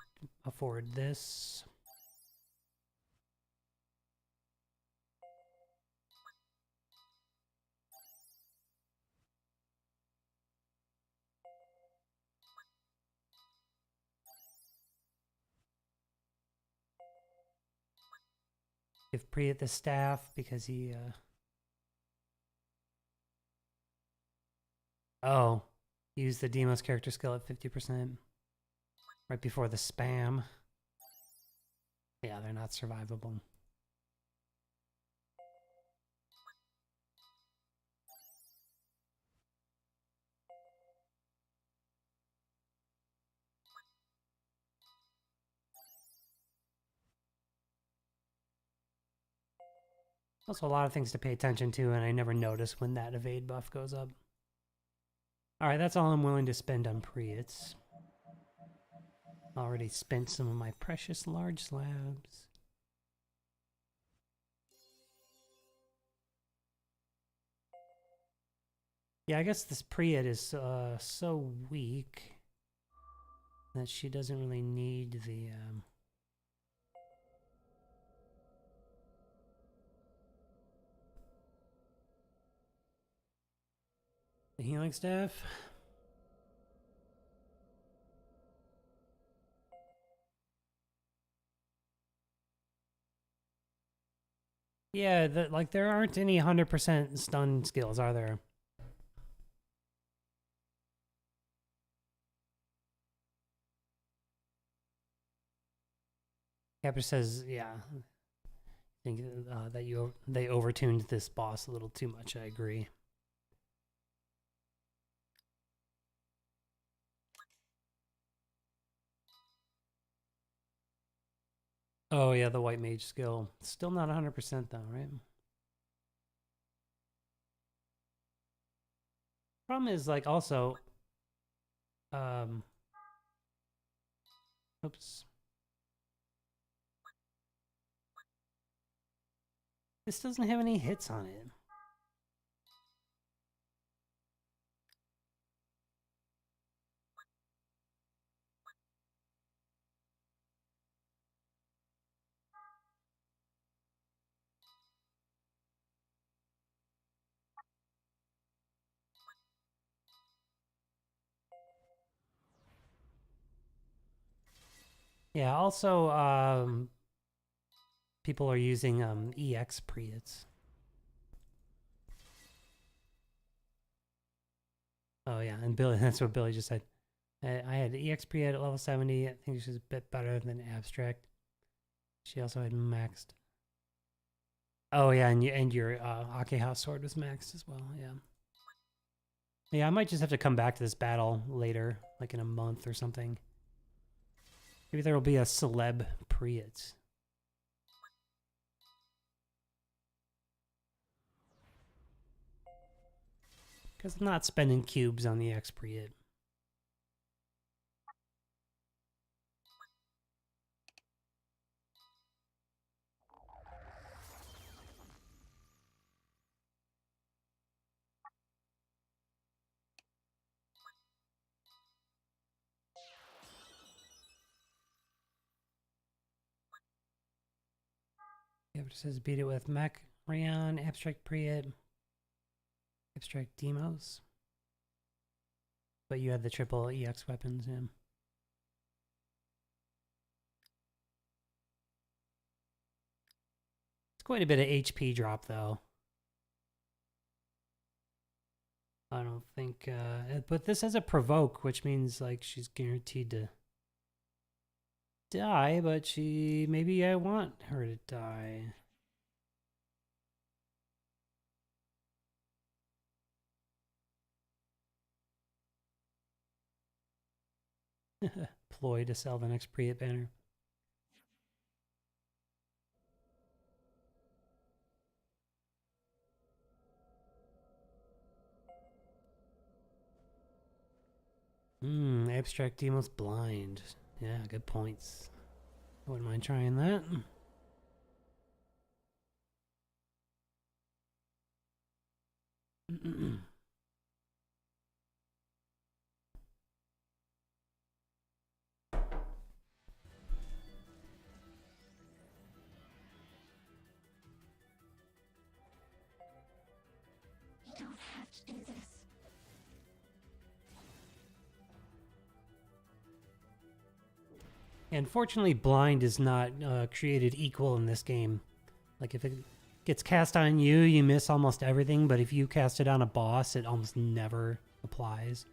afford this. Give Priyat the staff because he... Oh, use the Demos character skill at 50%. Right before the spam. Yeah, they're not survivable. Also a lot of things to pay attention to, and I never notice when that evade buff goes up. Alright, that's all I'm willing to spend on Priyats. Already spent some of my precious large slabs. Yeah, I guess this Priyat is so weak that she doesn't really need the healing staff. Yeah, like there aren't any 100% stun skills, are there? Capper says, yeah. I think that they overtuned this boss a little too much. I agree. Oh yeah, the white mage skill. Still not 100% though, right? Problem is like also oops. This doesn't have any hits on it. Yeah, also people are using EX Priyats. Oh yeah, and Billy, that's what Billy just said. I had EX Priyat at level 70. I think she's a bit better than Abstract. She also had maxed. Oh yeah, and your Ake House sword was maxed as well. Yeah. Yeah, I might just have to come back to this battle later, like in a month or something. Maybe there will be a celeb Priyat. Because I'm not spending cubes on the X Priyat. Yeah, it says beat it with Mech, Rayon, Abstract Priyat, Abstract Demos. But you had the triple EX weapons, yeah. It's quite a bit of HP drop, though. I don't think, but this has a provoke, which means like she's guaranteed to die, but maybe I want her to die. Ploy to sell the next Priet banner. Abstract Demos blind. Yeah, good points. I wouldn't mind trying that. Unfortunately, blind is not created equal in this game. Like, if it gets cast on you, you miss almost everything, but if you cast it on a boss, it almost never applies.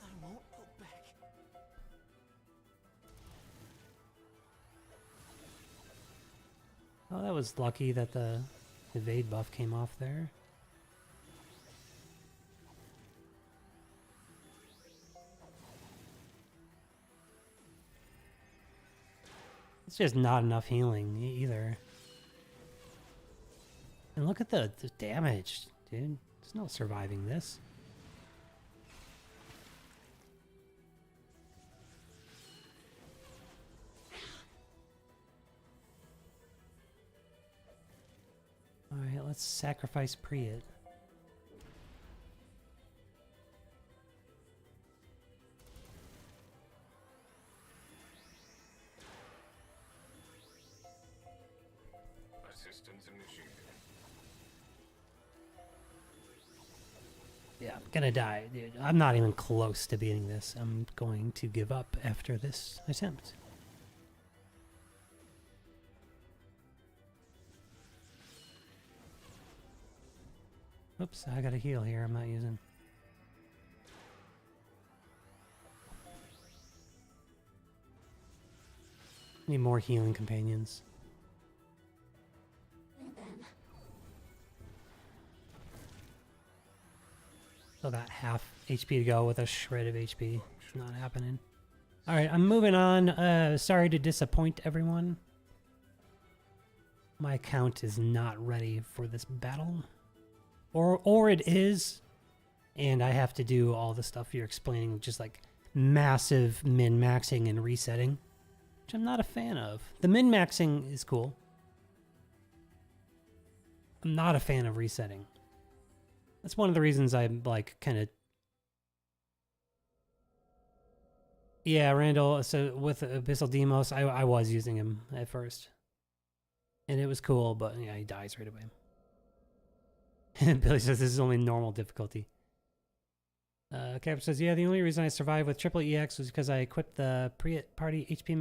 I won't go back.
Oh, that was lucky that the evade buff came off there. It's just not enough healing either. And look at the damage, dude. There's no surviving this. Alright, let's sacrifice Priet.
Assistance initiated.
Yeah, I'm gonna die, dude. I'm not even close to beating this. I'm going to give up after this attempt. Oops, I got a heal here I'm not using. Need more healing companions. Still got half HP to go with a shred of HP. Not happening. Alright, I'm moving on. Sorry to disappoint everyone. My account is not ready for this battle. Or it is, and I have to do all the stuff you're explaining, just like massive min-maxing and resetting, which I'm not a fan of. The min-maxing is cool. I'm not a fan of resetting. That's one of the reasons I'm like kind of... Yeah, Randall, so with Abyssal Demos, I was using him at first. And it was cool, but yeah, he dies right away. Billy says this is only normal difficulty. Cap says, yeah, the only reason I survived with triple EX was because I equipped the Priet Party HP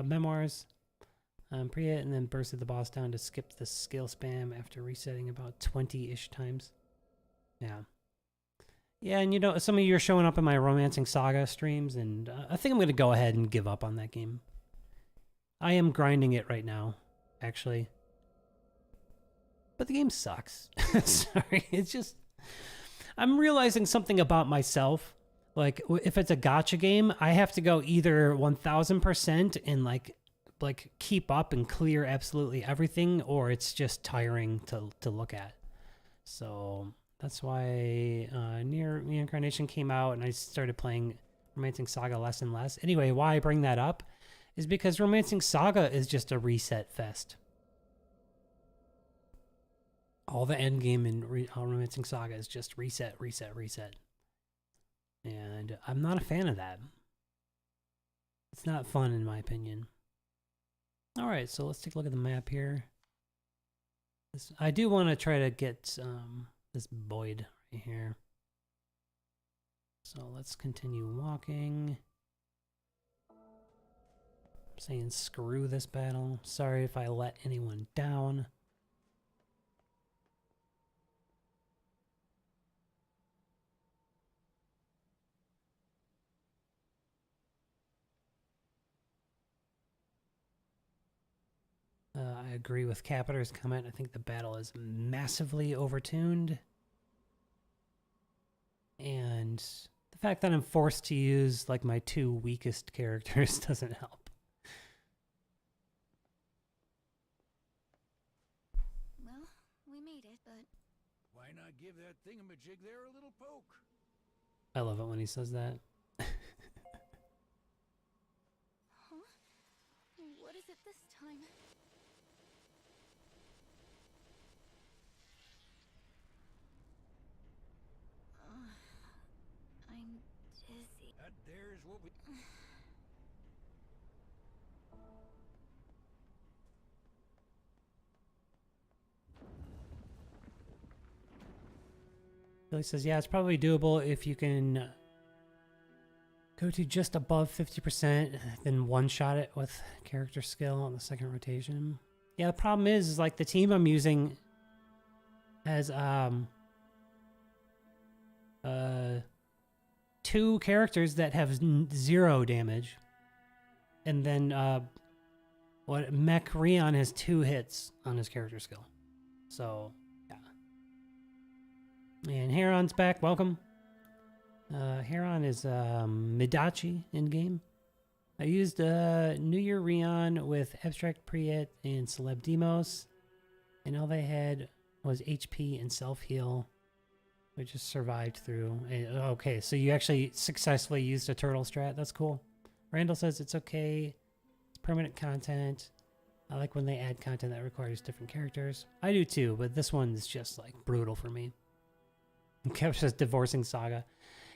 memoirs Priet and then bursted the boss down to skip the skill spam after resetting about 20-ish times. Yeah. Yeah, and you know, some of you are showing up in my Romancing Saga streams, and I think I'm going to go ahead and give up on that game. I am grinding it right now, actually. But the game sucks. Sorry, it's just... I'm realizing something about myself. Like, if it's a gacha game, I have to go either 1000% and, like keep up and clear absolutely everything, or it's just tiring to look at. So, that's why Nier Reincarnation came out, and I started playing Romancing Saga less and less. Anyway, why I bring that up is because Romancing Saga is just a reset fest. All the end game in Romancing Saga is just reset, reset, reset. And I'm not a fan of that. It's not fun in my opinion. Alright, so let's take a look at the map here. I do want to try to get this Boyd right here. So let's continue walking. saying screw this battle. Sorry if I let anyone down. I agree with Capiter's comment. I think the battle is massively overtuned. And the fact that I'm forced to use like my two weakest characters doesn't help.
Well, we made it, but
Why not give that thingamajig there a little poke?
I love it when he says that.
huh? What is it this time? I'm dizzy.
That there's what we...
Billy says, yeah, it's probably doable if you can go to just above 50%, then one-shot it with character skill on the second rotation. Yeah, the problem is like the team I'm using has two characters that have 0 damage. And then Mech Rion has 2 hits on his character skill. So, yeah. And Heron's back. Welcome. Heron is Midachi in-game. I used Nier Rion with Abstract Priet and Celeb Demos. And all they had was HP and self-heal. We just survived through. Okay, so you actually successfully used a turtle strat. That's cool. Randall says it's okay. It's permanent content. I like when they add content that requires different characters. I do too, but this one's just like brutal for me. Kev says divorcing Saga.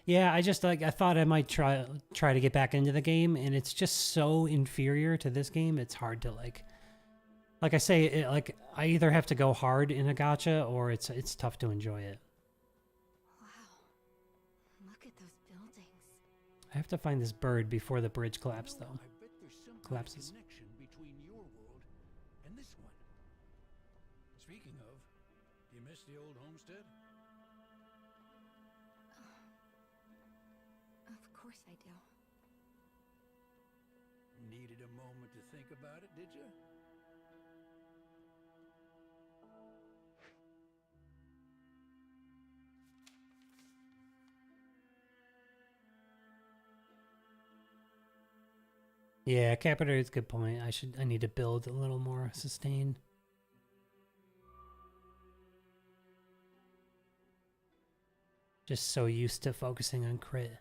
Yeah, I just like I thought I might try to get back into the game, and it's just so inferior to this game. It's hard to like I say, like I either have to go hard in a gacha or it's tough to enjoy it.
Wow. Look at those buildings.
I have to find this bird before the bridge collapses, though.
I bet there's some
Collapses.
kind of connection between your world and this one. Speaking of, do you miss the old homestead?
Of course I do.
Needed a moment to think about it, did you?
Yeah, Capita is a good point. I need to build a little more sustain. Just so used to focusing on crit.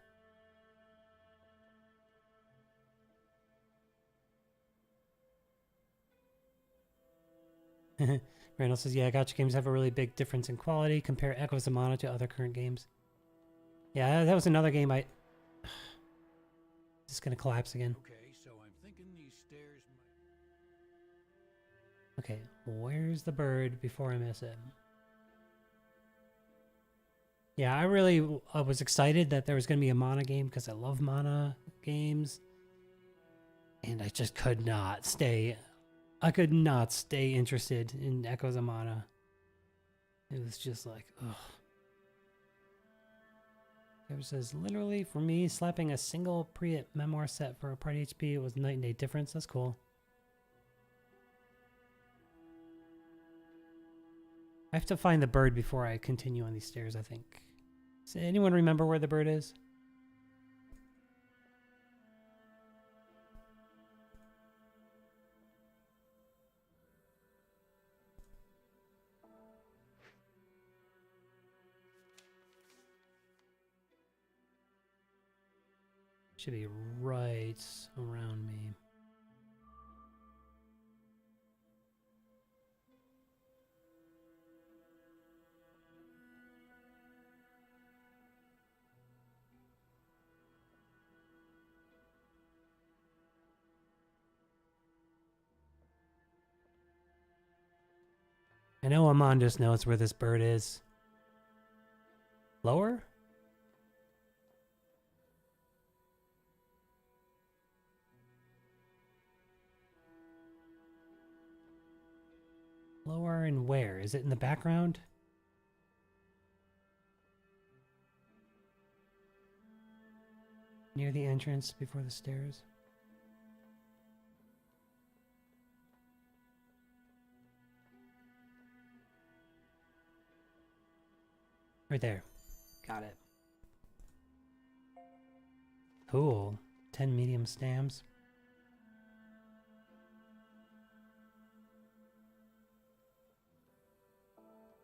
Randall says, yeah, gacha games have a really big difference in quality. Compare Echoes of Mana to other current games. Yeah, that was another game I... It's gonna collapse again.
Okay, so I'm thinking these stairs might...
Okay, where's the bird before I miss it? Yeah, I was excited that there was going to be a Mana game because I love Mana games. And I just could not stay... I could not stay interested in Echoes of Mana. It was just like, ugh. It says, literally, for me, slapping a single Priet memoir set for a party HP, it was night and day difference. That's cool. I have to find the bird before I continue on these stairs, I think. Does anyone remember where the bird is? Should be right around me. I know Amandus knows where this bird is. Lower? Lower and where? Is it in the background? Near the entrance before the stairs. Right there. Got it. Cool. 10 medium stamps.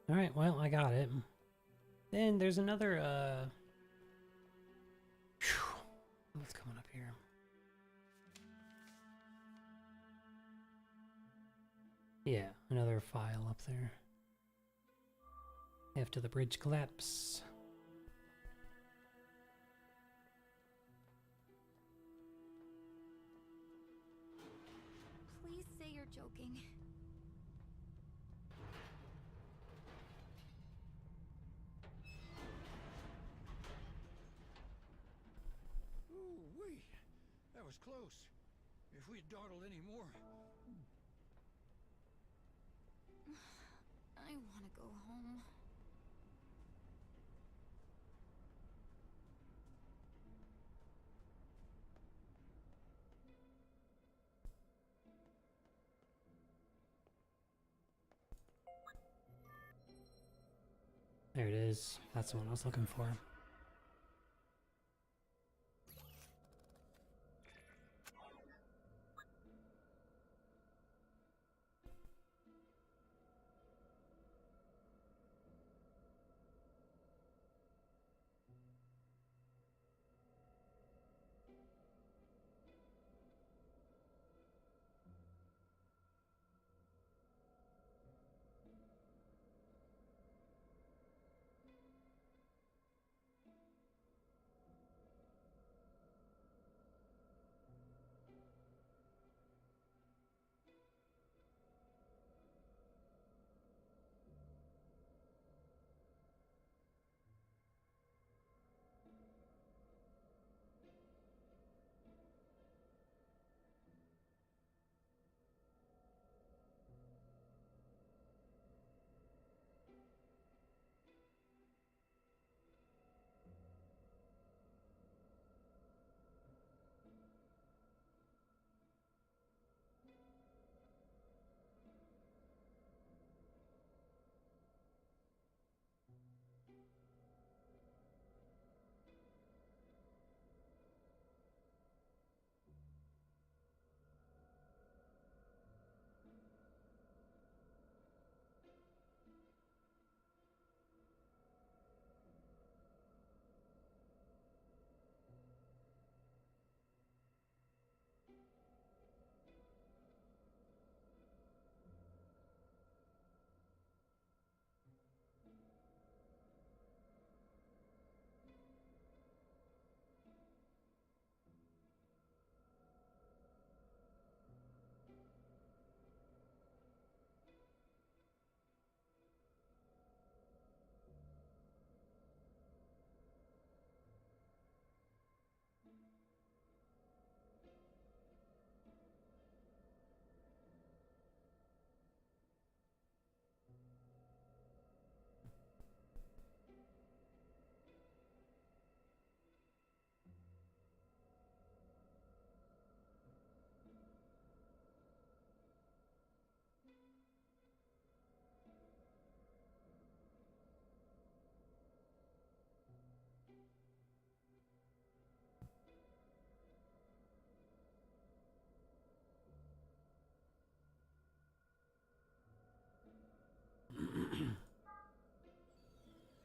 Alright, well, I got it. Then there's another, what's coming up here? Yeah, another file up there. After the bridge collapse.
Please say you're joking.
Ooh-wee. That was close. If we'd dawdled any more...
I want to go home.
There it is. That's the one I was looking for.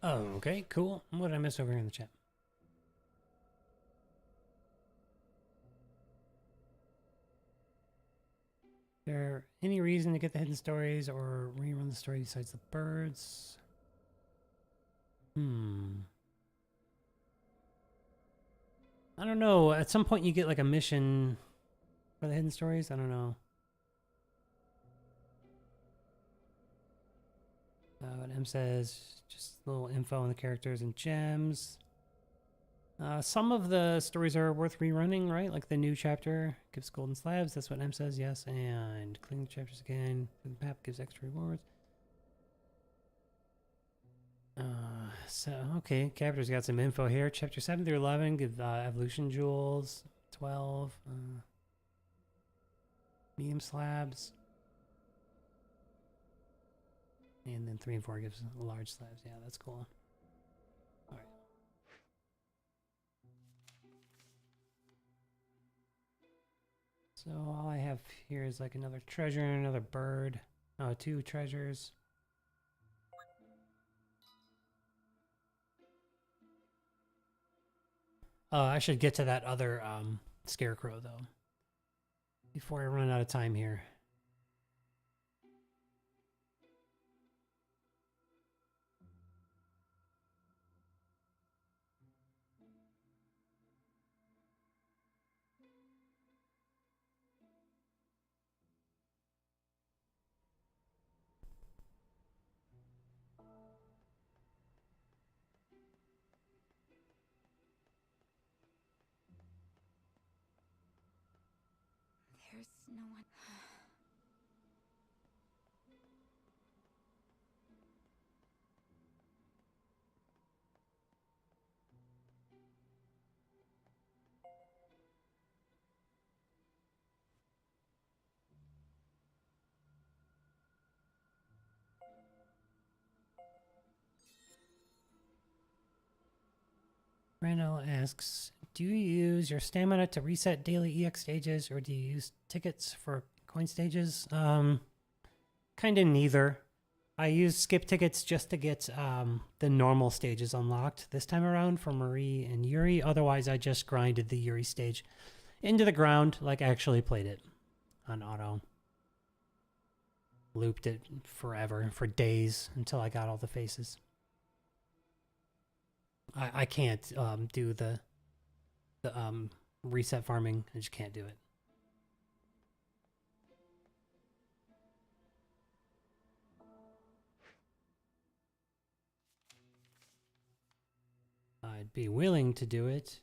Oh, okay, cool. What did I miss over here in the chat? Is there any reason to get the hidden stories or rerun the story besides the birds? I don't know. At some point you get like a mission for the hidden stories. I don't know. What M says, just a little info on the characters and gems. Some of the stories are worth rerunning, right? Like the new chapter gives golden slabs. That's what M says, yes. And clean the chapters again. The map gives extra rewards. Okay, Captor's got some info here. Chapter 7 through 11 give evolution jewels. 12. Medium slabs. And then 3 and 4 gives large slabs. Yeah, that's cool. Alright. So all I have here is like another treasure and another bird. Oh, 2 treasures. I should get to that other Scarecrow though, before I run out of time here.
There's no one.
Randall asks, do you use your stamina to reset daily EX stages, or do you use tickets for coin stages? Kind of neither. I use skip tickets just to get the normal stages unlocked this time around for Marie and Yurie. Otherwise, I just grinded the Yurie stage into the ground, like actually played it on auto. Looped it forever, for days, until I got all the faces. I can't do the reset farming. I just can't do it. I'd be willing to do it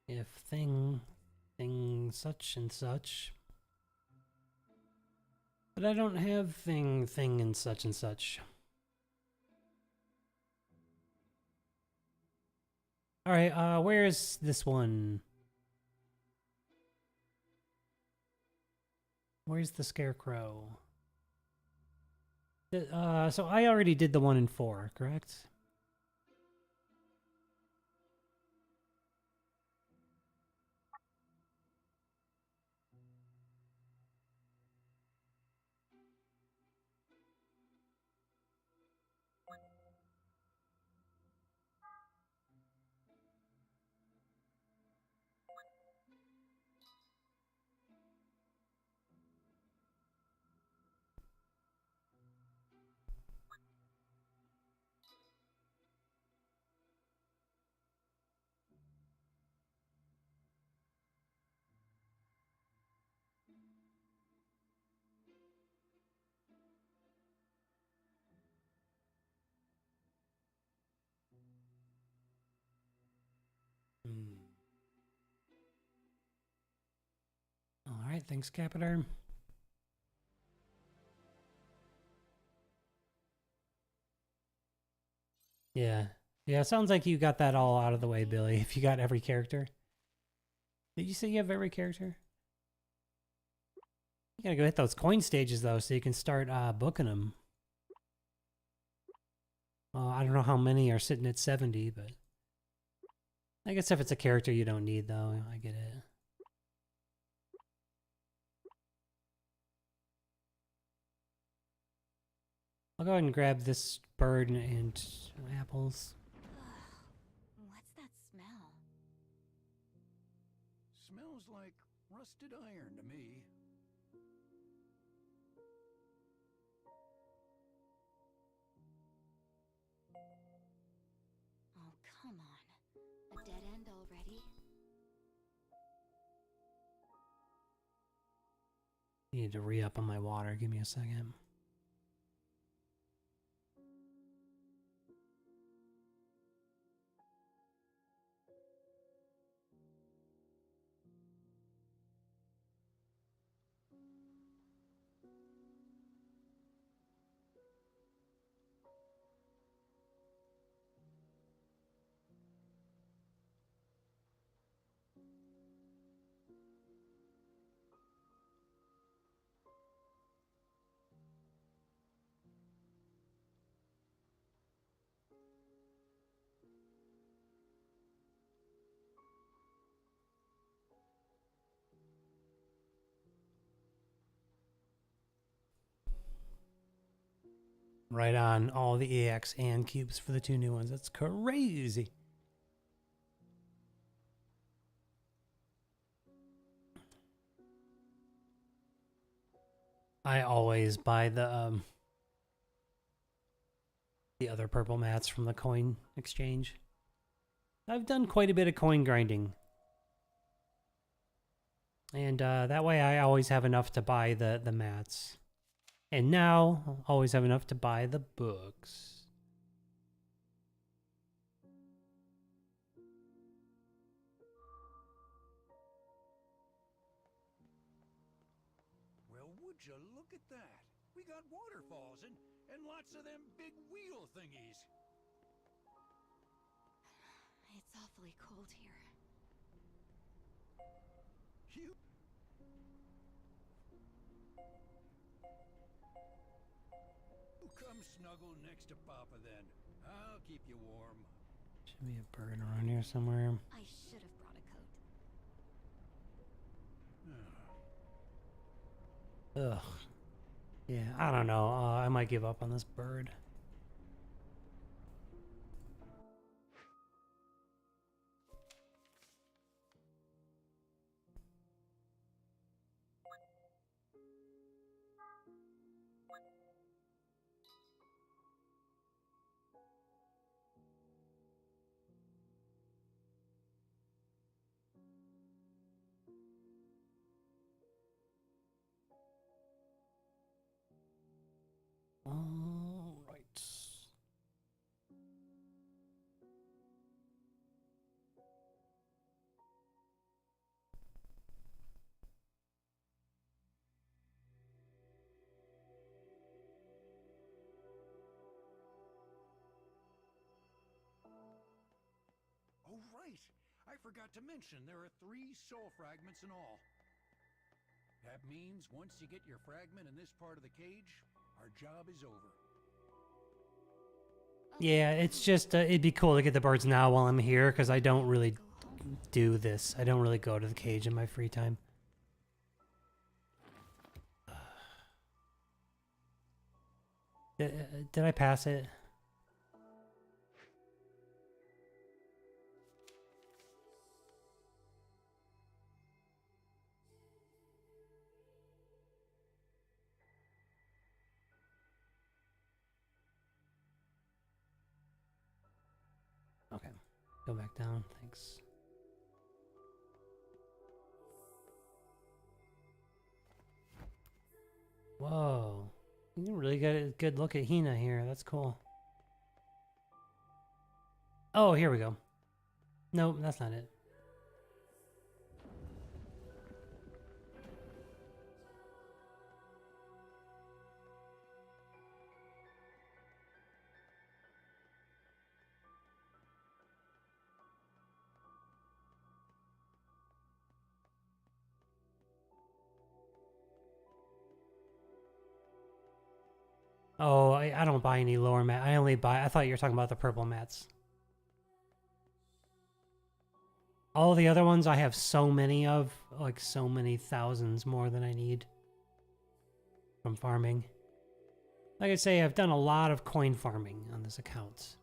if thing such and such. But I don't have thing and such. Alright, where's this one? Where's the Scarecrow? So I already did the 1 and 4, correct? Alright, thanks, Capitar. Yeah. Yeah, sounds like you got that all out of the way, Billy, if you got every character. Did you say you have every character? You gotta go hit those coin stages, though, so you can start booking them. Well, I don't know how many are sitting at 70, but... I guess if it's a character you don't need, though, I get it. I'll go ahead and grab this bird and apples.
What's that smell?
Smells like rusted iron to me.
Oh, come on. A dead end already?
Need to re-up on my water. Give me a second. Right on all the EX and cubes for the 2 new ones. That's crazy. I always buy the other purple mats from the coin exchange. I've done quite a bit of coin grinding. And that way I always have enough to buy the mats. And now I'll always have enough to buy the books.
Well, would you look at that? We got waterfalls and lots of them big wheel thingies.
It's awfully cold here.
You... Come snuggle next to Papa then. I'll keep you warm.
Should be a bird around here somewhere.
I should have brought a coat.
Ugh. Yeah, I don't know. I might give up on this bird. All right.
Oh, right. I forgot to mention there are 3 soul fragments in all. That means once you get your fragment in this part of the cage, our job is over.
Yeah, it's just, it'd be cool to get the birds now while I'm here, because I don't really do this. I don't really go to the cage in my free time. Did I pass it? Okay, go back down, thanks. Whoa, you can really get a good look at Hina here, that's cool. Oh, here we go. Nope, that's not it. Oh, I don't buy any lower mat. I only buy, I thought you were talking about the purple mats. All the other ones I have so many of, like so many thousands more than I need from farming. Like I say, I've done a lot of coin farming on this account,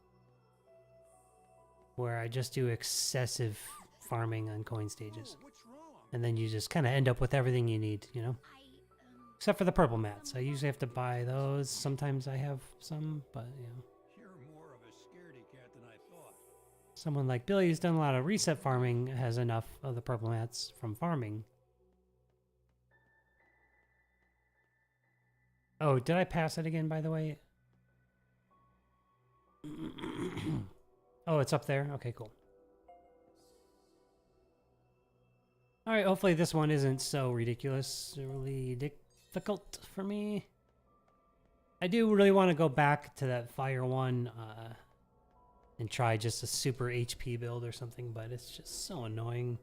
where I just do excessive farming on coin stages.
Oh, what's wrong?
And then you just kind of end up with everything you need, you know? Except for the purple mats. I usually have to buy those. Sometimes I have some, but, you know.
You're more of a scaredy cat than I thought.
Someone like Billy who's done a lot of reset farming has enough of the purple mats from farming. Oh, did I pass it again, by the way? Oh, it's up there? Okay, cool. Alright, hopefully this one isn't so ridiculously difficult for me. I do really want to go back to that fire one and try just a super HP build or something, but it's just so annoying.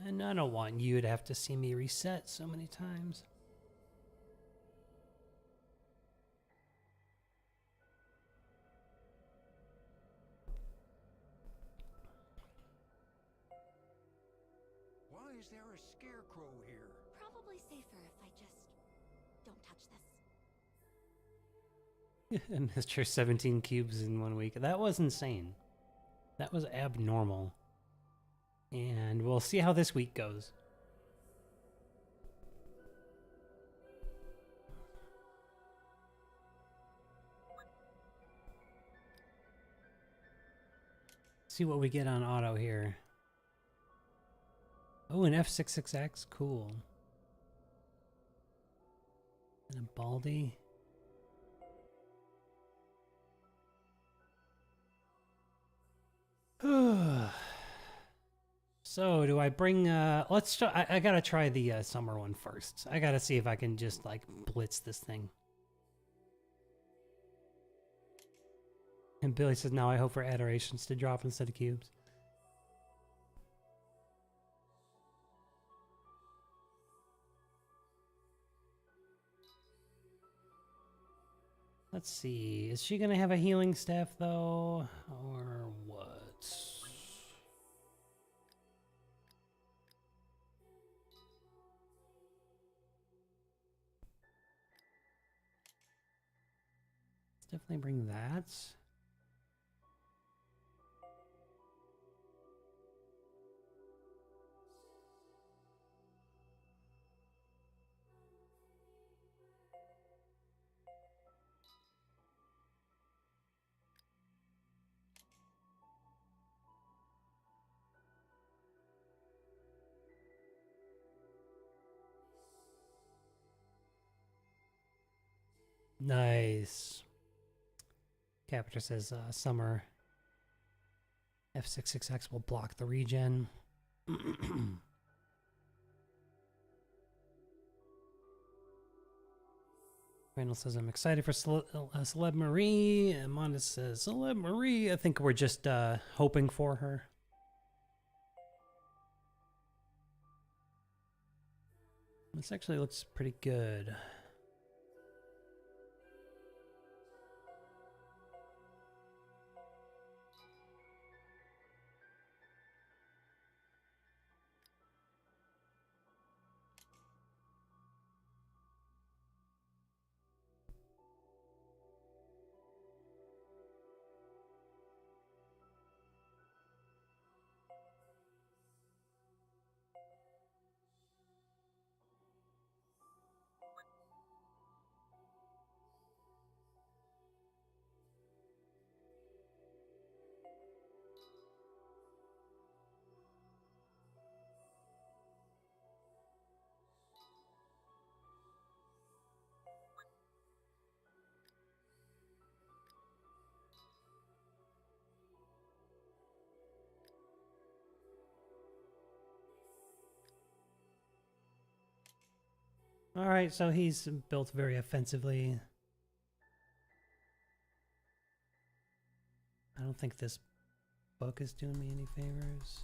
And I don't want you to have to see me reset so many times.
Why is there a scarecrow here?
Probably safer if I just don't touch this.
Mr. 17 cubes in 1 week. That was insane. That was abnormal. And we'll see how this week goes. See what we get on auto here. Oh, an F66X. Cool. And a Baldy. So, do I bring, let's try, I gotta try the summer one first. I gotta see if I can just, like, blitz this thing. And Billy says, now I hope for adorations to drop instead of cubes. Let's see, is she gonna have a healing staff, though? Or what? Definitely bring that. Nice. Captor says summer F66X will block the regen. Randall says, I'm excited for Celeb Marie. Amanda says, Celeb Marie. I think we're just hoping for her. This actually looks pretty good. All right, so he's built very offensively. I don't think this book is doing me any favors.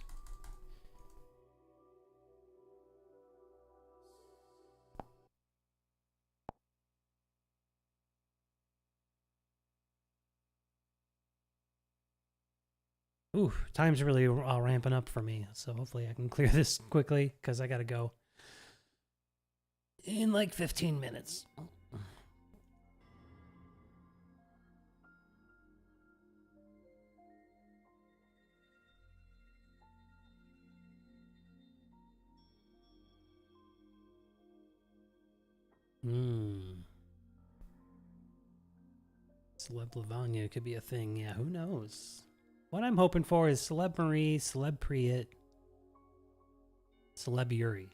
Ooh, time's really ramping up for me, so hopefully I can clear this quickly, because I gotta go in like 15 minutes. Celeb Lavanya could be a thing. Yeah, who knows? What I'm hoping for is Celeb Marie, Celeb Priet, Celeb Yurie.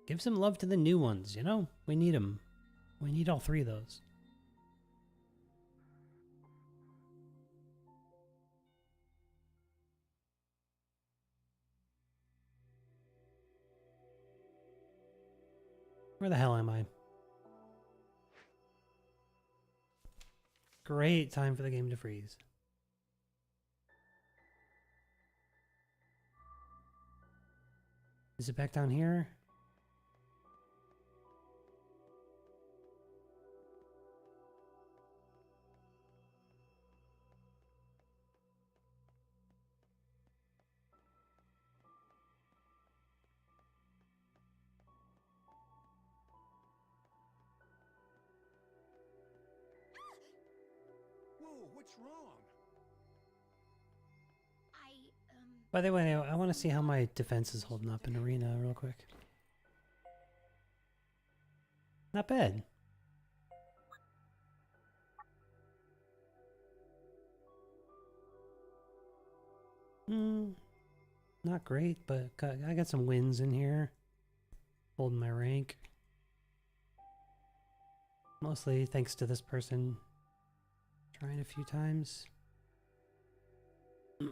Give some love to the new ones, you know? We need them. We need all three of those. Where the hell am I? Great time for the game to freeze. Is it back down here?
What's wrong?
By the way, I want to see how my defense is holding up in Arena real quick. Not bad. Not great, but I got some wins in here. Holding my rank. Mostly thanks to this person trying a few times.
You're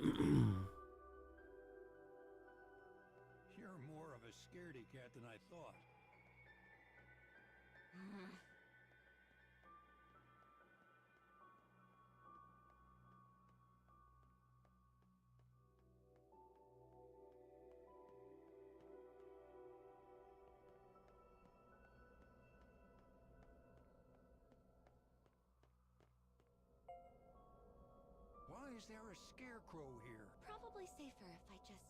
more of a scaredy cat than I thought. Why is there a scarecrow here?
Probably safer if I just...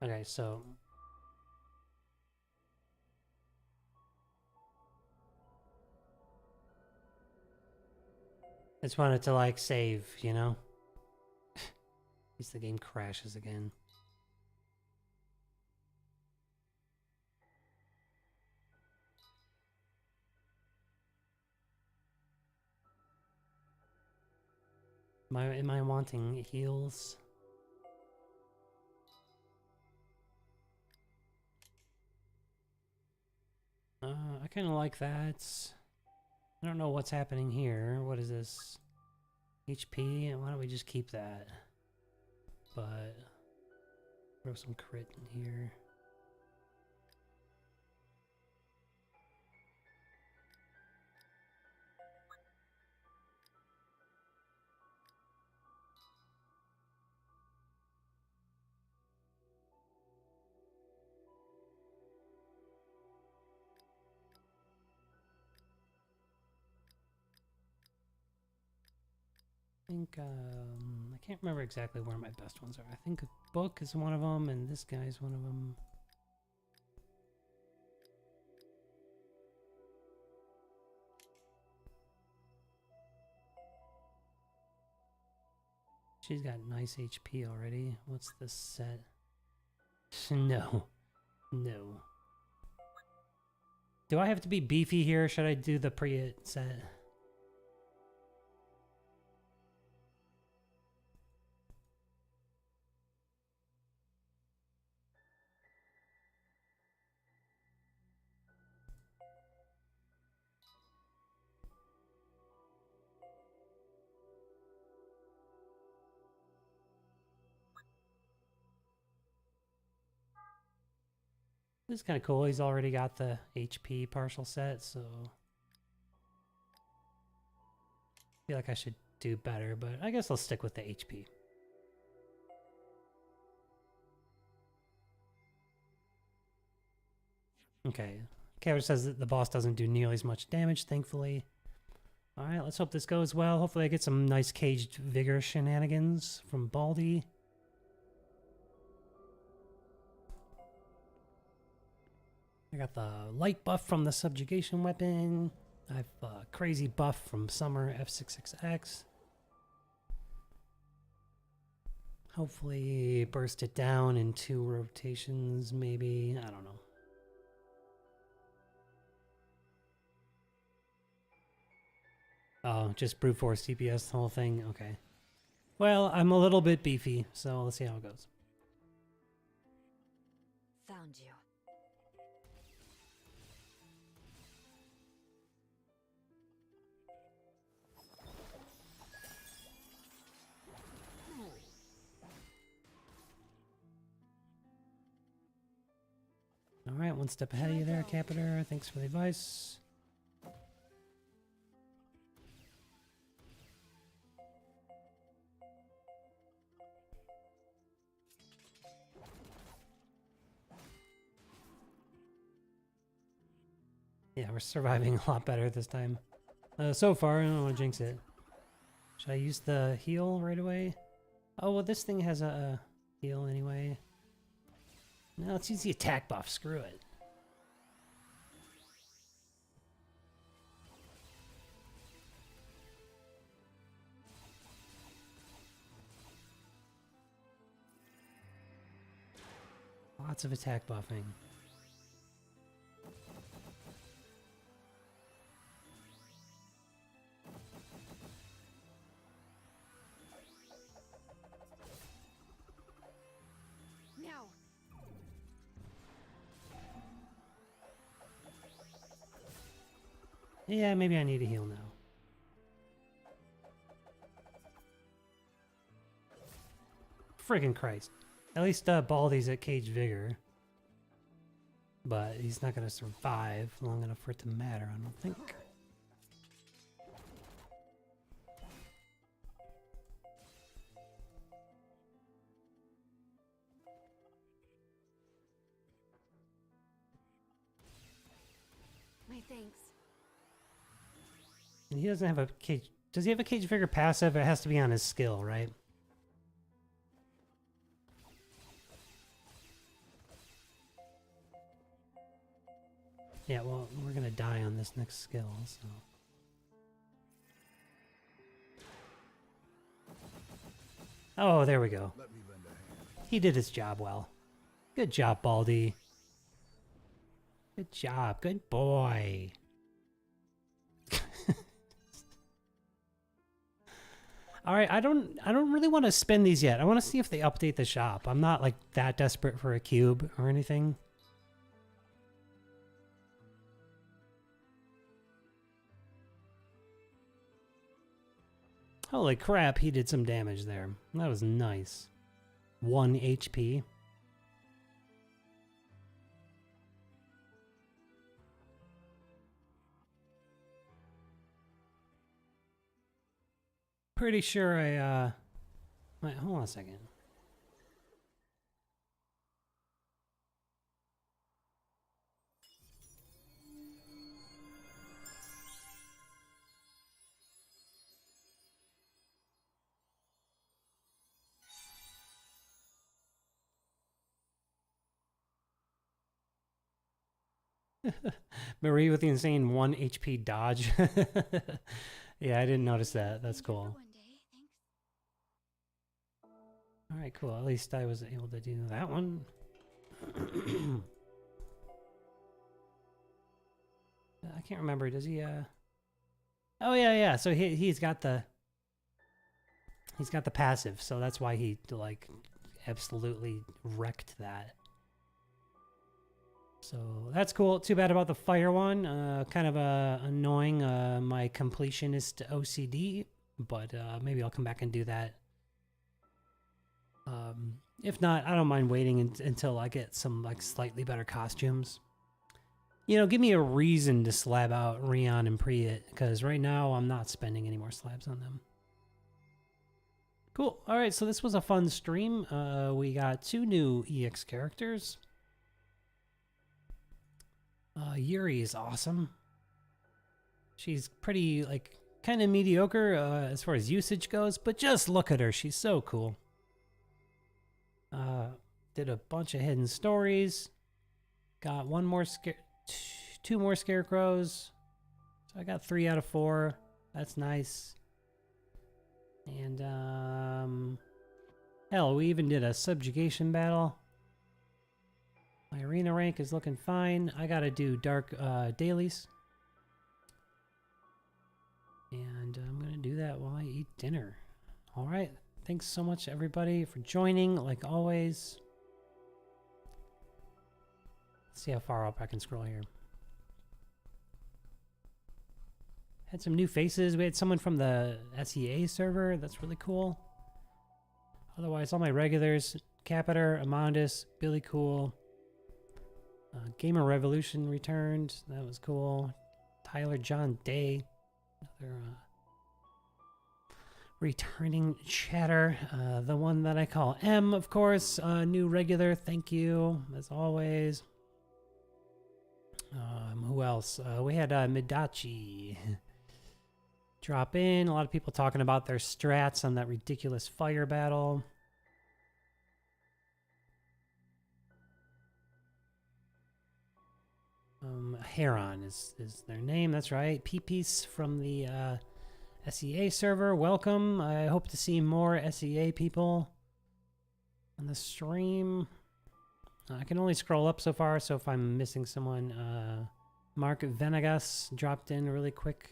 Okay, so I just wanted to like save, you know? At least the game crashes again. Am I wanting heals? I kind of like that. I don't know what's happening here. What is this? HP? Why don't we just keep that? But throw some crit in here. I think, I can't remember exactly where my best ones are. I think a book is one of them, and this guy's one of them. She's got nice HP already. What's this set? No. No. Do I have to be beefy here? Should I do the pre-it set? This is kind of cool. He's already got the HP partial set, so I feel like I should do better, but I guess I'll stick with the HP. Okay. Kevin says that the boss doesn't do nearly as much damage, thankfully. Alright, let's hope this goes well. Hopefully I get some nice caged vigor shenanigans from Baldy. I got the light buff from the subjugation weapon. I have a crazy buff from Summer F66X. Hopefully burst it down in 2 rotations, maybe. I don't know. Oh, just brute force DPS, the whole thing? Okay. Well, I'm a little bit beefy, so let's see how it goes.
Found you.
One step ahead of you there, Capiter. Thanks for the advice. Yeah, we're surviving a lot better this time. So far, I don't want to jinx it. Should I use the heal right away? Oh, well, this thing has a heal anyway. No, let's use the attack buff. Screw it. Lots of attack buffing.
Now.
Yeah, maybe I need a heal now. Friggin' Christ. At least Baldy's at Cage Vigor. But he's not going to survive long enough for it to matter, I don't think.
My thanks.
And he doesn't have a Cage... Does he have a Cage Vigor passive? It has to be on his skill, right? Yeah, well, we're gonna die on this next skill, so... Oh, there we go.
Let me lend a hand.
He did his job well. Good job, Baldy. Good job. Good boy. All right, I don't really want to spend these yet. I want to see if they update the shop. I'm not like that desperate for a cube or anything. Holy crap, he did some damage there. That was nice. 1 HP. Pretty sure I, wait, hold on a second. Marie with the insane 1 HP dodge. Yeah, I didn't notice that. That's cool.
One day, thanks.
All right, cool. At least I was able to do that one. I can't remember. Does he? Oh yeah. So he's got the passive. So that's why he like absolutely wrecked that. So that's cool. Too bad about the fire one. Kind of annoying. My completionist OCD, but maybe I'll come back and do that. If not, I don't mind waiting until I get some like slightly better costumes. You know, give me a reason to slab out Rion and Priet, because right now I'm not spending any more slabs on them. Cool. All right, so this was a fun stream. We got 2 new EX characters. Yurie is awesome. She's pretty, like, kind of mediocre as far as usage goes, but just look at her. She's so cool. Did a bunch of hidden stories. Got 2 more Scarecrows. So I got 3 out of 4. That's nice. And, hell, we even did a subjugation battle. My arena rank is looking fine. I gotta do dark dailies. And I'm gonna do that while I eat dinner. Alright, thanks so much everybody for joining, like always. Let's see how far up I can scroll here. Had some new faces. We had someone from the SEA server. That's really cool. Otherwise, all my regulars. Capiter, Amandus, Billy Cool. Gamer Revolution returned. That was cool. Tyler John Day, another returning chatter. The one that I call M, of course. New regular, thank you, as always. Who else? We had Midachi drop in. A lot of people talking about their strats on that ridiculous fire battle. Heron is their name. That's right. P-Piece from the SEA server. Welcome. I hope to see more SEA people on the stream. I can only scroll up so far, so if I'm missing someone, Mark Venegas dropped in really quick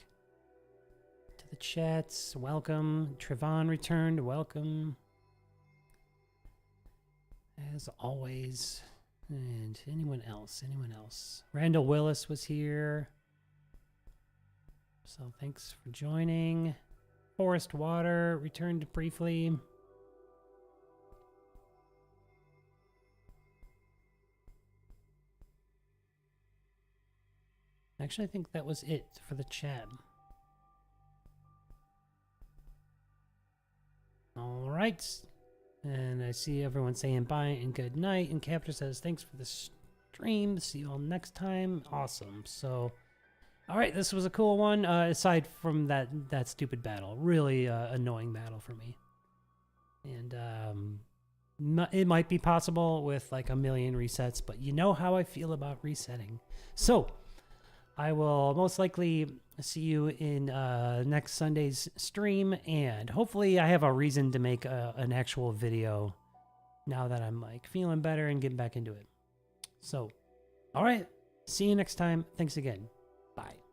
to the chats. Welcome. Trevon returned. Welcome. As always. And anyone else? Anyone else? Randall Willis was here. So thanks for joining. Forest Water returned briefly. Actually, I think that was it for the chat. All right. And I see everyone saying bye and good night. And Captor says, thanks for the stream. See you all next time. Awesome. So, all right, this was a cool one. Aside from that stupid battle. Really annoying battle for me. And it might be possible with like a million resets, but you know how I feel about resetting. So, I will most likely see you in next Sunday's stream, and hopefully I have a reason to make an actual video now that I'm like feeling better and getting back into it. So, all right, see you next time. Thanks again. Bye.